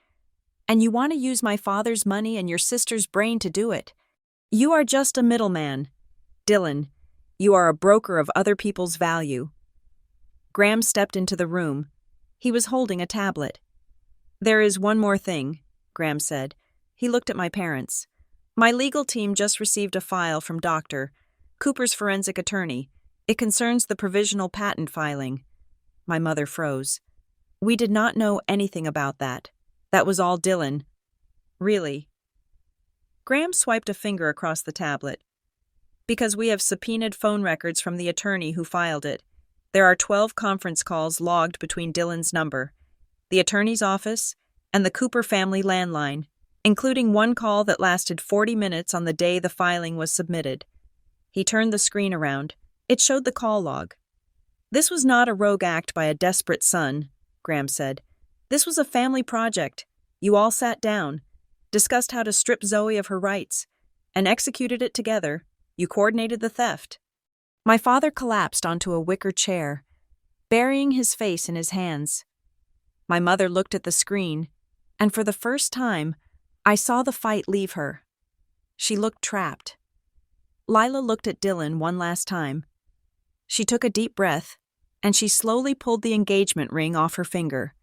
And you want to use my father's money and your sister's brain to do it. You are just a middleman. Dylan, you are a broker of other people's value. Graham stepped into the room. He was holding a tablet. There is one more thing, Graham said. He looked at my parents. My legal team just received a file from Dr. Cooper's forensic attorney. It concerns the provisional patent filing. My mother froze. We did not know anything about that. That was all Dylan. Really? Graham swiped a finger across the tablet. Because we have subpoenaed phone records from the attorney who filed it. There are 12 conference calls logged between Dylan's number, the attorney's office, and the Cooper family landline, including one call that lasted 40 minutes on the day the filing was submitted. He turned the screen around. It showed the call log. This was not a rogue act by a desperate son, Graham said. This was a family project. You all sat down, discussed how to strip Zoe of her rights, and executed it together. You coordinated the theft. My father collapsed onto a wicker chair, burying his face in his hands. My mother looked at the screen, and for the first time, I saw the fight leave her. She looked trapped. Lila looked at Dylan one last time. She took a deep breath, and she slowly pulled the engagement ring off her finger.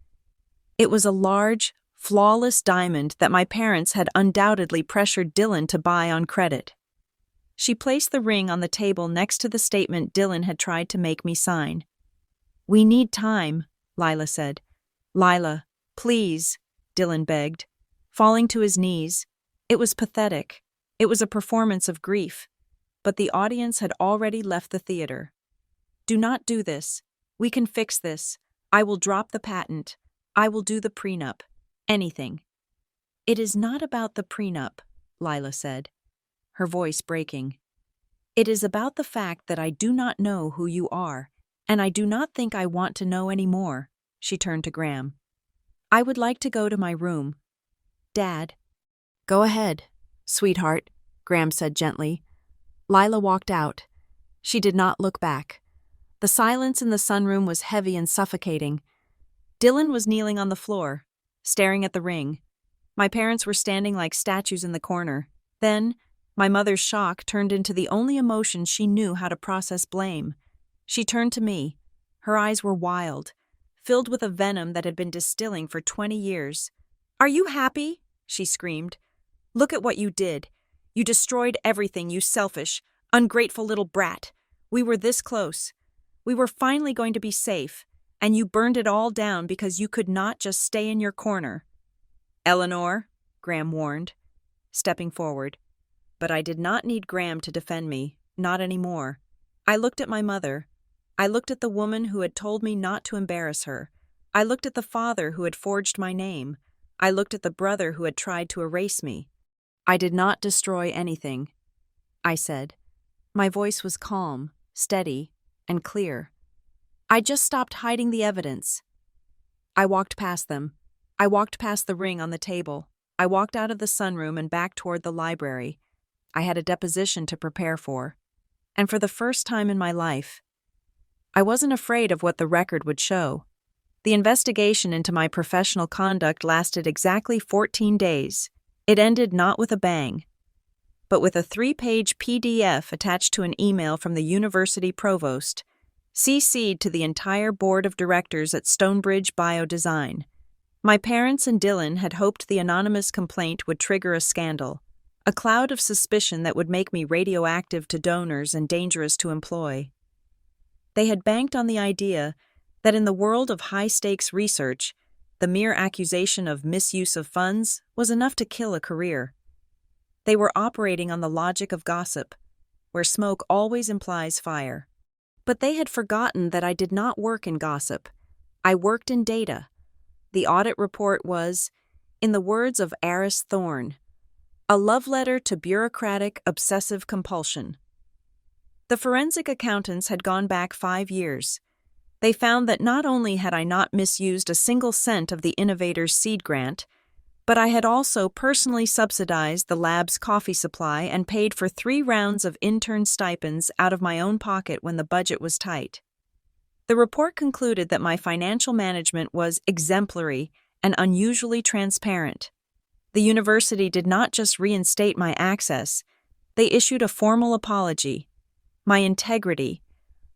It was a large, flawless diamond that my parents had undoubtedly pressured Dylan to buy on credit. She placed the ring on the table next to the statement Dylan had tried to make me sign. We need time, Lila said. Lila, please, Dylan begged, falling to his knees. It was pathetic. It was a performance of grief. But the audience had already left the theater. Do not do this. We can fix this. I will drop the patent. I will do the prenup. Anything. It is not about the prenup, Lila said, her voice breaking. It is about the fact that I do not know who you are, and I do not think I want to know any more. She turned to Graham. I would like to go to my room. Dad. Go ahead, sweetheart, Graham said gently. Lila walked out. She did not look back. The silence in the sunroom was heavy and suffocating. Dylan was kneeling on the floor, staring at the ring. My parents were standing like statues in the corner. Then, my mother's shock turned into the only emotion she knew how to process: blame. She turned to me. Her eyes were wild, filled with a venom that had been distilling for 20 years. Are you happy? She screamed. Look at what you did. You destroyed everything, you selfish, ungrateful little brat. We were this close. We were finally going to be safe, and you burned it all down because you could not just stay in your corner. Eleanor, Graham warned, stepping forward. But I did not need Graham to defend me, not anymore. I looked at my mother. I looked at the woman who had told me not to embarrass her. I looked at the father who had forged my name. I looked at the brother who had tried to erase me. I did not destroy anything, I said. My voice was calm, steady, and clear. I just stopped hiding the evidence. I walked past them. I walked past the ring on the table. I walked out of the sunroom and back toward the library. I had a deposition to prepare for. And for the first time in my life, I wasn't afraid of what the record would show. The investigation into my professional conduct lasted exactly 14 days. It ended not with a bang, but with a 3-page PDF attached to an email from the university provost, CC'd to the entire board of directors at Stonebridge Biodesign. My parents and Dylan had hoped the anonymous complaint would trigger a scandal, a cloud of suspicion that would make me radioactive to donors and dangerous to employ. They had banked on the idea that in the world of high-stakes research, the mere accusation of misuse of funds was enough to kill a career. They were operating on the logic of gossip, where smoke always implies fire. But they had forgotten that I did not work in gossip. I worked in data. The audit report was, in the words of Aris Thorne, a love letter to bureaucratic obsessive compulsion. The forensic accountants had gone back 5 years. They found that not only had I not misused a single cent of the innovator's seed grant, But I had also personally subsidized the lab's coffee supply and paid for 3 rounds of intern stipends out of my own pocket when the budget was tight. The report concluded that my financial management was exemplary and unusually transparent. The university did not just reinstate my access, they issued a formal apology. My integrity,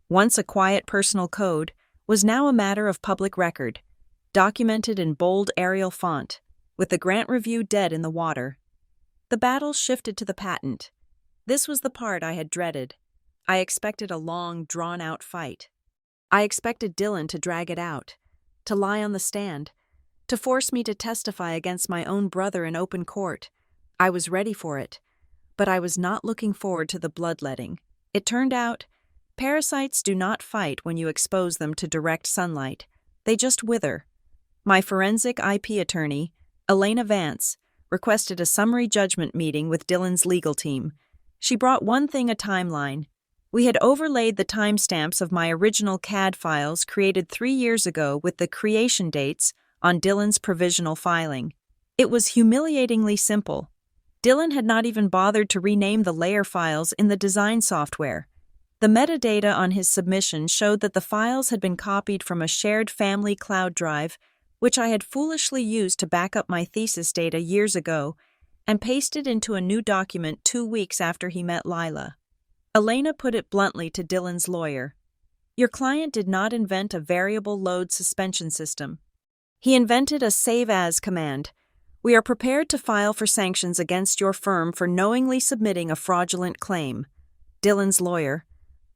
once a quiet personal code, was now a matter of public record, documented in bold Arial font, with the grant review dead in the water. The battle shifted to the patent. This was the part I had dreaded. I expected a long, drawn-out fight. I expected Dylan to drag it out, to lie on the stand, to force me to testify against my own brother in open court. I was ready for it, but I was not looking forward to the bloodletting. It turned out, parasites do not fight when you expose them to direct sunlight. They just wither. My forensic IP attorney, Elena Vance, requested a summary judgment meeting with Dylan's legal team. She brought one thing: a timeline. We had overlaid the timestamps of my original CAD files created 3 years ago with the creation dates on Dylan's provisional filing. It was humiliatingly simple. Dylan had not even bothered to rename the layer files in the design software. The metadata on his submission showed that the files had been copied from a shared family cloud drive, which I had foolishly used to back up my thesis data years ago, and pasted into a new document 2 weeks after he met Lila. Elena put it bluntly to Dylan's lawyer. Your client did not invent a variable load suspension system. He invented a save-as command. We are prepared to file for sanctions against your firm for knowingly submitting a fraudulent claim. Dylan's lawyer,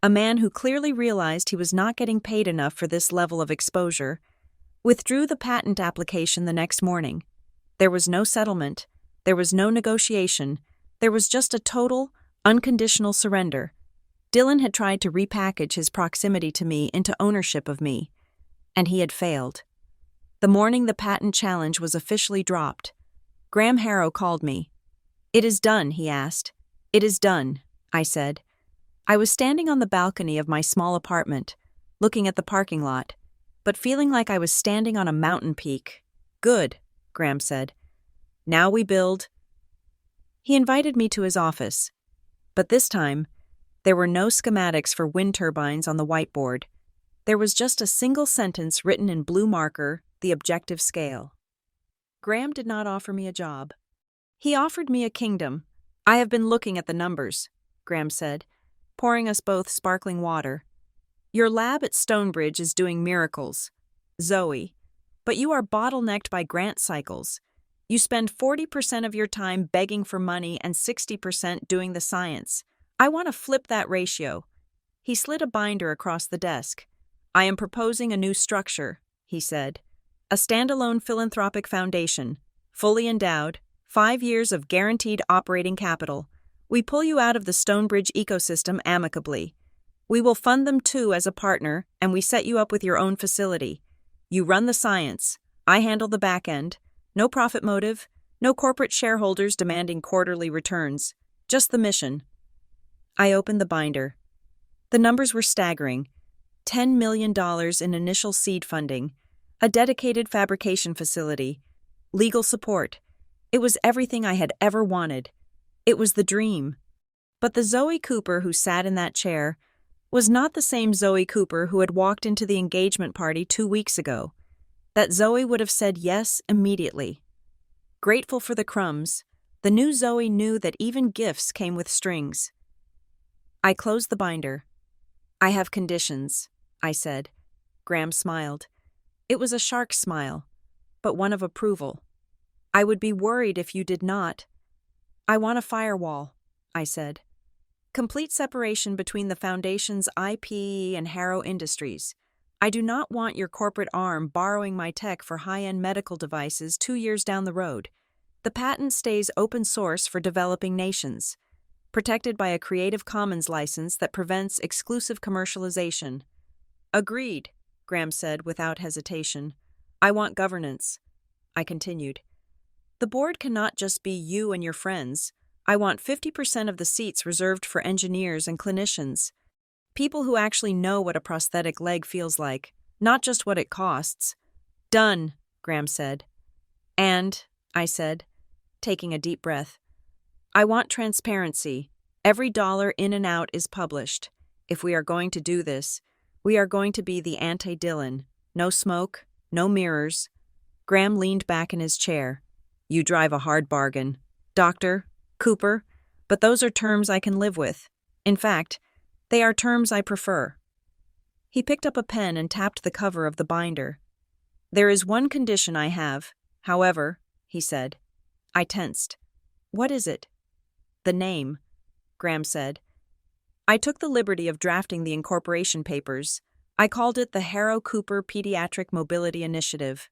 a man who clearly realized he was not getting paid enough for this level of exposure, withdrew the patent application the next morning. There was no settlement. There was no negotiation. There was just a total, unconditional surrender. Dylan had tried to repackage his proximity to me into ownership of me, and he had failed. The morning the patent challenge was officially dropped, Graham Harrow called me. "It is done," he asked. "It is done," I said. I was standing on the balcony of my small apartment, looking at the parking lot, but feeling like I was standing on a mountain peak. "Good," Graham said. "Now we build." He invited me to his office, but this time, there were no schematics for wind turbines on the whiteboard. There was just a single sentence written in blue marker, the objective scale. Graham did not offer me a job. He offered me a kingdom. "I have been looking at the numbers," Graham said, pouring us both sparkling water. "Your lab at Stonebridge is doing miracles, Zoe, but you are bottlenecked by grant cycles. You spend 40% of your time begging for money and 60% doing the science. I want to flip that ratio." He slid a binder across the desk. "I am proposing a new structure," he said. "A standalone philanthropic foundation, fully endowed, 5 years of guaranteed operating capital. We pull you out of the Stonebridge ecosystem amicably. We will fund them too as a partner, and we set you up with your own facility. You run the science. I handle the back end. No profit motive, no corporate shareholders demanding quarterly returns. Just the mission." I opened the binder. The numbers were staggering. $10 million in initial seed funding, a dedicated fabrication facility, legal support. It was everything I had ever wanted. It was the dream. But the Zoe Cooper who sat in that chair was not the same Zoe Cooper who had walked into the engagement party 2 weeks ago. That Zoe would have said yes immediately. Grateful for the crumbs, the new Zoe knew that even gifts came with strings. I closed the binder. "I have conditions," I said. Graham smiled. It was a shark smile, but one of approval. "I would be worried if you did not." "I want a firewall," I said. "Complete separation between the Foundation's IP and Harrow Industries. I do not want your corporate arm borrowing my tech for high-end medical devices 2 years down the road. The patent stays open source for developing nations, protected by a Creative Commons license that prevents exclusive commercialization." "Agreed," Graham said without hesitation. "I want governance." I continued. "The board cannot just be you and your friends. I want 50% of the seats reserved for engineers and clinicians. People who actually know what a prosthetic leg feels like, not just what it costs." "Done," Graham said. "And," I said, taking a deep breath. I want transparency. Every dollar in and out is published. If we are going to do this, we are going to be the anti-Dylan. No smoke, no mirrors. Graham leaned back in his chair. You drive a hard bargain. Doctor, Cooper, but those are terms I can live with. In fact, they are terms I prefer. He picked up a pen and tapped the cover of the binder. There is one condition I have, however, he said. I tensed. What is it? The name, Graham said. I took the liberty of drafting the incorporation papers. I called it the Harrow Cooper Pediatric Mobility Initiative.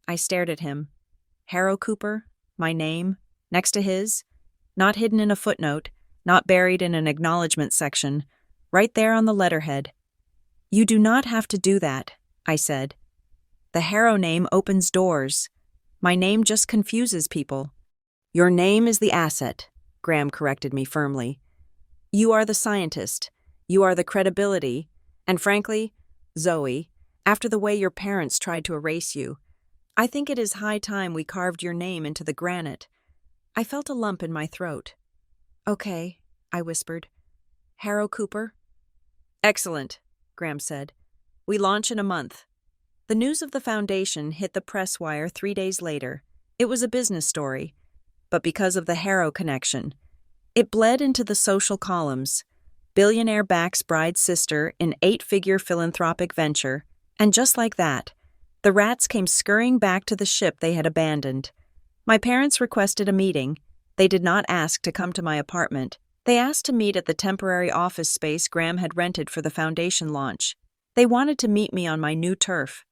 I stared at him. Harrow Cooper? My name? Next to his? Not hidden in a footnote, not buried in an acknowledgement section, right there on the letterhead. You do not have to do that, I said. The Harrow name opens doors. My name just confuses people. Your name is the asset, Graham corrected me firmly. You are the scientist. You are the credibility. And frankly, Zoe, after the way your parents tried to erase you, I think it is high time we carved your name into the granite. I felt a lump in my throat. Okay, I whispered. Harrow Cooper? Excellent, Graham said. We launch in a month. The news of the foundation hit the press wire 3 days later. It was a business story, but because of the Harrow connection, it bled into the social columns. Billionaire backs bride's sister in 8-figure philanthropic venture, and just like that, the rats came scurrying back to the ship they had abandoned. My parents requested a meeting. They did not ask to come to my apartment. They asked to meet at the temporary office space Graham had rented for the foundation launch. They wanted to meet me on my new turf,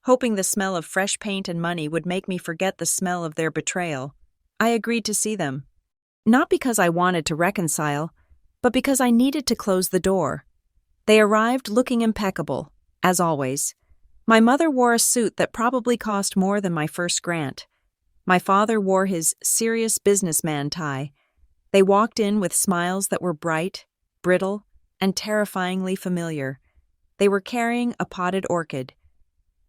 hoping the smell of fresh paint and money would make me forget the smell of their betrayal. I agreed to see them. Not because I wanted to reconcile, but because I needed to close the door. They arrived looking impeccable, as always. My mother wore a suit that probably cost more than my first grant. My father wore his serious businessman tie. They walked in with smiles that were bright, brittle, and terrifyingly familiar. They were carrying a potted orchid.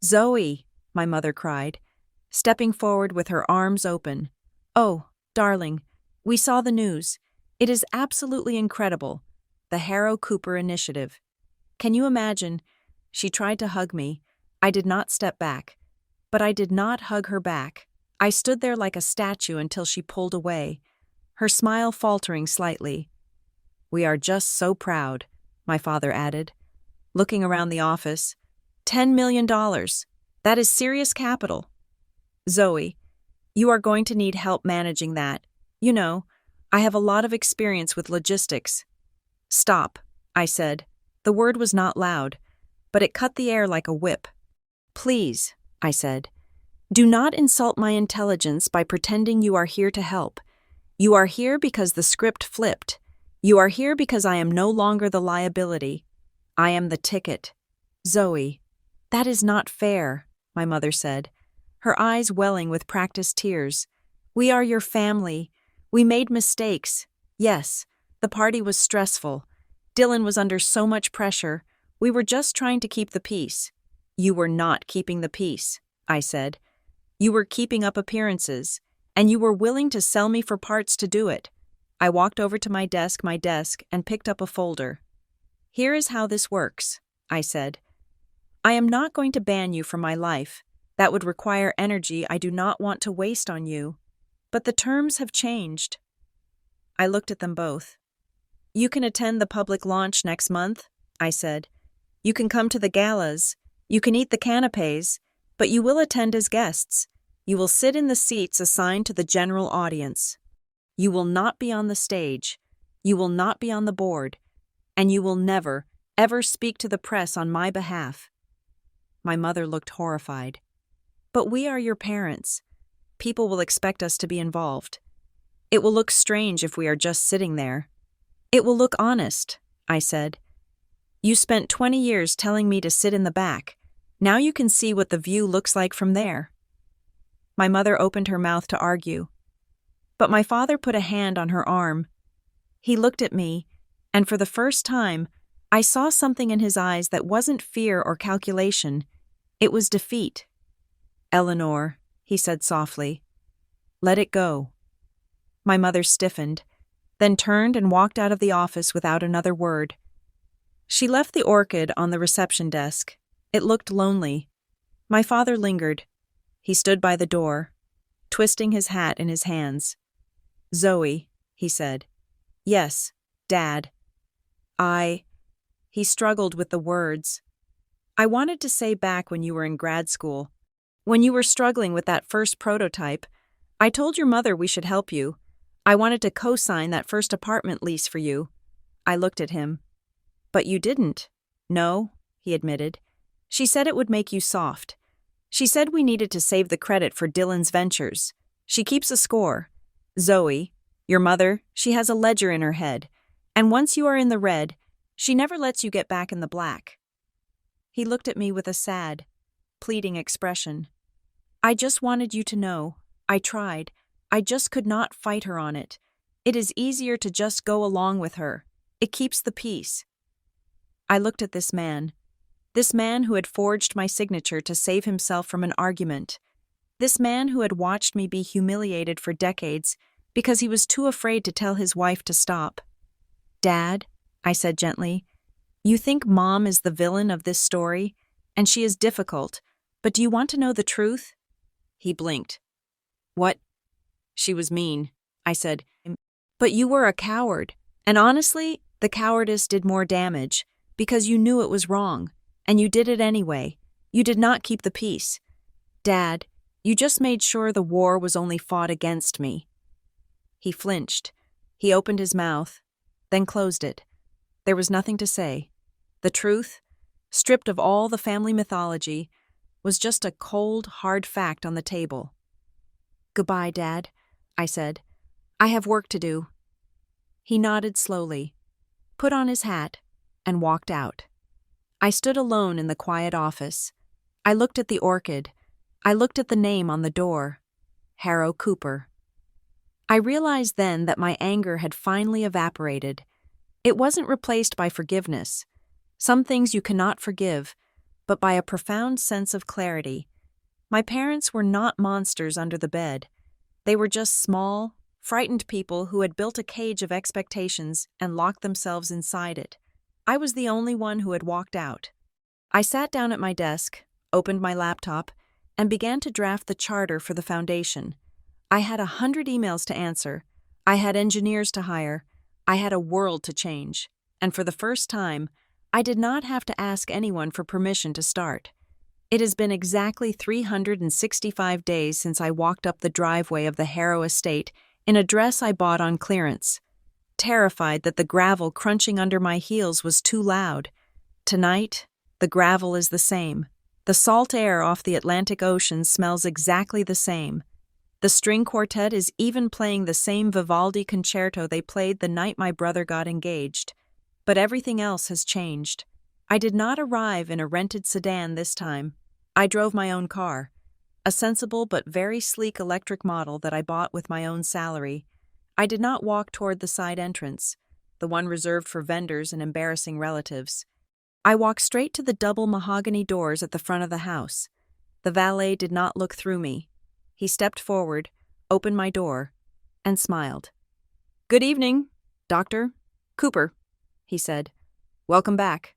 Zoe, my mother cried, stepping forward with her arms open. Oh, darling, we saw the news. It is absolutely incredible. The Harrow Cooper Initiative. Can you imagine? She tried to hug me. I did not step back. But I did not hug her back. I stood there like a statue until she pulled away, her smile faltering slightly. We are just so proud, my father added, looking around the office. $10 million. That is serious capital. Zoe, you are going to need help managing that. You know, I have a lot of experience with logistics. Stop, I said. The word was not loud, but it cut the air like a whip. Please, I said, do not insult my intelligence by pretending you are here to help. You are here because the script flipped. You are here because I am no longer the liability. I am the ticket. Zoe, that is not fair, my mother said, her eyes welling with practiced tears. We are your family. We made mistakes. Yes, the party was stressful. Dylan was under so much pressure. We were just trying to keep the peace. You were not keeping the peace, I said. You were keeping up appearances, and you were willing to sell me for parts to do it. I walked over to my desk, and picked up a folder. Here is how this works, I said. I am not going to ban you from my life. That would require energy I do not want to waste on you. But the terms have changed. I looked at them both. You can attend the public launch next month, I said. You can come to the galas. You can eat the canapés, but you will attend as guests. You will sit in the seats assigned to the general audience. You will not be on the stage. You will not be on the board. And you will never, ever speak to the press on my behalf. My mother looked horrified. But we are your parents. People will expect us to be involved. It will look strange if we are just sitting there. It will look honest, I said. You spent 20 years telling me to sit in the back. Now you can see what the view looks like from there. My mother opened her mouth to argue. But my father put a hand on her arm. He looked at me, and for the first time, I saw something in his eyes that wasn't fear or calculation. It was defeat. Eleanor, he said softly, Let it go." My mother stiffened, then turned and walked out of the office without another word. She left the orchid on the reception desk. It looked lonely. My father lingered. He stood by the door, twisting his hat in his hands. "Zoe," he said. "Yes, Dad. He struggled with the words. "I wanted to say back when you were in grad school, when you were struggling with that first prototype, I told your mother we should help you. I wanted to co-sign that first apartment lease for you." I looked at him. "But you didn't." "No," he admitted. "She said it would make you soft. She said we needed to save the credit for Dylan's ventures. She keeps a score. Zoe, your mother, she has a ledger in her head, and once you are in the red, she never lets you get back in the black." He looked at me with a sad, pleading expression. "I just wanted you to know. I tried. I just could not fight her on it. It is easier to just go along with her. It keeps the peace." I looked at this man who had forged my signature to save himself from an argument, this man who had watched me be humiliated for decades because he was too afraid to tell his wife to stop. "Dad," I said gently, "you think Mom is the villain of this story, and she is difficult, but do you want to know the truth?" He blinked. "What?" "She was mean," I said. "But you were a coward, and honestly, the cowardice did more damage, because you knew it was wrong, and you did it anyway. You did not keep the peace. Dad, you just made sure the war was only fought against me." He flinched. He opened his mouth, then closed it. There was nothing to say. The truth, stripped of all the family mythology, was just a cold, hard fact on the table. "Goodbye, Dad," I said. "I have work to do." He nodded slowly, put on his hat, and walked out. I stood alone in the quiet office. I looked at the orchid. I looked at the name on the door, Harrow Cooper. I realized then that my anger had finally evaporated. It wasn't replaced by forgiveness. Some things you cannot forgive, but by a profound sense of clarity. My parents were not monsters under the bed. They were just small, frightened people who had built a cage of expectations and locked themselves inside it. I was the only one who had walked out. I sat down at my desk, opened my laptop, and began to draft the charter for the foundation. I had 100 emails to answer. I had engineers to hire. I had a world to change. And for the first time, I did not have to ask anyone for permission to start. It has been exactly 365 days since I walked up the driveway of the Harrow estate in a dress I bought on clearance, terrified that the gravel crunching under my heels was too loud. Tonight, the gravel is the same. The salt air off the Atlantic Ocean smells exactly the same. The string quartet is even playing the same Vivaldi concerto they played the night my brother got engaged. But everything else has changed. I did not arrive in a rented sedan this time. I drove my own car, a sensible but very sleek electric model that I bought with my own salary. I did not walk toward the side entrance, the one reserved for vendors and embarrassing relatives. I walked straight to the double mahogany doors at the front of the house. The valet did not look through me. He stepped forward, opened my door, and smiled. "Good evening, Dr. Cooper," he said. "Welcome back."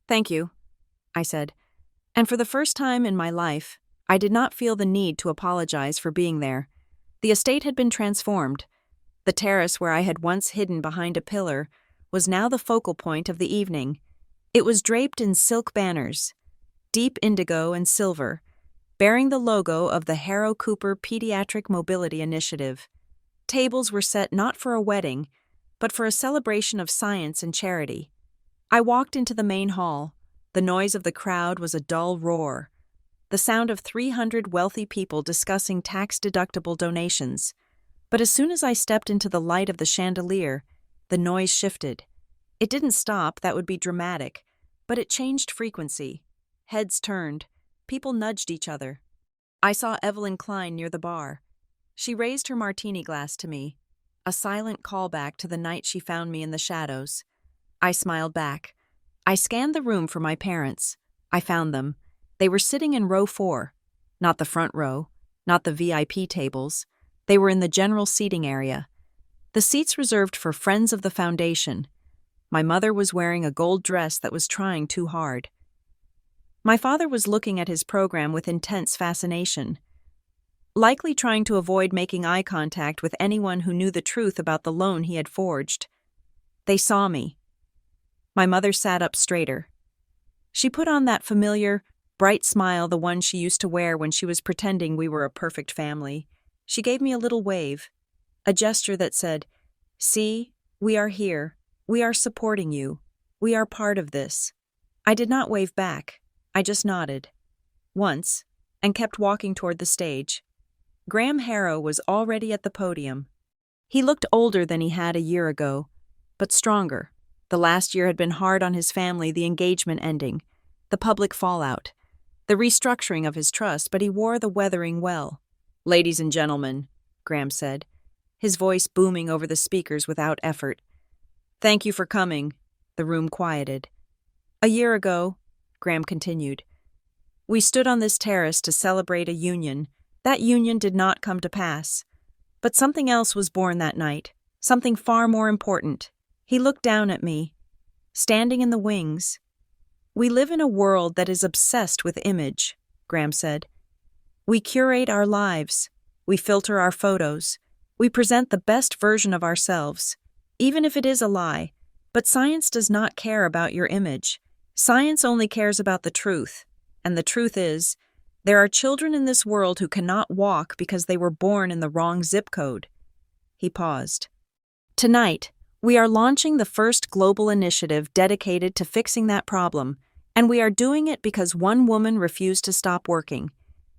"Thank you," I said. And for the first time in my life, I did not feel the need to apologize for being there. The estate had been transformed. The terrace where I had once hidden behind a pillar was now the focal point of the evening. It was draped in silk banners, deep indigo and silver, bearing the logo of the Harrow Cooper Pediatric Mobility Initiative. Tables were set not for a wedding, but for a celebration of science and charity. I walked into the main hall. The noise of the crowd was a dull roar, the sound of 300 wealthy people discussing tax-deductible donations. But as soon as I stepped into the light of the chandelier, the noise shifted. It didn't stop, that would be dramatic, but it changed frequency. Heads turned. People nudged each other. I saw Evelyn Klein near the bar. She raised her martini glass to me, a silent callback to the night she found me in the shadows. I smiled back. I scanned the room for my parents. I found them. They were sitting in row 4, not the front row, not the VIP tables, They were in the general seating area, the seats reserved for friends of the foundation. My mother was wearing a gold dress that was trying too hard. My father was looking at his program with intense fascination, likely trying to avoid making eye contact with anyone who knew the truth about the loan he had forged. They saw me. My mother sat up straighter. She put on that familiar, bright smile, the one she used to wear when she was pretending we were a perfect family. She gave me a little wave, a gesture that said, "See, we are here. We are supporting you. We are part of this." I did not wave back. I just nodded. Once, and kept walking toward the stage. Graham Harrow was already at the podium. He looked older than he had a year ago, but stronger. The last year had been hard on his family, the engagement ending, the public fallout, the restructuring of his trust, but he wore the weathering well. "Ladies and gentlemen," Graham said, his voice booming over the speakers without effort. "Thank you for coming." The room quieted. "A year ago," Graham continued, "we stood on this terrace to celebrate a union. That union did not come to pass. But something else was born that night, something far more important." He looked down at me, standing in the wings. "We live in a world that is obsessed with image," Graham said. "We curate our lives. We filter our photos. We present the best version of ourselves, even if it is a lie. But science does not care about your image. Science only cares about the truth. And the truth is, there are children in this world who cannot walk because they were born in the wrong zip code." He paused. "Tonight, we are launching the first global initiative dedicated to fixing that problem, and we are doing it because one woman refused to stop working.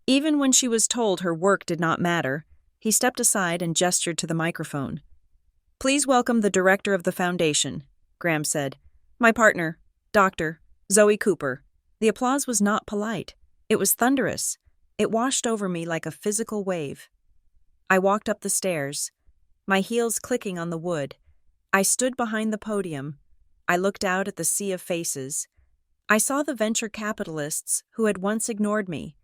Even when she was told her work did not matter." He stepped aside and gestured to the microphone. "Please welcome the director of the foundation," Graham said. "My partner, Dr. Zoe Cooper." The applause was not polite. It was thunderous. It washed over me like a physical wave. I walked up the stairs, my heels clicking on the wood. I stood behind the podium. I looked out at the sea of faces. I saw the venture capitalists who had once ignored me.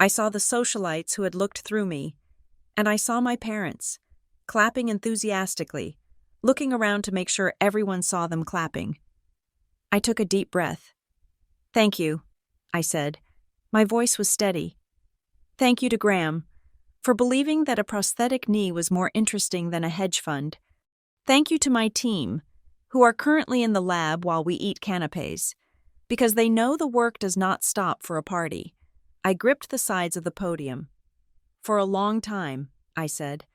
I saw the socialites who had looked through me. And I saw my parents, clapping enthusiastically, looking around to make sure everyone saw them clapping. I took a deep breath. "Thank you," I said. My voice was steady. "Thank you to Graham for believing that a prosthetic knee was more interesting than a hedge fund. Thank you to my team, who are currently in the lab while we eat canapés, because they know the work does not stop for a party." I gripped the sides of the podium. "For a long time," I said,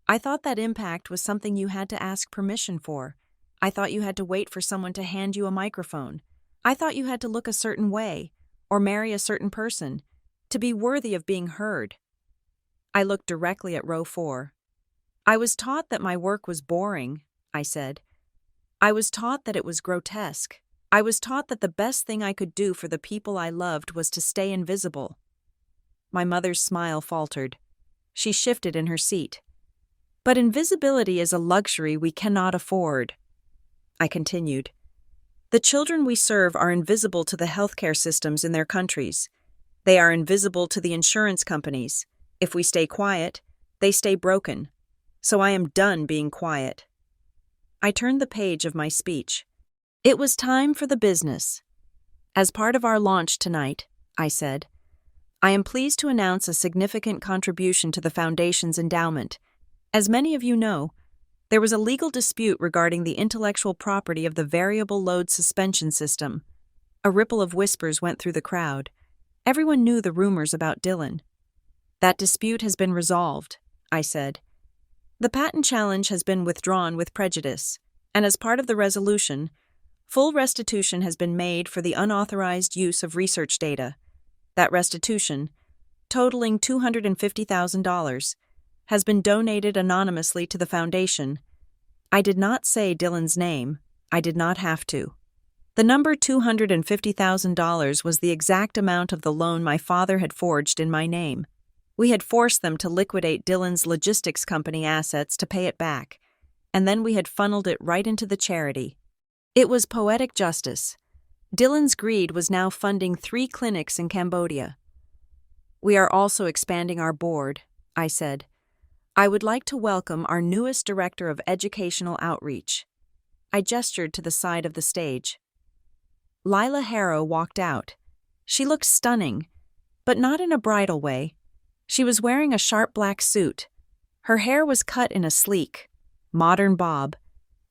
"I thought that impact was something you had to ask permission for. I thought you had to wait for someone to hand you a microphone. I thought you had to look a certain way, or marry a certain person, to be worthy of being heard." I looked directly at row 4. "I was taught that my work was boring," I said. "I was taught that it was grotesque. I was taught that the best thing I could do for the people I loved was to stay invisible." My mother's smile faltered. She shifted in her seat. "But invisibility is a luxury we cannot afford." I continued. "The children we serve are invisible to the healthcare systems in their countries. They are invisible to the insurance companies. If we stay quiet, they stay broken. So I am done being quiet." I turned the page of my speech. It was time for the business. "As part of our launch tonight," I said, "I am pleased to announce a significant contribution to the Foundation's endowment. As many of you know, there was a legal dispute regarding the intellectual property of the variable load suspension system." A ripple of whispers went through the crowd. Everyone knew the rumors about Dylan. "That dispute has been resolved," I said. "The patent challenge has been withdrawn with prejudice, and as part of the resolution, full restitution has been made for the unauthorized use of research data. That restitution, totaling $250,000, has been donated anonymously to the Foundation." I did not say Dylan's name. I did not have to. The number $250,000 was the exact amount of the loan my father had forged in my name. We had forced them to liquidate Dylan's logistics company assets to pay it back, and then we had funneled it right into the charity. It was poetic justice. Dylan's greed was now funding 3 clinics in Cambodia. "We are also expanding our board," I said. I would like to welcome our newest Director of Educational Outreach. I gestured to the side of the stage. Lila Harrow walked out. She looked stunning, but not in a bridal way. She was wearing a sharp black suit. Her hair was cut in a sleek, modern bob.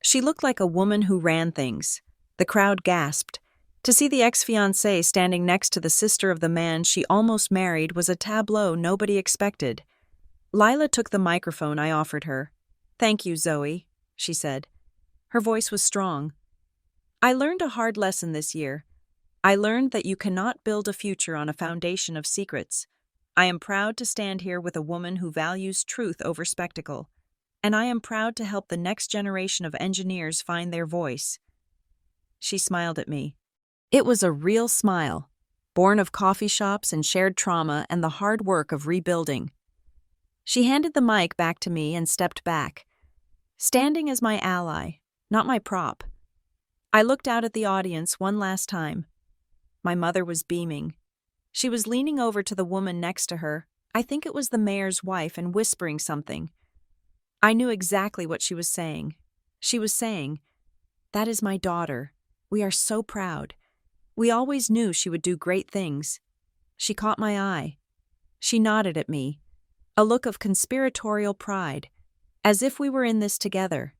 She looked like a woman who ran things. The crowd gasped. To see the ex-fiancée standing next to the sister of the man she almost married was a tableau nobody expected. Lila took the microphone I offered her. "Thank you, Zoe," she said. Her voice was strong. "I learned a hard lesson this year. I learned that you cannot build a future on a foundation of secrets. I am proud to stand here with a woman who values truth over spectacle, and I am proud to help the next generation of engineers find their voice." She smiled at me. It was a real smile, born of coffee shops and shared trauma and the hard work of rebuilding. She handed the mic back to me and stepped back, standing as my ally, not my prop. I looked out at the audience one last time. My mother was beaming. She was leaning over to the woman next to her, I think it was the mayor's wife, and whispering something. I knew exactly what she was saying. She was saying, "That is my daughter. We are so proud. We always knew she would do great things." She caught my eye. She nodded at me, a look of conspiratorial pride, as if we were in this together,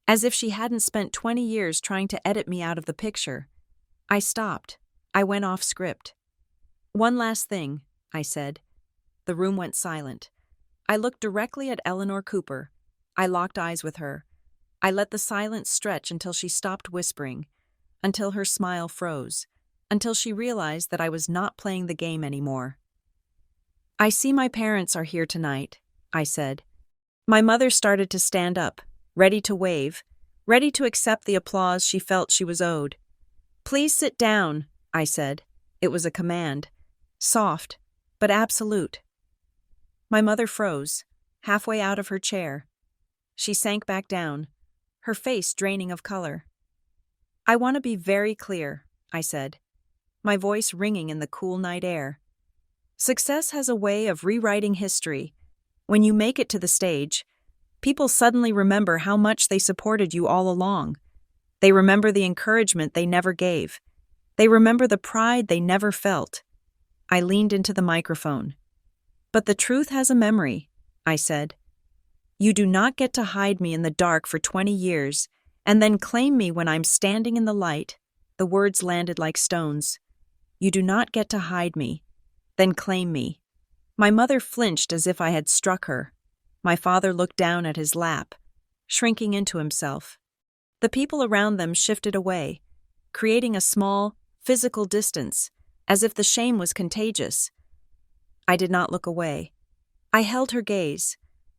as if she hadn't spent 20 years trying to edit me out of the picture. I stopped. I went off script. "One last thing," I said. The room went silent. I looked directly at Eleanor Cooper. I locked eyes with her. I let the silence stretch until she stopped whispering, until her smile froze, until she realized that I was not playing the game anymore. "I see my parents are here tonight," I said. My mother started to stand up, ready to wave, ready to accept the applause she felt she was owed. "Please sit down," I said. It was a command, soft, but absolute. My mother froze, halfway out of her chair. She sank back down, her face draining of color. "I want to be very clear," I said, my voice ringing in the cool night air. "Success has a way of rewriting history. When you make it to the stage, people suddenly remember how much they supported you all along. They remember the encouragement they never gave. They remember the pride they never felt." I leaned into the microphone. "But the truth has a memory," I said. "You do not get to hide me in the dark for 20 years and then claim me when I'm standing in the light." The words landed like stones. "You do not get to hide me, then claim me." My mother flinched as if I had struck her. My father looked down at his lap, shrinking into himself. The people around them shifted away, creating a small, physical distance, as if the shame was contagious. I did not look away. I held her gaze.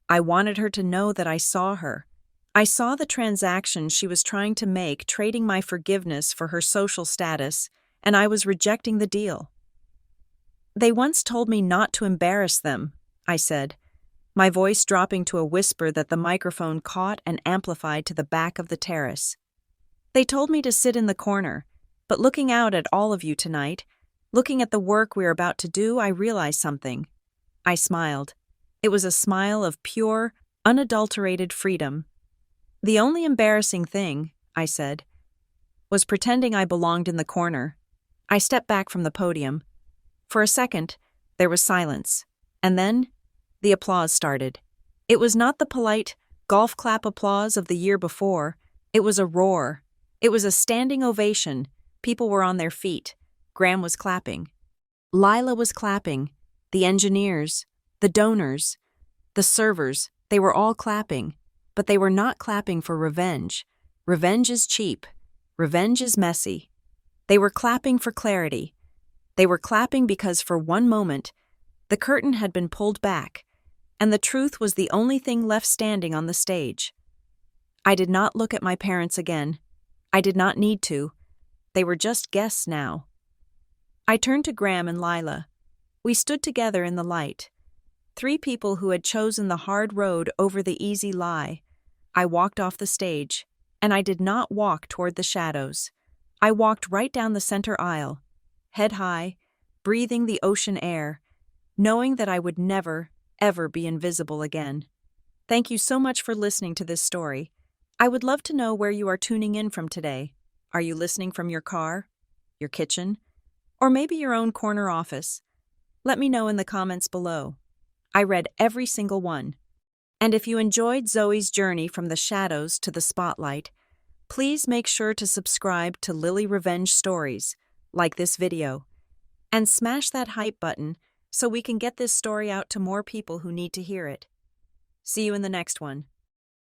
I wanted her to know that I saw her. I saw the transaction she was trying to make, trading my forgiveness for her social status, and I was rejecting the deal. "They once told me not to embarrass them," I said, my voice dropping to a whisper that the microphone caught and amplified to the back of the terrace. "They told me to sit in the corner, but looking out at all of you tonight, looking at the work we're about to do, I realized something." I smiled. It was a smile of pure, unadulterated freedom. "The only embarrassing thing," I said, "was pretending I belonged in the corner." I stepped back from the podium. For a second, there was silence, and then the applause started. It was not the polite, golf clap applause of the year before. It was a roar. It was a standing ovation. People were on their feet. Graham was clapping. Lila was clapping. The engineers, the donors, the servers, they were all clapping. But they were not clapping for revenge. Revenge is cheap. Revenge is messy. They were clapping for clarity. They were clapping because for one moment, the curtain had been pulled back, and the truth was the only thing left standing on the stage. I did not look at my parents again. I did not need to. They were just guests now. I turned to Graham and Lila. We stood together in the light. 3 people who had chosen the hard road over the easy lie. I walked off the stage, and I did not walk toward the shadows. I walked right down the center aisle, head high, breathing the ocean air, knowing that I would never, ever be invisible again. Thank you so much for listening to this story. I would love to know where you are tuning in from today. Are you listening from your car, your kitchen, or maybe your own corner office? Let me know in the comments below. I read every single one. And if you enjoyed Zoe's journey from the shadows to the spotlight, please make sure to subscribe to Lily Revenge Stories, like this video, and smash that hype button so we can get this story out to more people who need to hear it. See you in the next one.